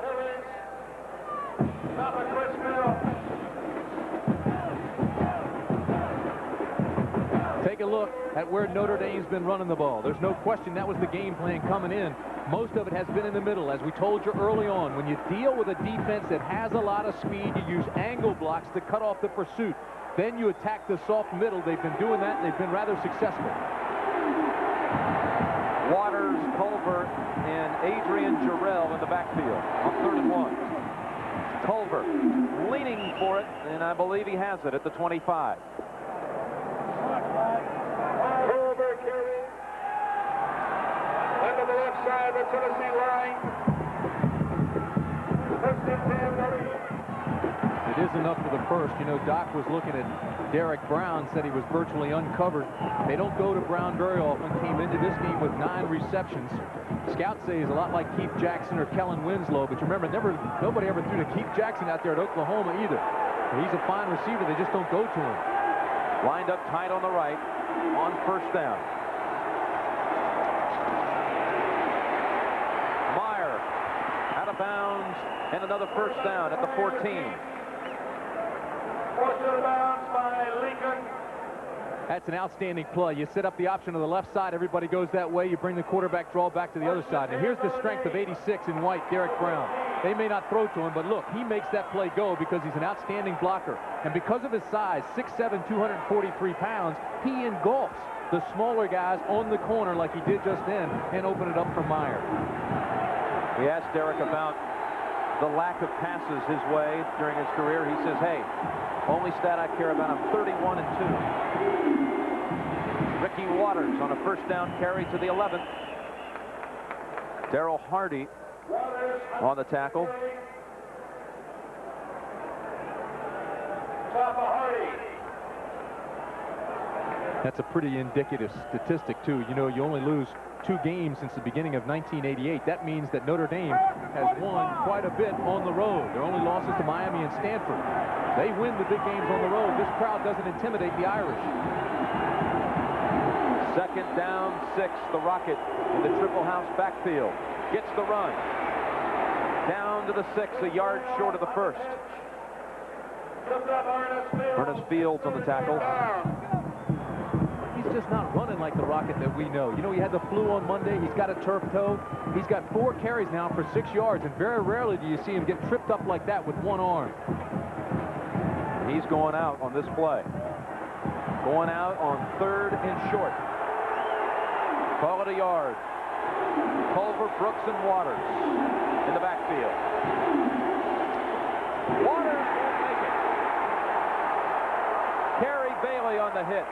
Take a look at where Notre Dame's been running the ball. There's no question that was the game plan coming in. Most of it has been in the middle, as we told you early on. When you deal with a defense that has a lot of speed, you use angle blocks to cut off the pursuit. Then you attack the soft middle. They've been doing that, and they've been rather successful. Waters, Culver, and Adrian Jarrell in the backfield on 3rd and 1. Culver leaning for it, and I believe he has it at the 25. Culver carrying under the left side of the Tennessee line. It is enough for the first. You know, Doc was looking at Derek Brown, said he was virtually uncovered. They don't go to Brown very often. Came into this game with 9 receptions. Scouts say he's a lot like Keith Jackson or Kellen Winslow, but you remember, nobody ever threw to Keith Jackson out there at Oklahoma either. He's a fine receiver. They just don't go to him. Lined up tight on the right on 1st down. Meyer out of bounds, and another 1st down at the 14. Forced out of bounds by Lincoln. That's an outstanding play. You set up the option to the left side. Everybody goes that way. You bring the quarterback draw back to the other side. Now, here's the strength of 86 in white, Derek Brown. They may not throw to him, but look, he makes that play go because he's an outstanding blocker. And because of his size, 6'7", 243 pounds, he engulfs the smaller guys on the corner like he did just then and open it up for Meyer. We asked Derek about the lack of passes his way during his career. He says, hey, only stat I care about, I'm 31 and 2. Ricky Waters on a 1st down carry to the 11th. Darryl Hardy on the tackle. That's a pretty indicative statistic, too. You know, you only lose 2 games since the beginning of 1988. That means that Notre Dame has won quite a bit on the road. Their only losses to Miami and Stanford. They win the big games on the road. This crowd doesn't intimidate the Irish. 2nd down, 6. The Rocket in the Triple House backfield. Gets the run. Down to the 6, a yard short of the first. Ernest Fields on the tackle. He's just not running like the Rocket that we know. You know, he had the flu on Monday. He's got a turf toe. He's got 4 carries now for 6 yards, and very rarely do you see him get tripped up like that with one arm. He's going out on this play. Going out on 3rd and short. Call it a yard. Culver, Brooks, and Waters in the backfield. Waters won't make it. Kerry Bailey on the hit.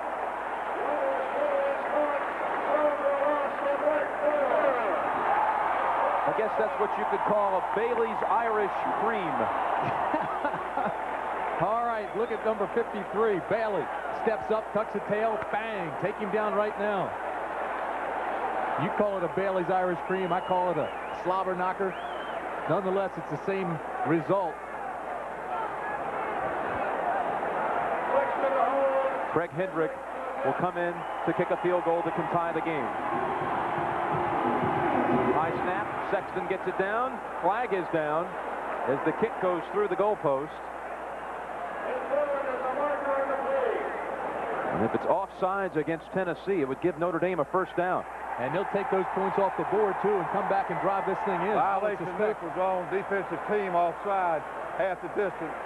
I guess that's what you could call a Bailey's Irish cream. All right, look at number 53, Bailey. Steps up, tucks the tail, bang, take him down right now. You call it a Bailey's Irish Cream, I call it a slobber knocker. Nonetheless, it's the same result. Craig Hendrick will come in to kick a field goal that can tie the game. High snap, Sexton gets it down, flag is down as the kick goes through the goalpost. And if it's offsides against Tennessee, it would give Notre Dame a first down. And they'll take those points off the board, too, and come back and drive this thing in. Violation was on defensive team offside half the distance.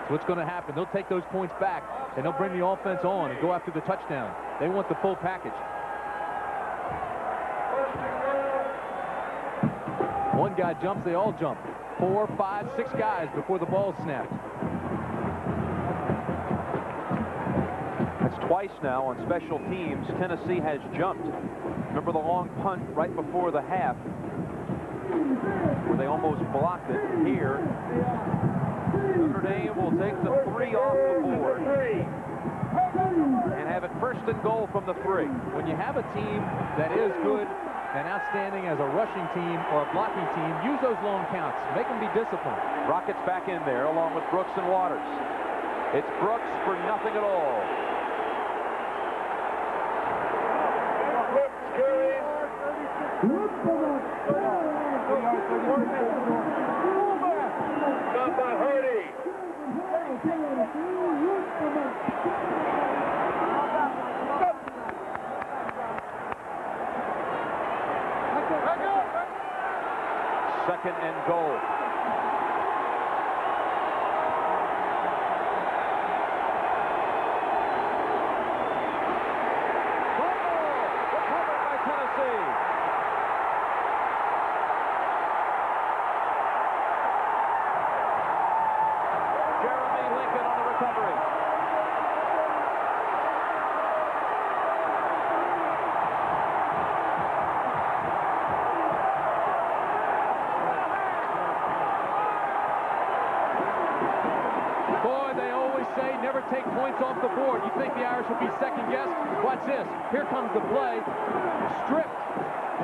So what's going to happen? They'll take those points back, and they'll bring the offense on and go after the touchdown. They want the full package. One guy jumps, they all jump. 4, 5, 6 guys before the ball snapped. That's twice now on special teams Tennessee has jumped. Remember the long punt right before the half where they almost blocked it. Here, Notre Dame will take the 3 off the board and have it first and goal from the 3. When you have a team that is good and outstanding as a rushing team or a blocking team, use those long counts. Make them be disciplined. Rockets back in there along with Brooks and Waters. It's Brooks for nothing at all. Second and goal. Recovered by Tennessee. Jeremy Lincoln on the recovery. Never take points off the board. You think the Irish will be second-guessed? Watch this. Here comes the play. Stripped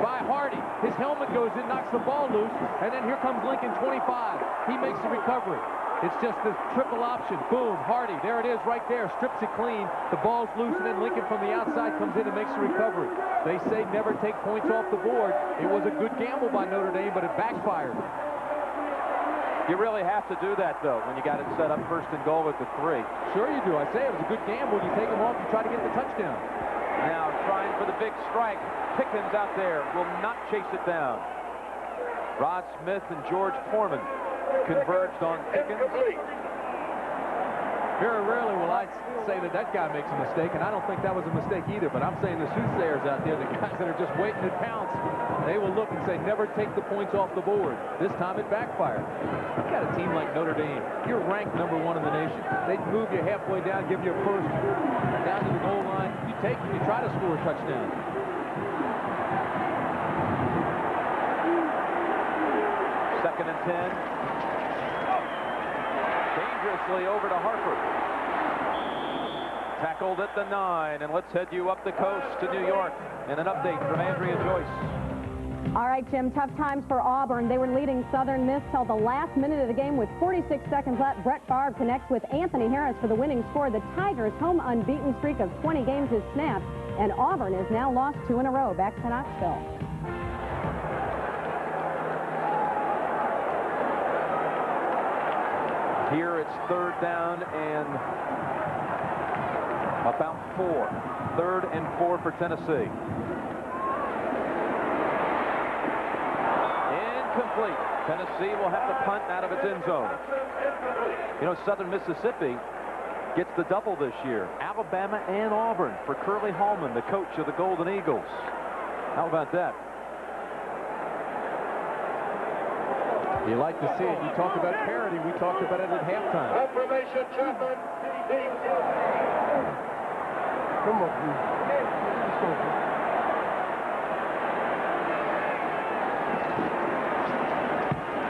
by Hardy. His helmet goes in, knocks the ball loose, and then here comes Lincoln, 25. He makes the recovery. It's just the triple option. Boom, Hardy. There it is right there. Strips it clean. The ball's loose, and then Lincoln from the outside comes in and makes the recovery. They say never take points off the board. It was a good gamble by Notre Dame, but it backfired. You really have to do that, though, when you got it set up first and goal with the 3. Sure you do. I say it was a good gamble. You take them off, you try to get the touchdown. Now trying for the big strike. Pickens out there will not chase it down. Rod Smith and George Foreman converged on Pickens. Very rarely will I say that that guy makes a mistake, and I don't think that was a mistake either, but I'm saying the soothsayers out there, the guys that are just waiting to pounce, they will look and say, never take the points off the board. This time it backfired. You've got a team like Notre Dame. You're ranked #1 in the nation. They'd move you halfway down, give you a first down to the goal line. You take it, you try to score a touchdown. Second and 10. Dangerously over to Harper. Tackled at the 9, and let's head you up the coast to New York. And an update from Andrea Joyce. All right, Jim, tough times for Auburn. They were leading Southern Miss till the last minute of the game with 46 seconds left. Brett Favre connects with Anthony Harris for the winning score. The Tigers' home unbeaten streak of 20 games is snapped, and Auburn has now lost 2 in a row. Back to Knoxville. Here it's 3rd down and about 4. 3rd and 4 for Tennessee. Incomplete. Tennessee will have to punt out of its end zone. You know, Southern Mississippi gets the double this year. Alabama and Auburn for Curly Hallman, the coach of the Golden Eagles. How about that? You like to see it. You talk about parity. We talked about it at halftime. Information, Chapman. Come on, please. Let's go.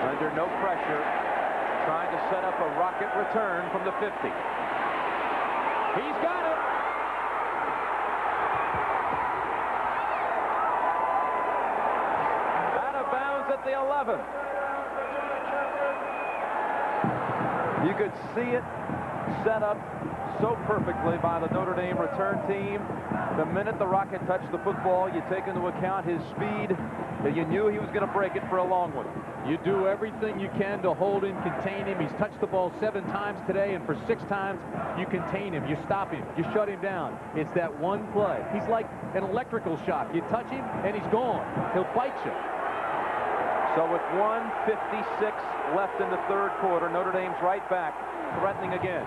Under no pressure. Trying to set up a rocket return from the 50. He's got it. Out of bounds at the 11. You could see it set up so perfectly by the Notre Dame return team. The minute the rocket touched the football, you take into account his speed, and you knew he was going to break it for a long one. You do everything you can to hold him, contain him. He's touched the ball 7 times today, and for 6 times, you contain him. You stop him. You shut him down. It's that one play. He's like an electrical shock. You touch him, and he's gone. He'll bite you. So with 1:56 left in the third quarter, Notre Dame's right back, threatening again.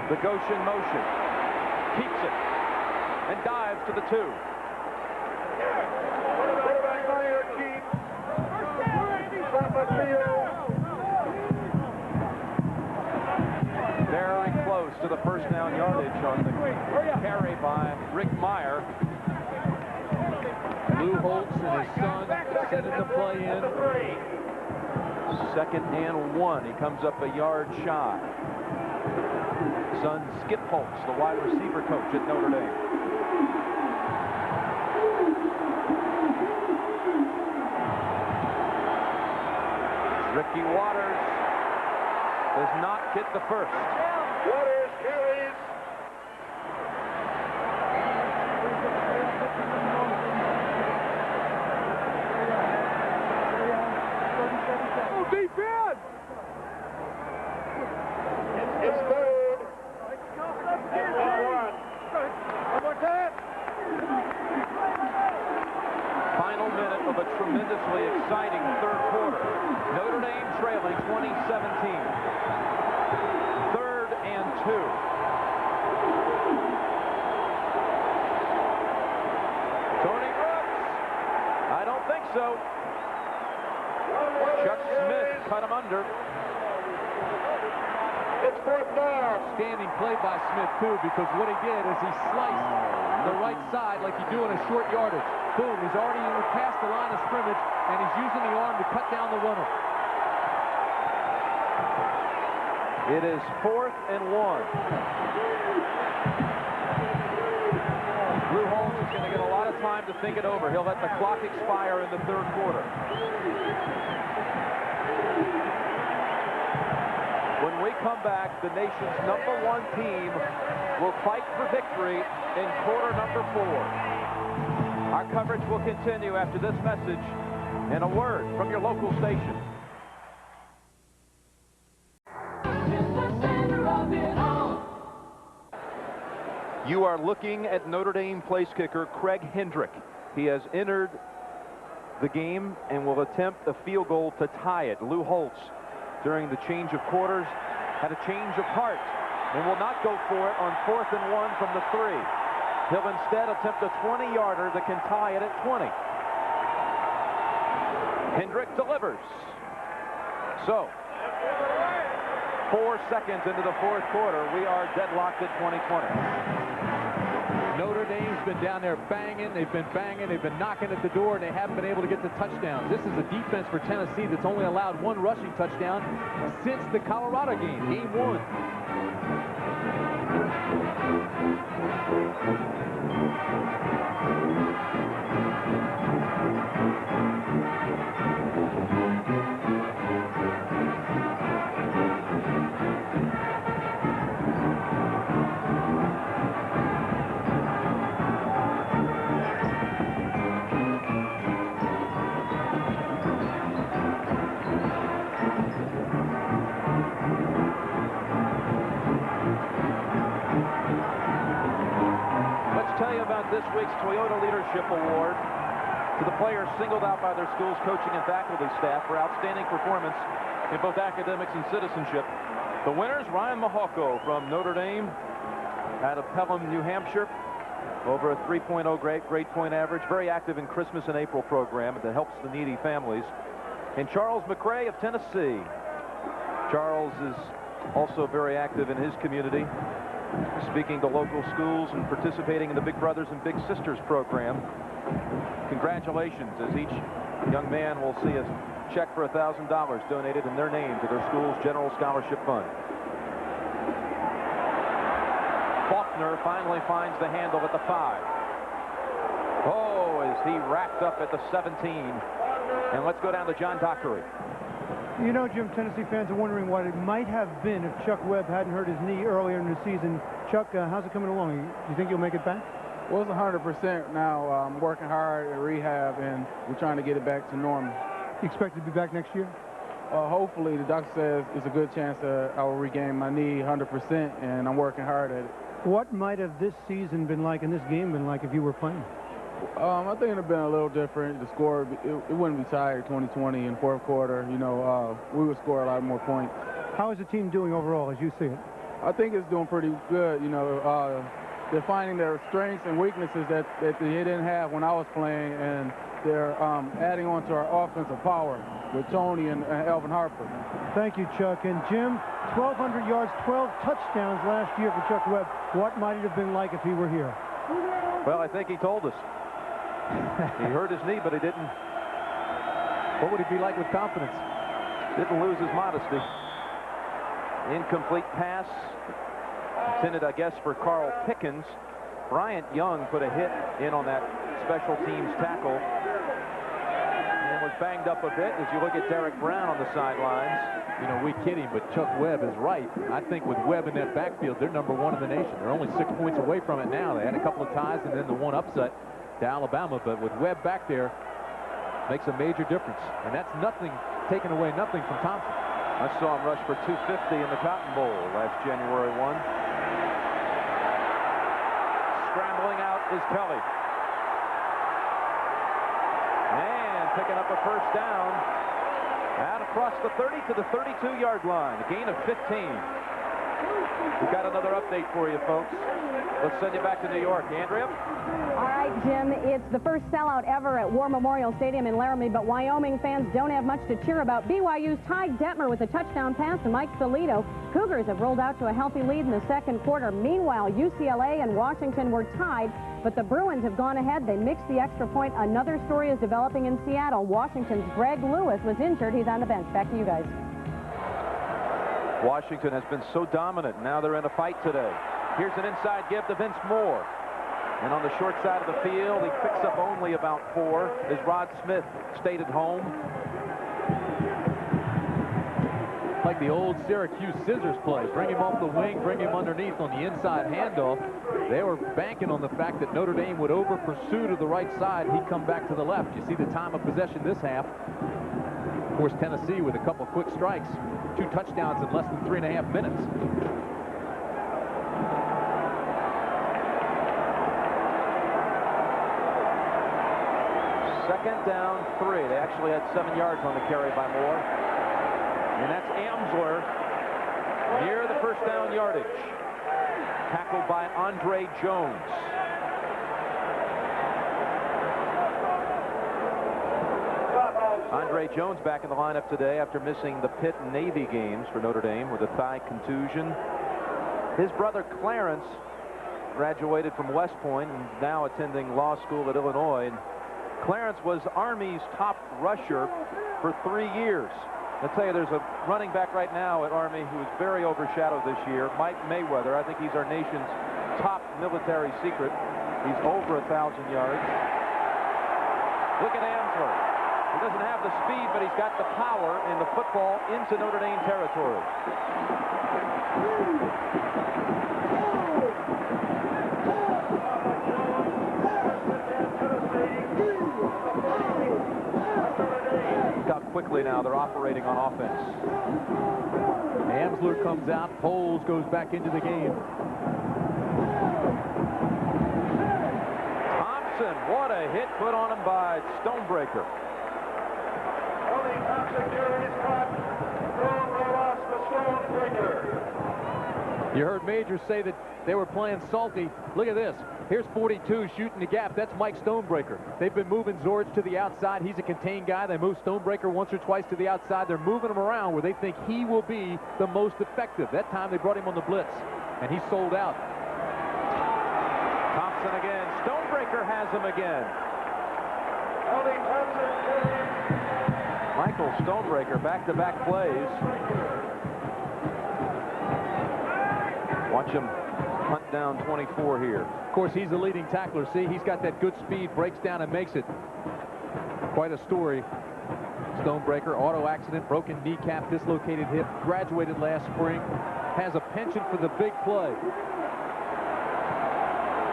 The Goshen motion. Keeps it. And dives to the 2. Very close to the first down yardage on the carry by Rick Meyer. Lou Holtz and his son sending the play in. 2nd and 1. He comes up a yard shy. Son Skip Holtz, the wide receiver coach at Notre Dame. Ricky Waters does not get the first. Waters carries. Oh, defense! It's third. And 1. One more time. Final minute of a tremendously exciting third quarter. Notre Dame trailing 20-17. 3rd and 2. Tony Brooks. I don't think so. Chuck Smith cut him under. It's 4th down. Standing play by Smith, too, because what he did is he sliced the right side like you do in a short yardage. Boom, he's already past the line of scrimmage, and he's using the arm to cut down the runner. It is 4th and 1. Lou Holmes is going to get a lot of time to think it over. He'll let the clock expire in the third quarter. When we come back, the nation's #1 team will fight for victory in quarter number 4. Our coverage will continue after this message and a word from your local station. You are looking at Notre Dame place kicker Craig Hendrick. He has entered the game and will attempt a field goal to tie it. Lou Holtz, during the change of quarters, had a change of heart and will not go for it on 4th and 1 from the 3. He'll instead attempt a 20-yarder that can tie it at 20. Hendrick delivers. So, 4 seconds into the fourth quarter, we are deadlocked at 20-20. Notre Dame's been down there banging. They've been banging. They've been knocking at the door, and they haven't been able to get the touchdowns. This is a defense for Tennessee that's only allowed 1 rushing touchdown since the Colorado game, game 1. This week's Toyota Leadership Award to the players singled out by their school's coaching and faculty staff for outstanding performance in both academics and citizenship. The winners, Ryan Mahoko from Notre Dame out of Pelham, New Hampshire. Over a 3.0 grade point average. Very active in Christmas and April program that helps the needy families. And Charles McRae of Tennessee. Charles is also very active in his community, speaking to local schools and participating in the Big Brothers and Big Sisters program. Congratulations, as each young man will see a check for $1,000 donated in their name to their school's General Scholarship Fund. Faulkner finally finds the handle at the 5. Oh, as he racked up at the 17. And let's go down to John Dockery. You know, Jim, Tennessee fans are wondering what it might have been if Chuck Webb hadn't hurt his knee earlier in the season. Chuck, how's it coming along? Do you think you'll make it back? Well, it's 100% now. I'm working hard at rehab, and we're trying to get it back to normal. You expect to be back next year? Hopefully. The doctor says it's a good chance that I will regain my knee 100%, and I'm working hard at it. What might have this season been like and this game been like if you were playing? I think it would have been a little different. The score, it wouldn't be tied 2020 in fourth quarter. You know, we would score a lot more points. How is the team doing overall as you see it? I think it's doing pretty good. You know, they're finding their strengths and weaknesses that they didn't have when I was playing, and they're adding on to our offensive power with Tony and Elvin Harper. Thank you, Chuck. And Jim, 1,200 yards, 12 touchdowns last year for Chuck Webb. What might it have been like if he were here? Well, I think he told us. He hurt his knee, but he didn't. What would he be like with confidence? Didn't lose his modesty. Incomplete pass. Intended, I guess, for Carl Pickens. Bryant Young put a hit in on that special teams tackle. And was banged up a bit as you look at Derek Brown on the sidelines. You know, we kid him, but Chuck Webb is right. I think with Webb in that backfield, they're #1 in the nation. They're only 6 points away from it now. They had a couple of ties and then the one upset to Alabama, but with Webb back there, makes a major difference. And that's nothing, taking away nothing from Thompson. I saw him rush for 250 in the Cotton Bowl last January 1. Scrambling out is Kelly. And picking up a first down. Out across the 30 to the 32-yard line. A gain of 15. We've got another update for you, folks. Let's send you back to New York. Andrea? All right, Jim, it's the first sellout ever at War Memorial Stadium in Laramie, but Wyoming fans don't have much to cheer about. BYU's Ty Detmer with a touchdown pass to Mike Solito. Cougars have rolled out to a healthy lead in the second quarter. Meanwhile, UCLA and Washington were tied, but the Bruins have gone ahead. They mixed the extra point. Another story is developing in Seattle. Washington's Greg Lewis was injured. He's on the bench. Back to you guys. Washington has been so dominant. Now they're in a fight today. Here's an inside give to Vince Moore. And on the short side of the field, he picks up only about 4 as Rod Smith stayed at home. Like the old Syracuse scissors play. Bring him off the wing, bring him underneath on the inside handoff. They were banking on the fact that Notre Dame would over pursue to the right side. He'd come back to the left. You see the time of possession this half. Of course, Tennessee with a couple quick strikes. 2 touchdowns in less than 3.5 minutes. Second down 3. They actually had 7 yards on the carry by Moore. And that's Amsler near the first down yardage. Tackled by Andre Jones. Andre Jones back in the lineup today after missing the Pitt and Navy games for Notre Dame with a thigh contusion. His brother Clarence graduated from West Point and now attending law school at Illinois. And Clarence was Army's top rusher for 3 years. I'll tell you, there's a running back right now at Army who is very overshadowed this year, Mike Mayweather. I think he's our nation's top military secret. He's over 1,000 yards. Look at Amsler. He doesn't have the speed, but he's got the power in the football into Notre Dame territory. Look how quickly now they're operating on offense. Amsler comes out. Poles goes back into the game. Thompson, what a hit put on him by Stonebreaker. You heard Major say that they were playing salty. Look at this. Here's 42 shooting the gap. That's Mike Stonebreaker. They've been moving Zorge to the outside. He's a contained guy. They move Stonebreaker once or twice to the outside. They're moving him around where they think he will be the most effective. That time they brought him on the blitz, and he sold out. Thompson again. Stonebreaker has him again. Michael Stonebreaker, back-to-back plays. Watch him hunt down 24 here. Of course, he's the leading tackler. See, he's got that good speed, breaks down and makes it. Quite a story. Stonebreaker, auto accident, broken kneecap, dislocated hip, graduated last spring, has a penchant for the big play.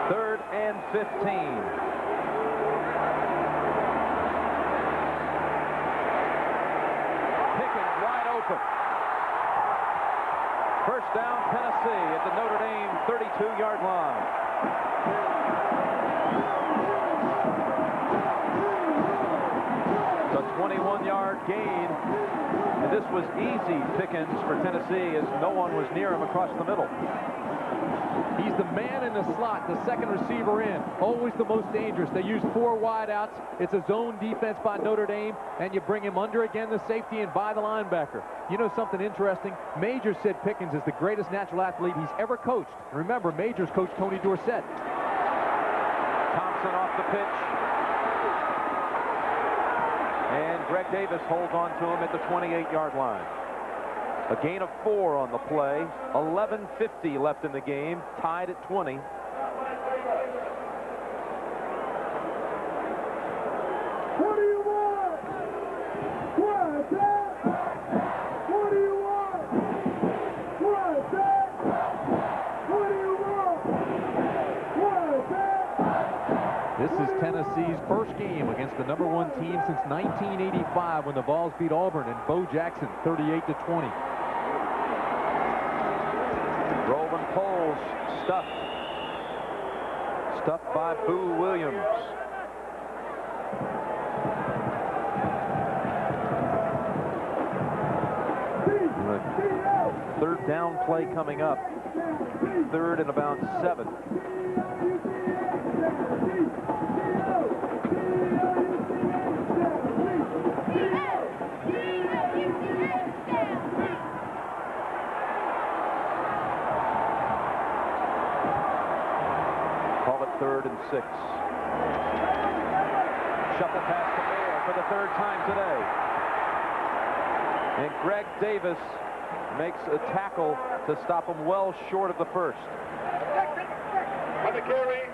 3rd and 15. Pickens wide open. First down, Tennessee at the Notre Dame 32-yard line. It's a 21-yard gain. And this was easy Pickens for Tennessee as no one was near him across the middle. He's the man in the slot, the second receiver in, always the most dangerous. They use 4 wideouts. It's a zone defense by Notre Dame, and you bring him under again the safety and by the linebacker. You know something interesting? Majors said Pickens is the greatest natural athlete he's ever coached. Remember, Majors coached Tony Dorsett. Thompson off the pitch. And Greg Davis holds on to him at the 28-yard line. A gain of 4 on the play. 11:50 left in the game. Tied at 20. What do you want? What's that? What do you want? What's that? What do you want? What's that? This is Tennessee's first game against the #1 team since 1985 when the Vols beat Auburn and Bo Jackson 38-20. Rolling poles stuffed. Stuffed by Boo Williams. Third down play coming up. 3rd and about 7. Call it 3rd and 6. Shuffle pass to Mayer for the 3rd time today. And Greg Davis makes a tackle to stop him well short of the first. On the carry.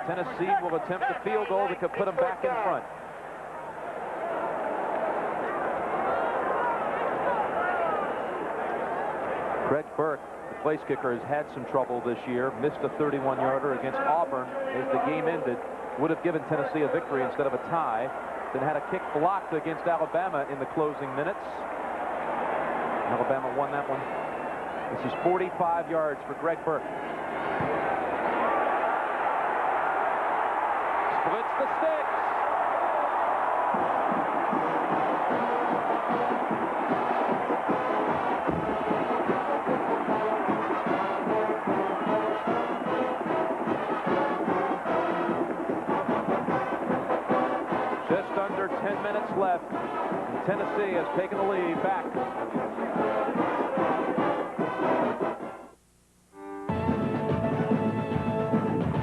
Tennessee will attempt a field goal that could put him back in front. Greg Burke, the place kicker, has had some trouble this year. Missed a 31-yarder against Auburn as the game ended. Would have given Tennessee a victory instead of a tie. Then had a kick blocked against Alabama in the closing minutes. Alabama won that one. This is 45 yards for Greg Burke. Splits the sticks. Just under 10 minutes left. And Tennessee has taken the lead back.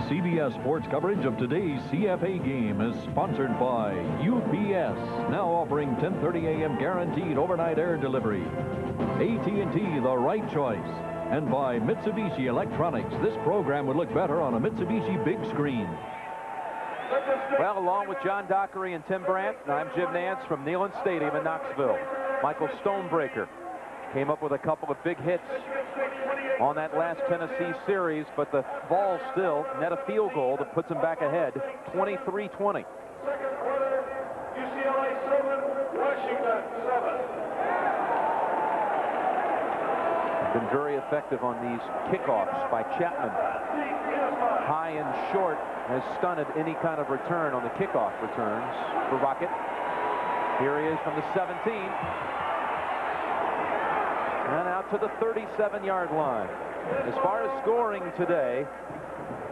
CBS Sports coverage of today's CFA game is sponsored by UPS, now offering 10:30 a.m. guaranteed overnight air delivery. AT&T, the right choice. And by Mitsubishi Electronics. This program would look better on a Mitsubishi big screen. Well, along with John Dockery and Tim Brandt, I'm Jim Nantz from Neyland Stadium in Knoxville. Michael Stonebreaker came up with a couple of big hits on that last Tennessee series, but the Vols still net a field goal that puts them back ahead, 23-20. UCLA 7, Washington 7. Been very effective on these kickoffs by Chapman. High and short has stunted any kind of return on the kickoff returns for Rocket. Here he is from the 17. And out to the 37-yard line. As far as scoring today,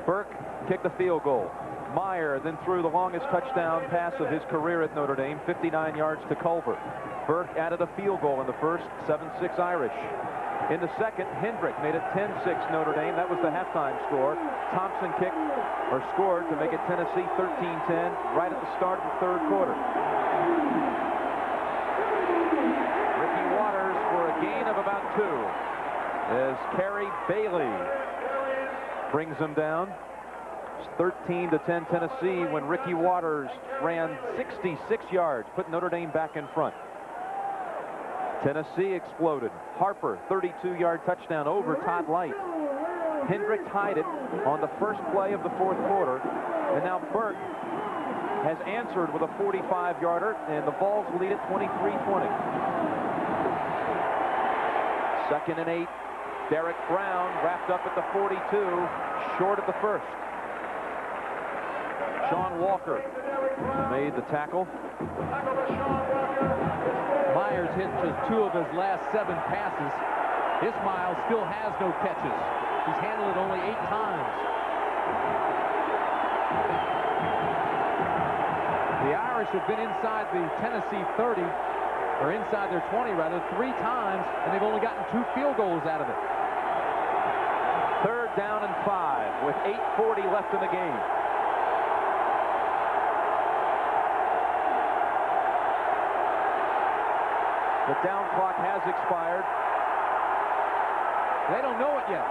Burke kicked a field goal. Meyer then threw the longest touchdown pass of his career at Notre Dame, 59 yards to Culver. Burke added a field goal in the first, 7-6 Irish. In the second, Hendrick made it 10-6 Notre Dame. That was the halftime score. Thompson kicked or scored to make it Tennessee 13-10 right at the start of the 3rd quarter. gain of about 2 as Kerry Bailey brings them down. It's 13-10 Tennessee when Ricky Waters ran 66 yards, put Notre Dame back in front. Tennessee exploded. Harper, 32-yard touchdown over Todd Light. Hendrick tied it on the first play of the 4th quarter, and now Burke has answered with a 45-yarder, and the Vols lead at 23-20. 2nd and 8. Derek Brown wrapped up at the 42, short of the first. Sean Walker made the tackle. Myers hit just 2 of his last 7 passes. Ismail still has no catches. He's handled it only 8 times. The Irish have been inside the Tennessee 30, or inside their 20 rather, 3 times, and they've only gotten 2 field goals out of it. 3rd down and 5 with 8:40 left in the game. The down clock has expired. They don't know it yet.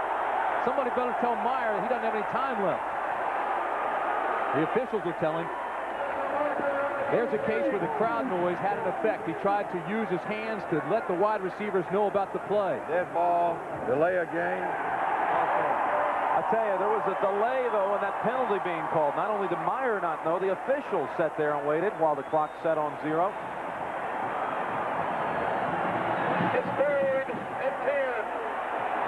Somebody better tell Meyer that he doesn't have any time left. The officials are telling. There's a case where the crowd noise had an effect. He tried to use his hands to let the wide receivers know about the play. Dead ball, delay a game. I tell you, there was a delay, though, in that penalty being called. Not only did Meyer not know, the officials sat there and waited while the clock set on 0. It's 3rd and 10.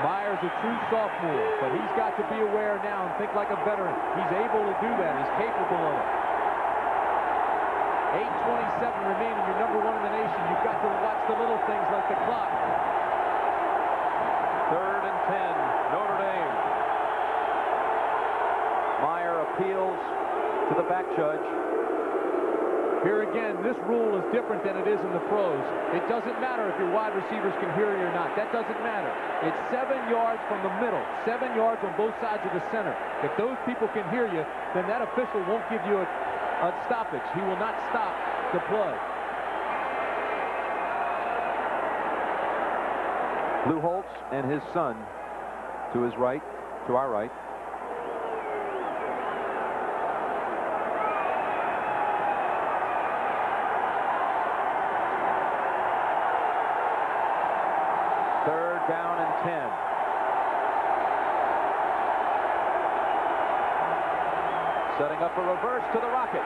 Myers a true sophomore, but he's got to be aware now and think like a veteran. He's able to do that. He's capable of it. 8:27 remaining. You're number 1 in the nation. You've got to watch the little things like the clock. 3rd and 10, Notre Dame. Meyer appeals to the back judge. Here again, this rule is different than it is in the pros. It doesn't matter if your wide receivers can hear you or not. That doesn't matter. It's 7 yards from the middle, 7 yards on both sides of the center. If those people can hear you, then that official won't give you a stoppage. He will not stop the play. Lou Holtz and his son to his right, to our right. Down and 10. Setting up a reverse to the Rocket.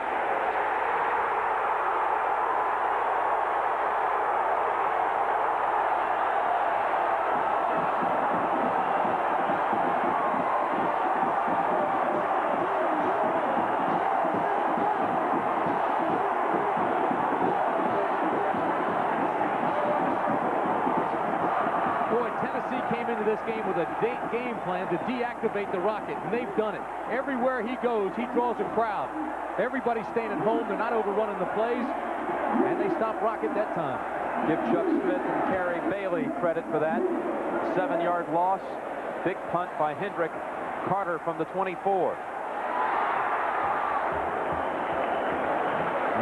Came into this game with a game plan to deactivate the Rocket, and they've done it. Everywhere he goes, he draws a crowd. Everybody's staying at home. They're not overrunning the plays, and they stopped Rocket that time. Give Chuck Smith and Kerry Bailey credit for that. 7-yard loss. Big punt by Hendrick. Carter from the 24.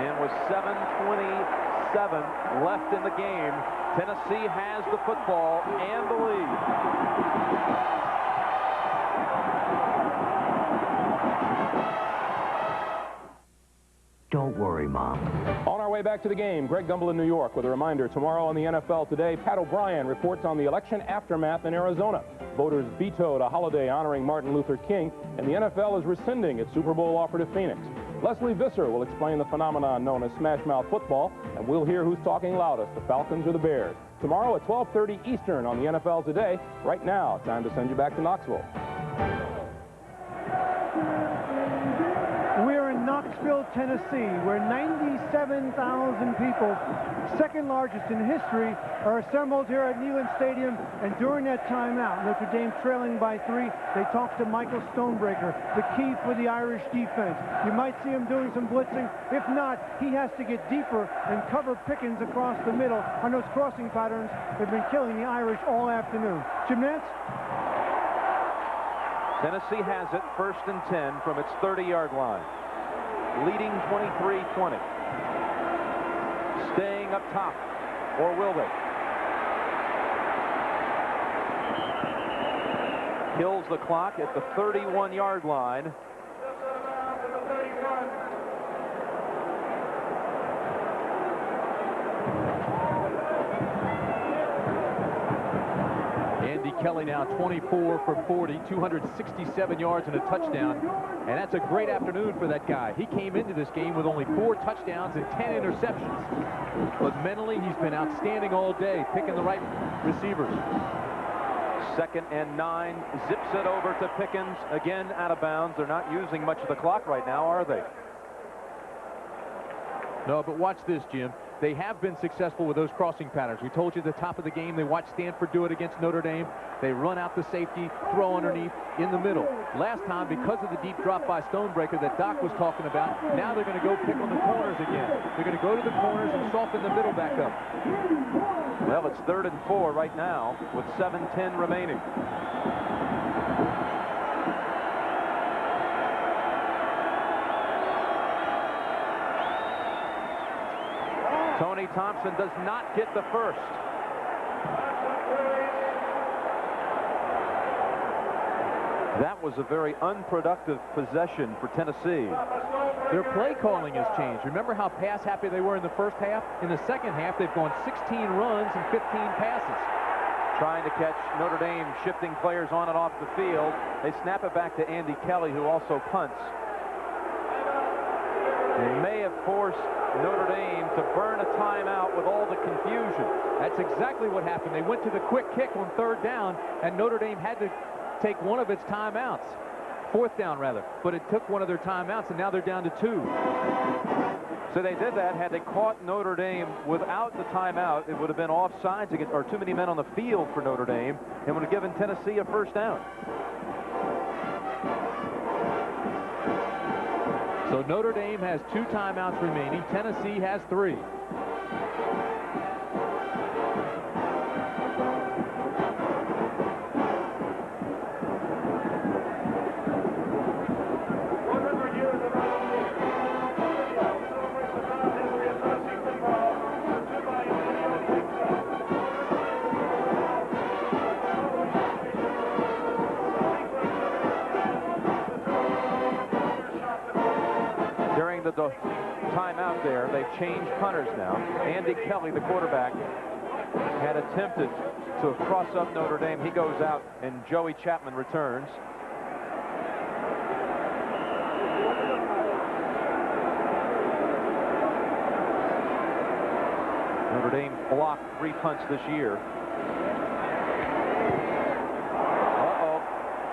And with 7:27 left in the game, Tennessee has the football and the lead. Don't worry, Mom. On our way back to the game, Greg Gumbel in New York with a reminder. Tomorrow on the NFL Today, Pat O'Brien reports on the election aftermath in Arizona. Voters vetoed a holiday honoring Martin Luther King, and the NFL is rescinding its Super Bowl offer to Phoenix. Leslie Visser will explain the phenomenon known as Smash Mouth football, and we'll hear who's talking loudest, the Falcons or the Bears. Tomorrow at 12:30 Eastern on the NFL Today. Right now, time to send you back to Knoxville. We're in Knoxville, Tennessee, where 97,000 people, second largest in history, are assembled here at Neyland Stadium. And during that timeout, Notre Dame trailing by 3, they talked to Michael Stonebreaker, the key for the Irish defense. You might see him doing some blitzing. If not, he has to get deeper and cover Pickens across the middle on those crossing patterns that have been killing the Irish all afternoon. Jim Nantz? Tennessee has it, 1st and 10 from its 30-yard line. Leading 23-20. Staying up top, or will they? kills the clock at the 31-yard line. Andy Kelly now 24 for 40, 267 yards and a touchdown. And that's a great afternoon for that guy. He came into this game with only 4 touchdowns and 10 interceptions. But mentally, he's been outstanding all day, picking the right receivers. 2nd and 9, zips it over to Pickens, again out of bounds. They're not using much of the clock right now, are they? No, but watch this, Jim. They have been successful with those crossing patterns. We told you at the top of the game, they watched Stanford do it against Notre Dame. They run out the safety, throw underneath, in the middle. Last time, because of the deep drop by Stonebreaker that Doc was talking about, now they're going to go pick on the corners again. They're going to go to the corners and soften the middle back up. Well, it's 3rd and 4 right now with 7:10 remaining. Tony Thompson does not get the first. That was a very unproductive possession for Tennessee. Their play calling has changed. Remember how pass happy they were in the first half? In the second half, they've gone 16 runs and 15 passes. Trying to catch Notre Dame, shifting players on and off the field. They snap it back to Andy Kelly, who also punts. They may have forced Notre Dame to burn a timeout with all the confusion. That's exactly what happened. They went to the quick kick on 3rd down, and Notre Dame had to take one of its timeouts. 4th down, rather. But it took one of their timeouts, and now they're down to 2. So they did that. Had they caught Notre Dame without the timeout, it would have been offsides against, or too many men on the field for Notre Dame, and would have given Tennessee a first down. So Notre Dame has 2 timeouts remaining. Tennessee has 3. The timeout there, they've changed punters now. Andy Kelly, the quarterback, had attempted to cross up Notre Dame. He goes out, and Joey Chapman returns. Notre Dame blocked 3 punts this year.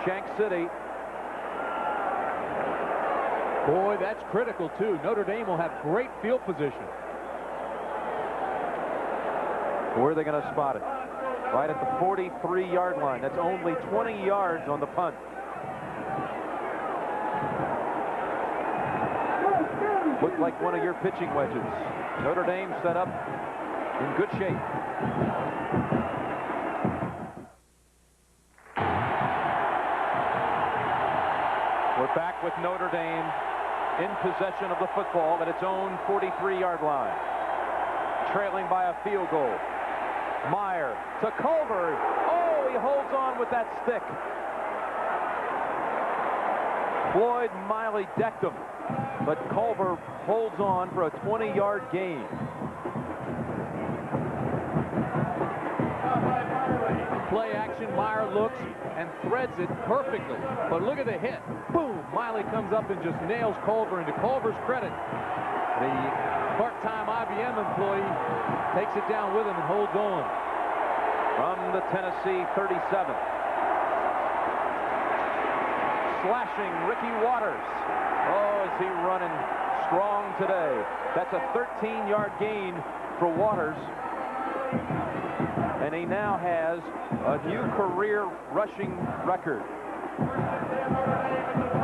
Shank City. Boy, that's critical, too. Notre Dame will have great field position. Where are they going to spot it? Right at the 43-yard line. That's only 20 yards on the punt. Looked like one of your pitching wedges. Notre Dame set up in good shape. We're back with Notre Dame in possession of the football at its own 43-yard line. Trailing by a field goal. Meyer to Culver. Oh, he holds on with that stick. Floyd Miley decked him, but Culver holds on for a 20-yard gain. Play action, Meyer looks and threads it perfectly. But look at the hit. Boom! Miley comes up and just nails Culver. And to Culver's credit, the part-time IBM employee takes it down with him and holds on. From the Tennessee 37. Slashing Ricky Waters. Oh, is he running strong today. That's a 13-yard gain for Waters. And he now has a new career rushing record.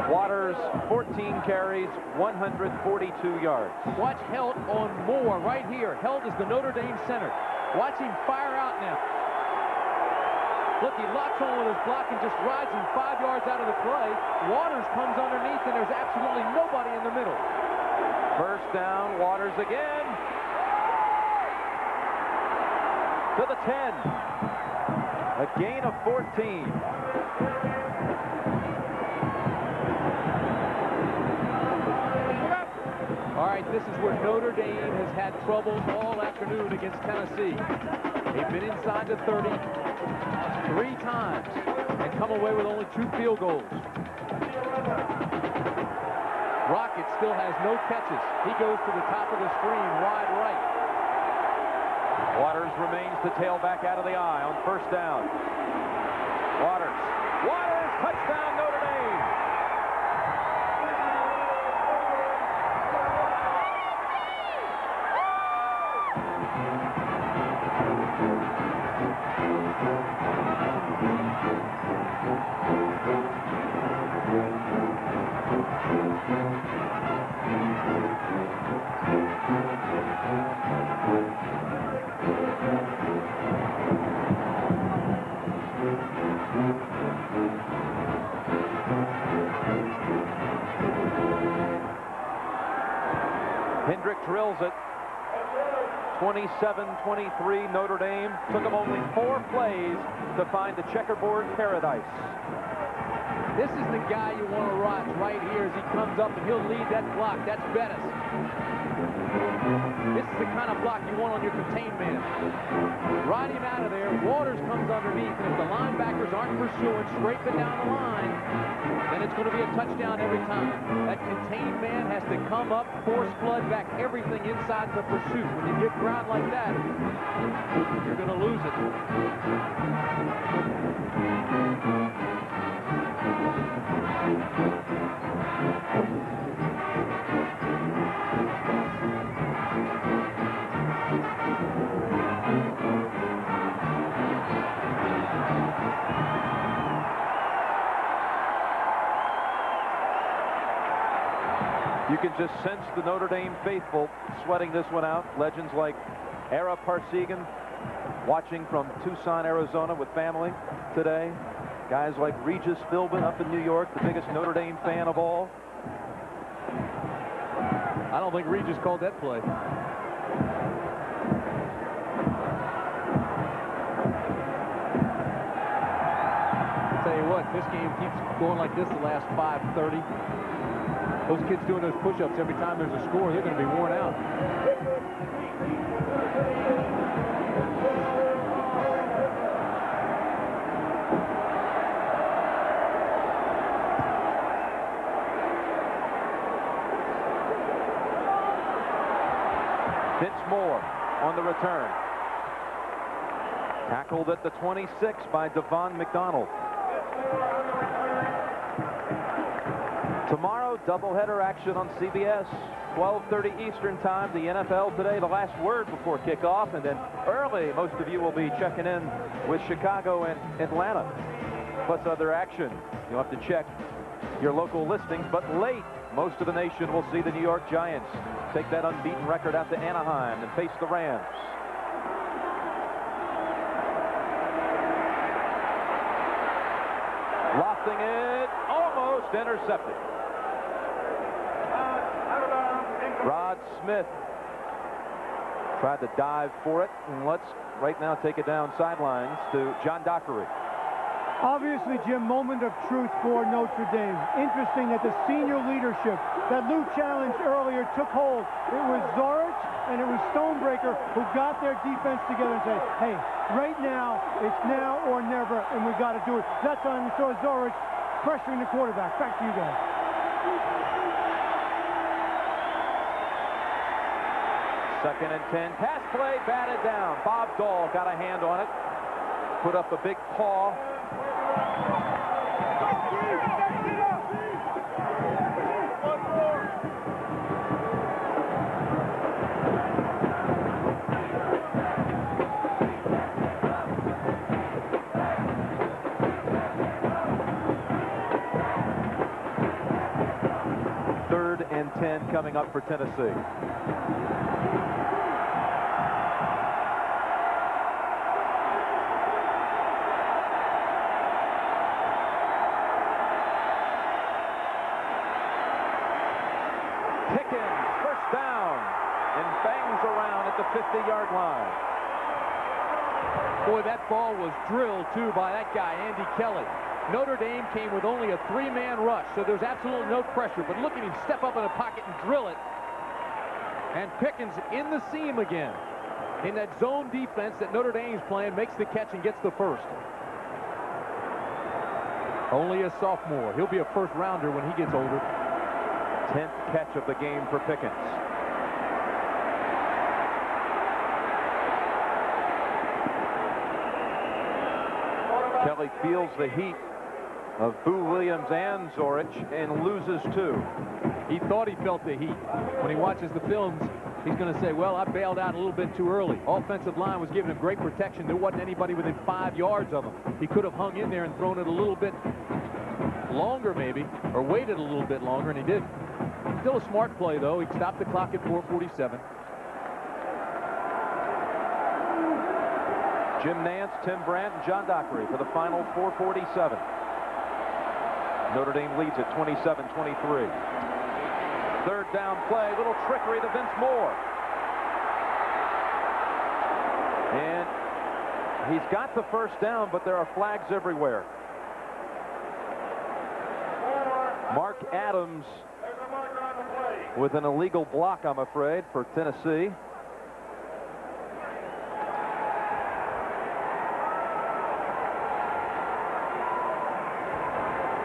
Waters, 14 carries, 142 yards. Watch Helt on Moore right here. Helt is the Notre Dame center. Watch him fire out now. Look, he locks on with his block and just rides him 5 yards out of the play. Waters comes underneath, and there's absolutely nobody in the middle. First down, Waters again. To the 10. A gain of 14. this is where Notre Dame has had trouble all afternoon against Tennessee. They've been inside the 30 3 times and come away with only 2 field goals. Rocket still has no catches. He goes to the top of the screen, wide right. Waters remains the tailback out of the eye on first down. Waters, touchdown Notre Dame. Hendrick drills it. 27-23 Notre Dame. Took them only 4 plays to find the checkerboard paradise. This is the guy you want to watch right here as he comes up, and he'll lead that block. That's Bettis. This is the kind of block you want on your contained man. Ride him out of there. Waters comes underneath, and if the linebackers aren't pursuing, scraping down the line, then it's going to be a touchdown every time. That contained man has to come up, force flood back everything inside the pursuit. When you get ground like that, you're going to lose it. You can just sense the Notre Dame faithful sweating this one out. Legends like Ara Parsegan watching from Tucson, Arizona with family today. Guys like Regis Philbin up in New York, the biggest Notre Dame fan of all. I don't think Regis called that play. I'll tell you what, this game keeps going like this the last 5:30. Those kids doing those push-ups every time there's a score, they're going to be worn out. Vince Moore on the return. Tackled at the 26 by Devon McDonald. Tomorrow, doubleheader action on CBS, 12:30 Eastern time. The NFL today, the last word before kickoff, and then early, most of you will be checking in with Chicago and Atlanta, plus other action. You'll have to check your local listings, but late, most of the nation will see the New York Giants take that unbeaten record out to Anaheim and face the Rams. Lofting it, almost intercepted. Rod Smith tried to dive for it, and let's right now take it down sidelines to John Dockery. Obviously, Jim, moment of truth for Notre Dame. Interesting that the senior leadership that Lou challenged earlier took hold. It was Zorich and it was Stonebreaker who got their defense together and said, hey, right now, it's now or never, and we got to do it. That time we saw Zorich pressuring the quarterback. Back to you guys. Second and 10, pass play, batted down. Bob Dahl got a hand on it, put up a big paw. Third and 10 coming up for Tennessee. The 50-yard line. Boy, that ball was drilled, too, by that guy, Andy Kelly. Notre Dame came with only a 3-man rush, so there's absolutely no pressure. But look at him step up in the pocket and drill it. And Pickens in the seam again. In that zone defense that Notre Dame's playing, makes the catch and gets the first. Only a sophomore. He'll be a first rounder when he gets older. 10th catch of the game for Pickens. Kelly feels the heat of Boo Williams and Zorich and loses 2. He thought he felt the heat. When he watches the films, he's going to say, well, I bailed out a little bit too early. Offensive line was giving him great protection. There wasn't anybody within 5 yards of him. He could have hung in there and thrown it a little bit longer maybe, or waited a little bit longer, and he didn't. Still a smart play, though. He stopped the clock at 4:47. Jim Nance, Tim Brandt, and John Dockery for the final 4:47. Notre Dame leads at 27-23. Third down play, little trickery to Vince Moore. And he's got the first down, but there are flags everywhere. Mark Adams with an illegal block, I'm afraid, for Tennessee.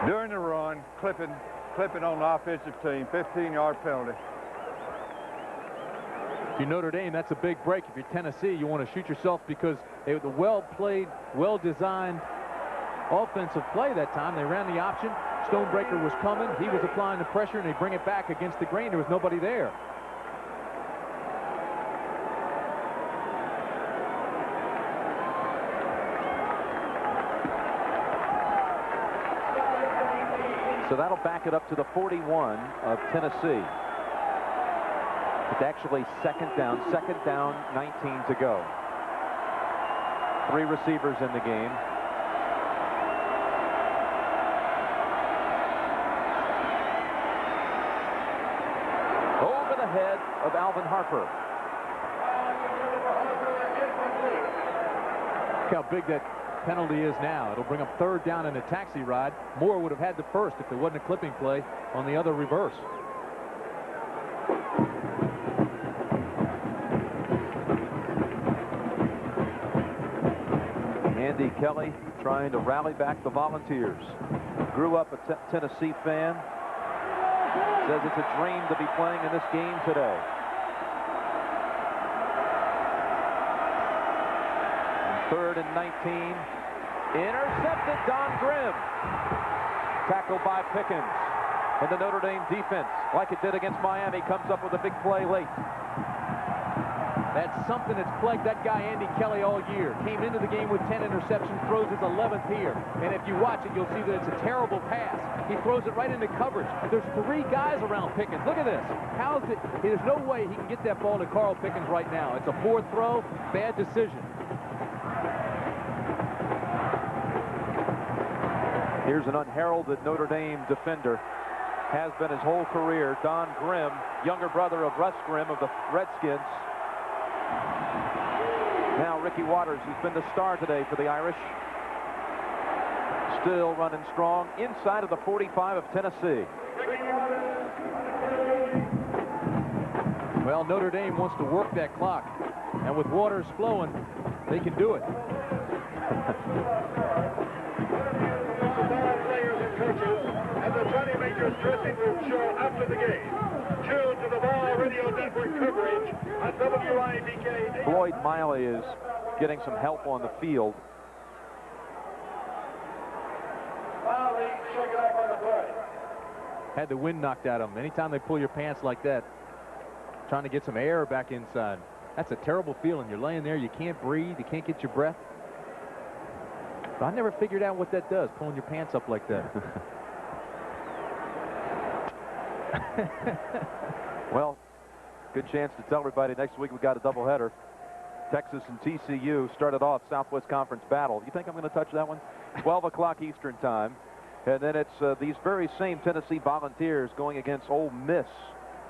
During the run, clipping on the offensive team, 15-yard penalty. If you're Notre Dame, that's a big break. If you're Tennessee, you want to shoot yourself because they were the well-played, well-designed offensive play that time. They ran the option. Stonebreaker was coming. He was applying the pressure, and they bring it back against the grain. There was nobody there. So that'll back it up to the 41 of Tennessee. It's actually second down, 19 to go. 3 receivers in the game. Over the head of Alvin Harper. Look how big that penalty is now. It'll bring up third down in a taxi ride. Moore would have had the first if there wasn't a clipping play on the other reverse. Andy Kelly trying to rally back the Volunteers. Grew up a Tennessee fan. Says it's a dream to be playing in this game today. Third and 19. Intercepted, Don Grimm. Tackled by Pickens. And the Notre Dame defense, like it did against Miami, comes up with a big play late. That's something that's plagued that guy Andy Kelly all year. Came into the game with 10 interceptions, throws his 11th here. And if you watch it, you'll see that it's a terrible pass. He throws it right into coverage. There's 3 guys around Pickens. Look at this. How's it? There's no way he can get that ball to Carl Pickens right now. It's a 4th throw, bad decision. Here's an unheralded Notre Dame defender. Has been his whole career. Don Grimm, younger brother of Russ Grimm of the Redskins. Now Ricky Waters, who's been the star today for the Irish. Still running strong inside of the 45 of Tennessee. Well, Notre Dame wants to work that clock. And with Waters flowing, they can do it. And the Johnny Majors dressing room show after the game. Tuned to the Ball Radio Network coverage on WIBK. Floyd Miley is getting some help on the field. Miley shaking up on the play. Had the wind knocked out of him. Anytime they pull your pants like that, trying to get some air back inside. That's a terrible feeling. You're laying there, you can't breathe, you can't get your breath. But I never figured out what that does, pulling your pants up like that. Well, good chance to tell everybody next week we got a doubleheader. Texas and TCU started off Southwest Conference battle. You think I'm going to touch that one? 12 o'clock Eastern time. And then it's these very same Tennessee Volunteers going against Ole Miss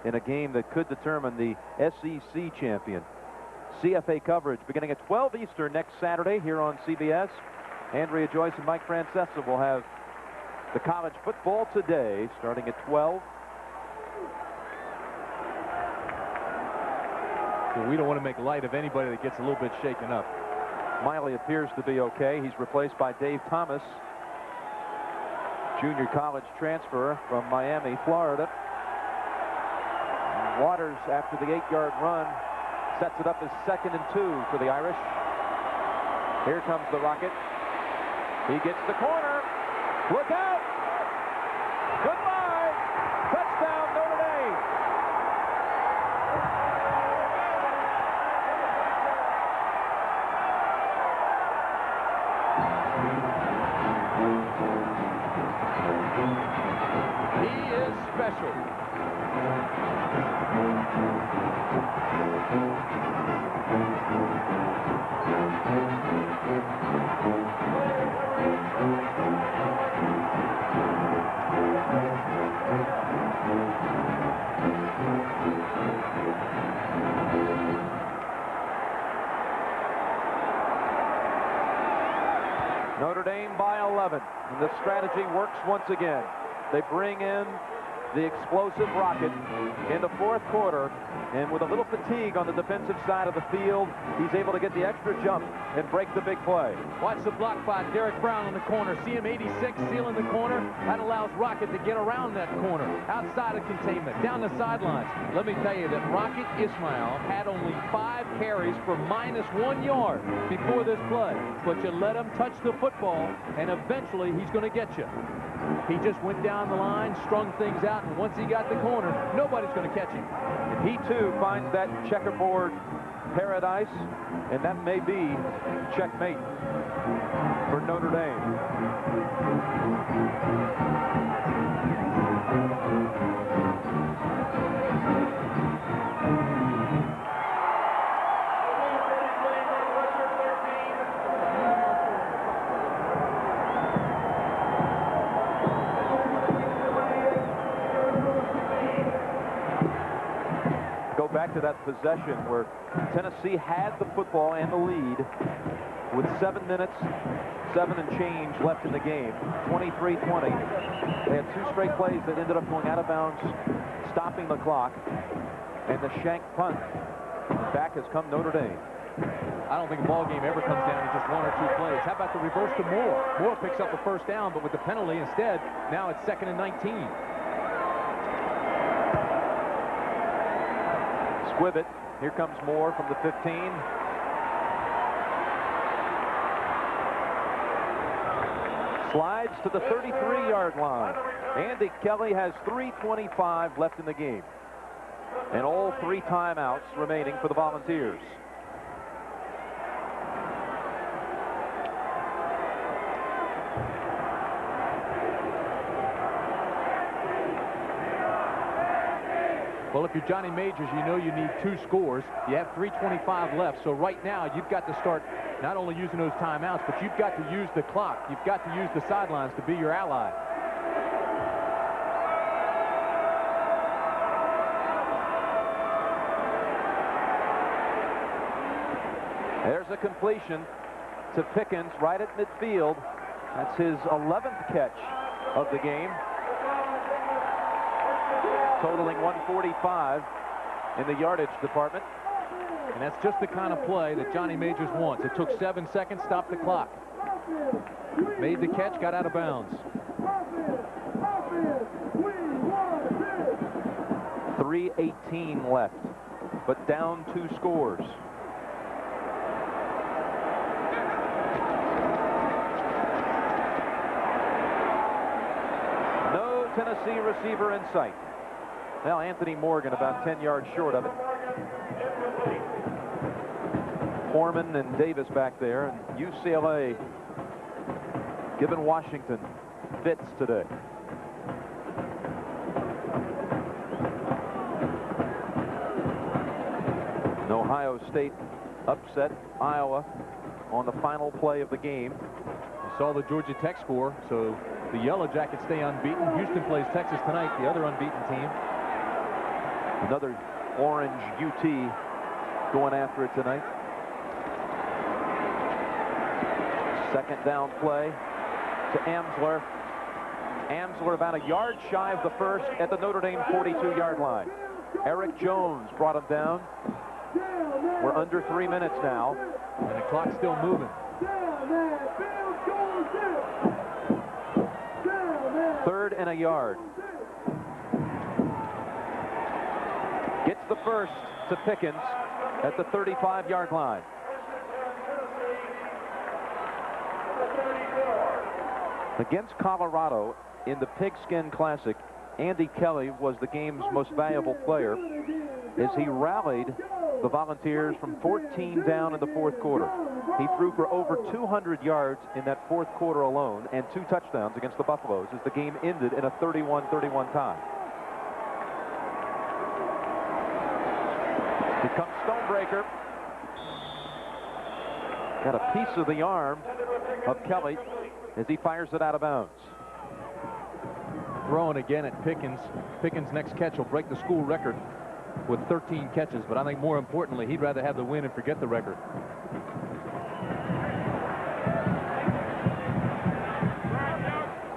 in a game that could determine the SEC champion. CFA coverage beginning at 12 Eastern next Saturday here on CBS. Andrea Joyce and Mike Francesa will have the college football today starting at 12. So we don't want to make light of anybody that gets a little bit shaken up. Miley appears to be okay. He's replaced by Dave Thomas, junior college transfer from Miami, Florida. And Waters, after the 8-yard run, sets it up as 2nd and 2 for the Irish. Here comes the Rocket. He gets the corner. Look out! Goodbye! Touchdown, Notre Dame! He is special. Notre Dame by 11, and the strategy works once again. They bring in the explosive Rocket in the 4th quarter, and with a little fatigue on the defensive side of the field, he's able to get the extra jump and break the big play. Watch the block by Derek Brown in the corner. See him 86 sealing the corner. That allows Rocket to get around that corner, outside of containment, down the sidelines. Let me tell you that Rocket Ismail had only 5 carries for -1 yard before this play. But you let him touch the football, and eventually he's going to get you. He just went down the line, strung things out, and once he got the corner, nobody's going to catch him. And he, too, finds that checkerboard paradise, and that may be checkmate for Notre Dame. Back to that possession where Tennessee had the football and the lead with 7 minutes, 7 and change left in the game, 23-20. They had 2 straight plays that ended up going out of bounds, stopping the clock, and the shank punt. And back has come Notre Dame. I don't think a ball game ever comes down to just 1 or 2 plays. How about the reverse to Moore? Moore picks up a 1st down, but with the penalty instead, now it's 2nd and 19. Squibbit. Here comes Moore from the 15. Slides to the 33-yard line. Andy Kelly has 3:25 left in the game. And all 3 timeouts remaining for the Volunteers. Well, if you're Johnny Majors, you know you need 2 scores. You have 3:25 left, so right now you've got to start not only using those timeouts, but you've got to use the clock. You've got to use the sidelines to be your ally. There's a completion to Pickens right at midfield. That's his 11th catch of the game, totaling 145 in the yardage department. And that's just the kind of play that Johnny Majors wants. It took 7 seconds, stopped the clock. Made the catch, got out of bounds. 3:18 left, but down 2 scores. No Tennessee receiver in sight. Well, Anthony Morgan about 10 yards short of it. Foreman and Davis back there, and UCLA giving Washington fits today. And Ohio State upset Iowa on the final play of the game. You saw the Georgia Tech score, so the Yellow Jackets stay unbeaten. Houston plays Texas tonight, the other unbeaten team. Another orange UT going after it tonight. Second down play to Amsler. Amsler about a yard shy of the first at the Notre Dame 42-yard line. Eric Jones brought him down. We're under 3 minutes now. And the clock's still moving. Third and a yard. Gets the first to Pickens at the 35-yard line. Against Colorado in the Pigskin Classic, Andy Kelly was the game's most valuable player as he rallied the Volunteers from 14 down in the fourth quarter. He threw for over 200 yards in that fourth quarter alone and 2 touchdowns against the Buffaloes as the game ended in a 31-31 tie. Here comes Stonebreaker. Got a piece of the arm of Kelly as he fires it out of bounds. Throwing again at Pickens. Pickens' next catch will break the school record with 13 catches, but I think more importantly, he'd rather have the win and forget the record.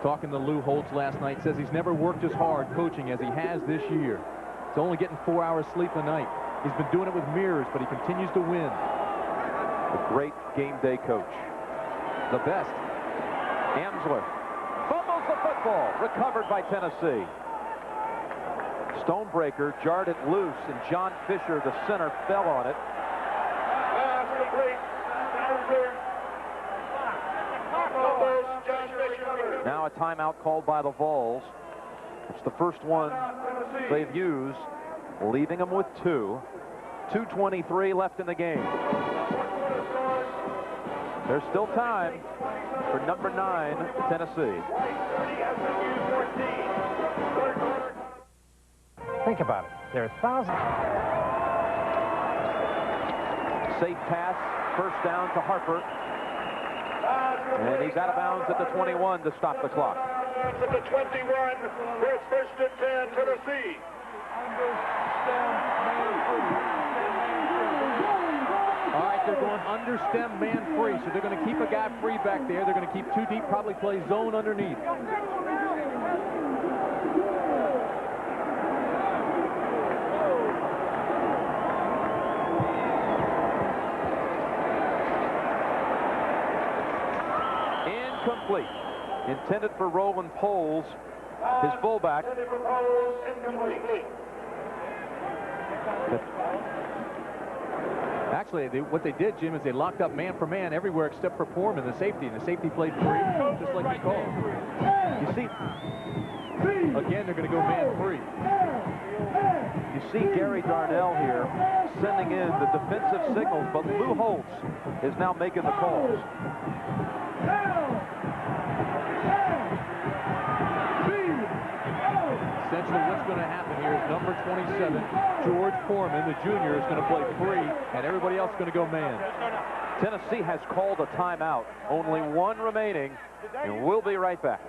Talking to Lou Holtz last night, says he's never worked as hard coaching as he has this year. He's only getting 4 hours sleep a night. He's been doing it with mirrors, but he continues to win. A great game day coach. The best. Amsler fumbles the football, recovered by Tennessee. Stonebreaker jarred it loose, and John Fisher, the center, fell on it. Now a timeout called by the Vols. It's the first one they've used, leaving them with 2. 2:23 left in the game. There's still time for number 9, Tennessee. Think about it. There are thousands. Safe pass, first down to Harper. And he's out of bounds at the 21 to stop the clock. At the 21, where it's first and 10, Tennessee. All right, they're going under stem man free, so they're going to keep a guy free back there. They're going to keep 2 deep, probably play zone underneath. Incomplete. Intended for Roland Poles, his fullback. Actually, what they did, Jim, is they locked up man for man everywhere except for Foreman, the safety, and the safety played free, just like he called. You see, again, they're going to go man free. You see Gary Darnell here sending in the defensive signals, but Lou Holtz is now making the calls. Essentially, what's going to happen here is number 27, George Foreman, the junior, is going to play free, and everybody else is going to go man. Tennessee has called a timeout. Only 1 remaining, and we'll be right back.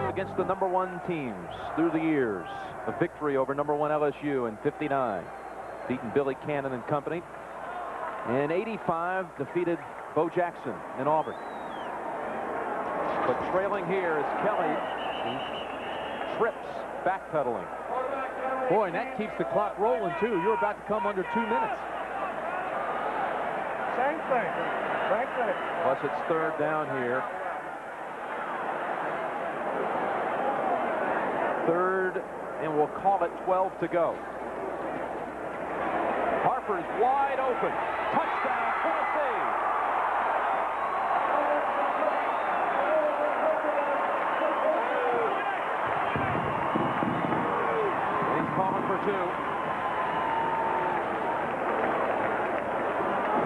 Against the number 1 teams through the years, a victory over number 1 LSU in '59, beating Billy Cannon and company. In '85, defeated Bo Jackson in Auburn. But trailing here is Kelly, who trips, backpedaling. Boy, and that keeps the clock rolling, too. You're about to come under 2 minutes. Same thing. Plus, it's third down here. Third, and we'll call it 12 to go. Harper's wide open. Touchdown, Tennessee. He's calling for 2.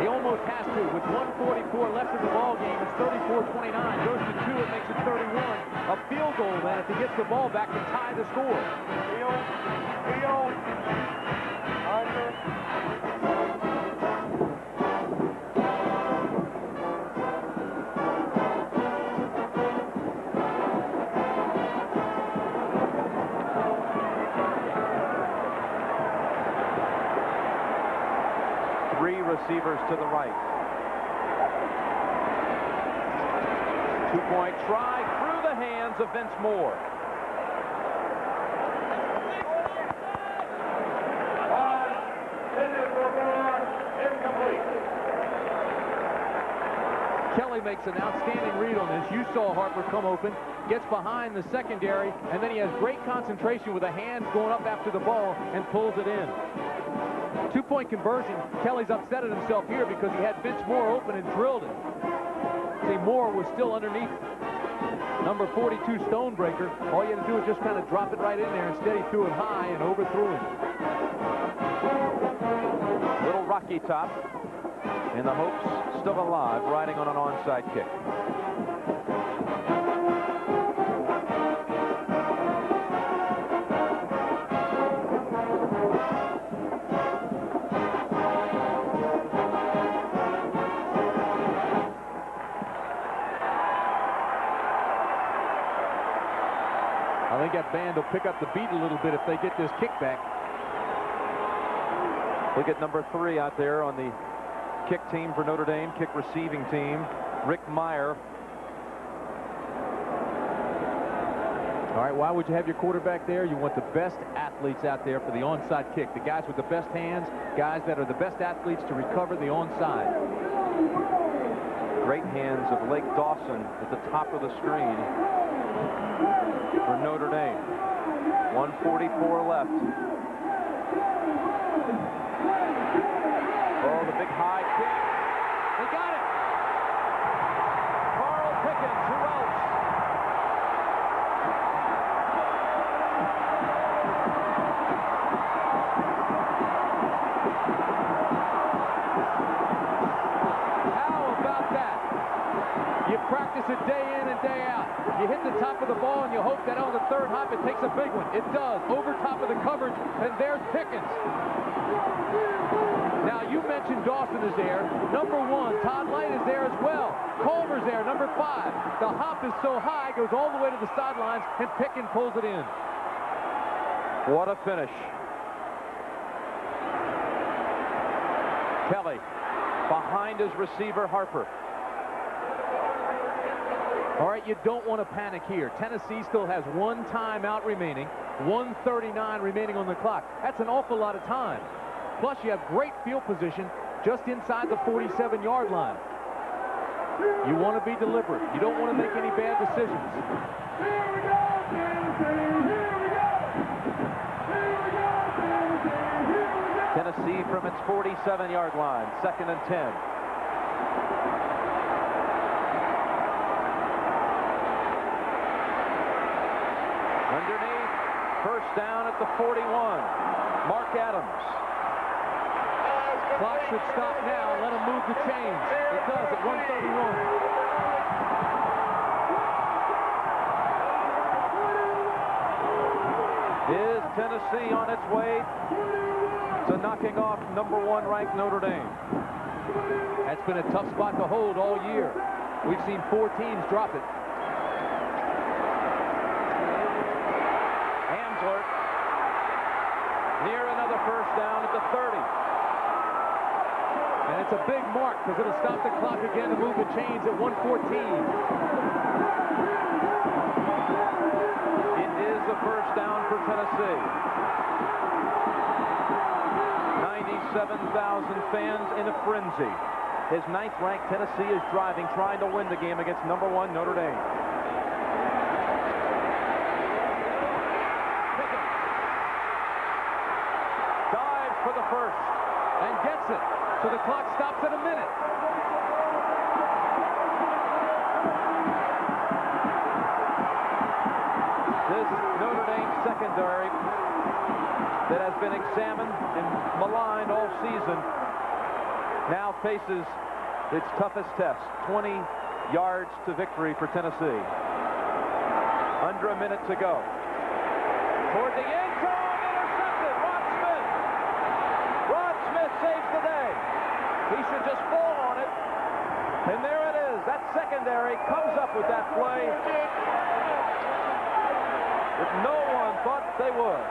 He almost has to. With 1:44 left in the ball game, it's 34-29. Goes to 2, it makes it 31. A field goal then if he gets the ball back to tie the score. Receivers to the right. 2-point try through the hands of Vince Moore. Kelly makes an outstanding read on this. You saw Harper come open, gets behind the secondary, and then he has great concentration with a hand going up after the ball and pulls it in. Two-point conversion. Kelly's upset at himself here because he had Vince Moore open and drilled it. See, Moore was still underneath number 42 Stonebreaker. All you had to do was just kind of drop it right in there. Instead, he threw it high and overthrew him. Little Rocky Top, and the Hopes still alive, riding on an onside kick. I think that band will pick up the beat a little bit if they get this kickback. Look at number 3 out there on the kick team for Notre Dame, kick receiving team, Rick Meyer. All right, why would you have your quarterback there? You want the best athletes out there for the onside kick. The guys with the best hands, guys that are the best athletes to recover the onside. Great hands of Lake Dawson at the top of the screen for Notre Dame. 1:44 left. Oh, the big high kick. They got it. Carl Pickens, who else? How about that? You practice it day in and day out. You hit the top of the ball and you hope that on the third hop it takes a big one. It does. Over top of the coverage, and there's Pickens. Now, you mentioned Dawson is there. Number 1, Todd Light is there as well. Culver's there, number 5. The hop is so high, goes all the way to the sidelines, and Pickens pulls it in. What a finish. Kelly behind his receiver, Harper. All right, you don't want to panic here. Tennessee still has 1 timeout remaining, 1:39 remaining on the clock. That's an awful lot of time. Plus, you have great field position just inside the 47-yard line. You want to be deliberate. You don't want to make any bad decisions. Tennessee from its 47-yard line, 2nd and 10. Underneath, first down at the 41. Mark Adams. Clock should stop now. Let him move the chains. It does at 1:31. Is Tennessee on its way to knocking off number 1 ranked Notre Dame? That's been a tough spot to hold all year. We've seen 4 teams drop it. Hamsler near another first down at the 30. And it's a big mark because it'll stop the clock again to move the chains at 1:14. It is a first down for Tennessee. 97,000 fans in a frenzy. His 9th-ranked Tennessee is driving, trying to win the game against number 1 Notre Dame. Pickens dives for the first and gets it. So the clock stops at a minute. This Notre Dame secondary that has been examined and maligned all season now faces its toughest test. 20 yards to victory for Tennessee. Under a minute to go. Toward the end zone, intercepted. Rod Smith. Rod Smith saves the day. He should just fall on it. And there it is. That secondary comes up with that play that no one thought they would.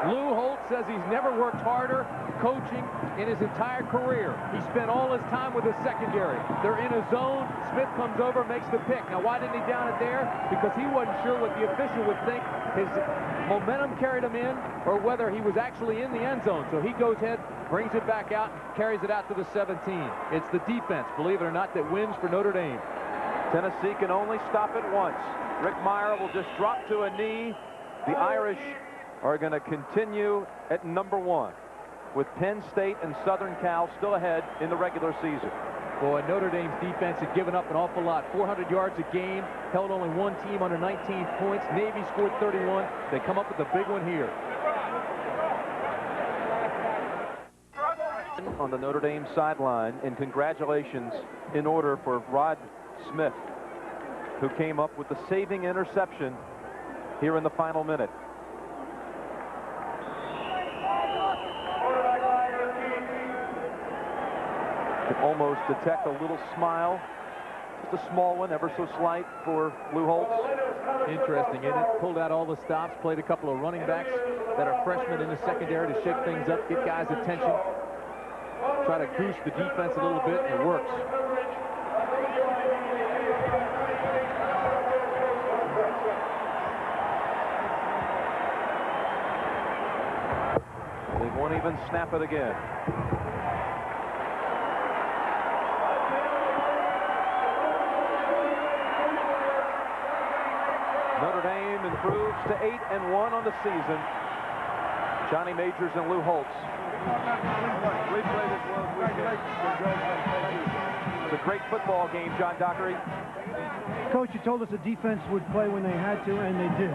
Lou Holtz says he's never worked harder coaching in his entire career. He spent all his time with the secondary. They're in a zone. Smith comes over, makes the pick. Now, why didn't he down it there? Because he wasn't sure what the official would think. His momentum carried him in, or whether he was actually in the end zone. So he goes ahead, brings it back out, and carries it out to the 17. It's the defense, believe it or not, that wins for Notre Dame. Tennessee can only stop it once. Rick Meyer will just drop to a knee. The Irish are going to continue at number 1, with Penn State and Southern Cal still ahead in the regular season. Boy, Notre Dame's defense had given up an awful lot. 400 yards a game, held only one team under 19 points. Navy scored 31. They come up with a big one here. On the Notre Dame sideline, and congratulations in order for Rod Smith, who came up with the saving interception here in the final minute. Can almost detect a little smile, just a small one, ever so slight, for Lou Holtz. Interesting, isn't it? Pulled out all the stops, played a couple of running backs that are freshmen in the secondary to shake things up, get guys' attention, try to goose the defense a little bit, and it works. They won't even snap it again. Notre Dame improves to 8-1 on the season. Johnny Majors and Lou Holtz. It's a great football game, John Dockery. Coach, you told us the defense would play when they had to, and they did.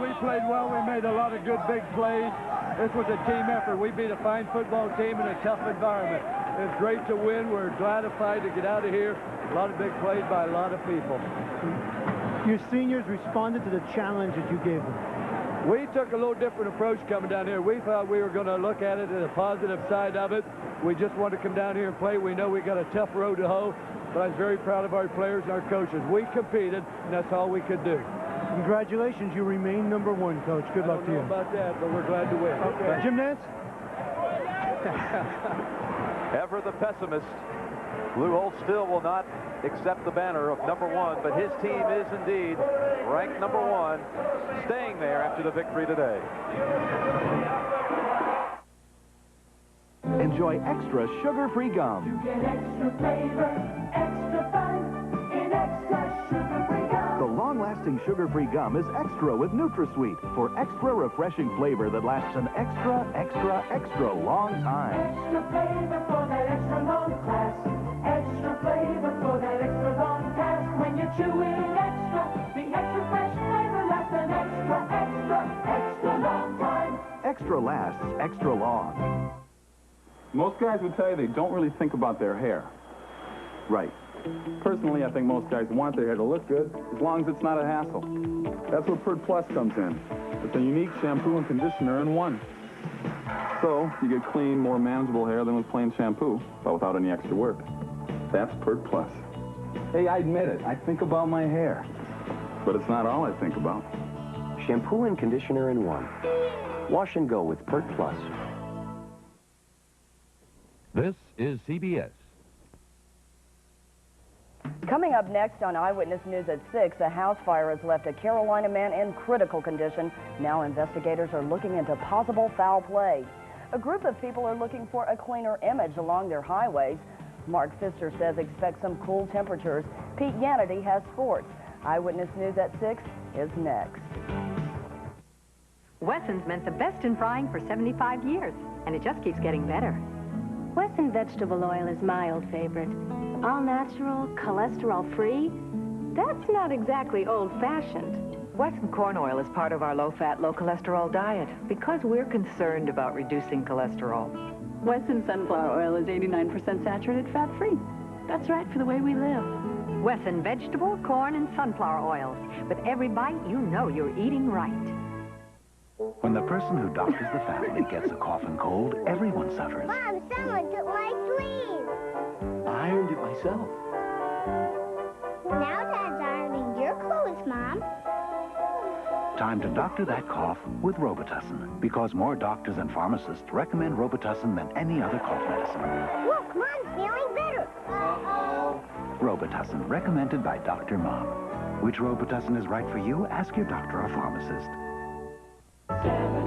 We played well. We made a lot of good big plays. This was a team effort. We beat a fine football team in a tough environment. It's great to win. We're gratified to get out of here. A lot of big plays by a lot of people. Your seniors responded to the challenge that you gave them. We took a little different approach coming down here. We thought we were going to look at it at a positive side of it. We just wanted to come down here and play. We know we got a tough road to hoe, but I was very proud of our players and our coaches. We competed, and that's all we could do. Congratulations, you remain number 1, Coach. Good luck to you. I don't know about that, but we're glad to win. Okay. Jim Nance? Ever the pessimist, Lou Holtz still will not accept the banner of number 1, but his team is indeed ranked number 1, staying there after the victory today. Enjoy extra sugar-free gum. You get extra flavor, extra fun in extra sugar-free gum. The long-lasting sugar-free gum is extra with NutraSweet for extra refreshing flavor that lasts an extra, extra, extra long time. Extra flavor for that extra long class. Extra flavor for that extra long pass. When you're chewing extra, the extra fresh flavor lasts an extra, extra, extra long time. Extra lasts extra long. Most guys would tell you they don't really think about their hair. Right. Personally, I think most guys want their hair to look good as long as it's not a hassle. That's where Pert Plus comes in. It's a unique shampoo and conditioner in one. So you get clean, more manageable hair than with plain shampoo, but without any extra work. That's Pert Plus. Hey, I admit it. I think about my hair. But it's not all I think about. Shampoo and conditioner in one. Wash and go with Pert Plus. This is CBS. Coming up next on Eyewitness News at 6, a house fire has left a Carolina man in critical condition. Now investigators are looking into possible foul play. A group of people are looking for a cleaner image along their highways. Mark Pfister says expect some cool temperatures. Pete Yannity has sports. Eyewitness News at 6 is next. Wesson's meant the best in frying for 75 years, and it just keeps getting better. Wesson vegetable oil is my old favorite. All natural, cholesterol-free. That's not exactly old-fashioned. Wesson corn oil is part of our low-fat, low-cholesterol diet because we're concerned about reducing cholesterol. Wesson sunflower oil is 89% saturated fat-free. That's right for the way we live. Wesson vegetable, corn, and sunflower oils. With every bite, you know you're eating right. When the person who doctors the family gets a cough and cold, everyone suffers. Mom, someone took my sleeve. I ironed it myself. Now Dad's ironing your clothes, Mom. Time to doctor that cough with Robitussin, because more doctors and pharmacists recommend Robitussin than any other cough medicine. Look, Mom's feeling better. Uh-oh. Robitussin, recommended by Dr. Mom. Which Robitussin is right for you? Ask your doctor or pharmacist. 7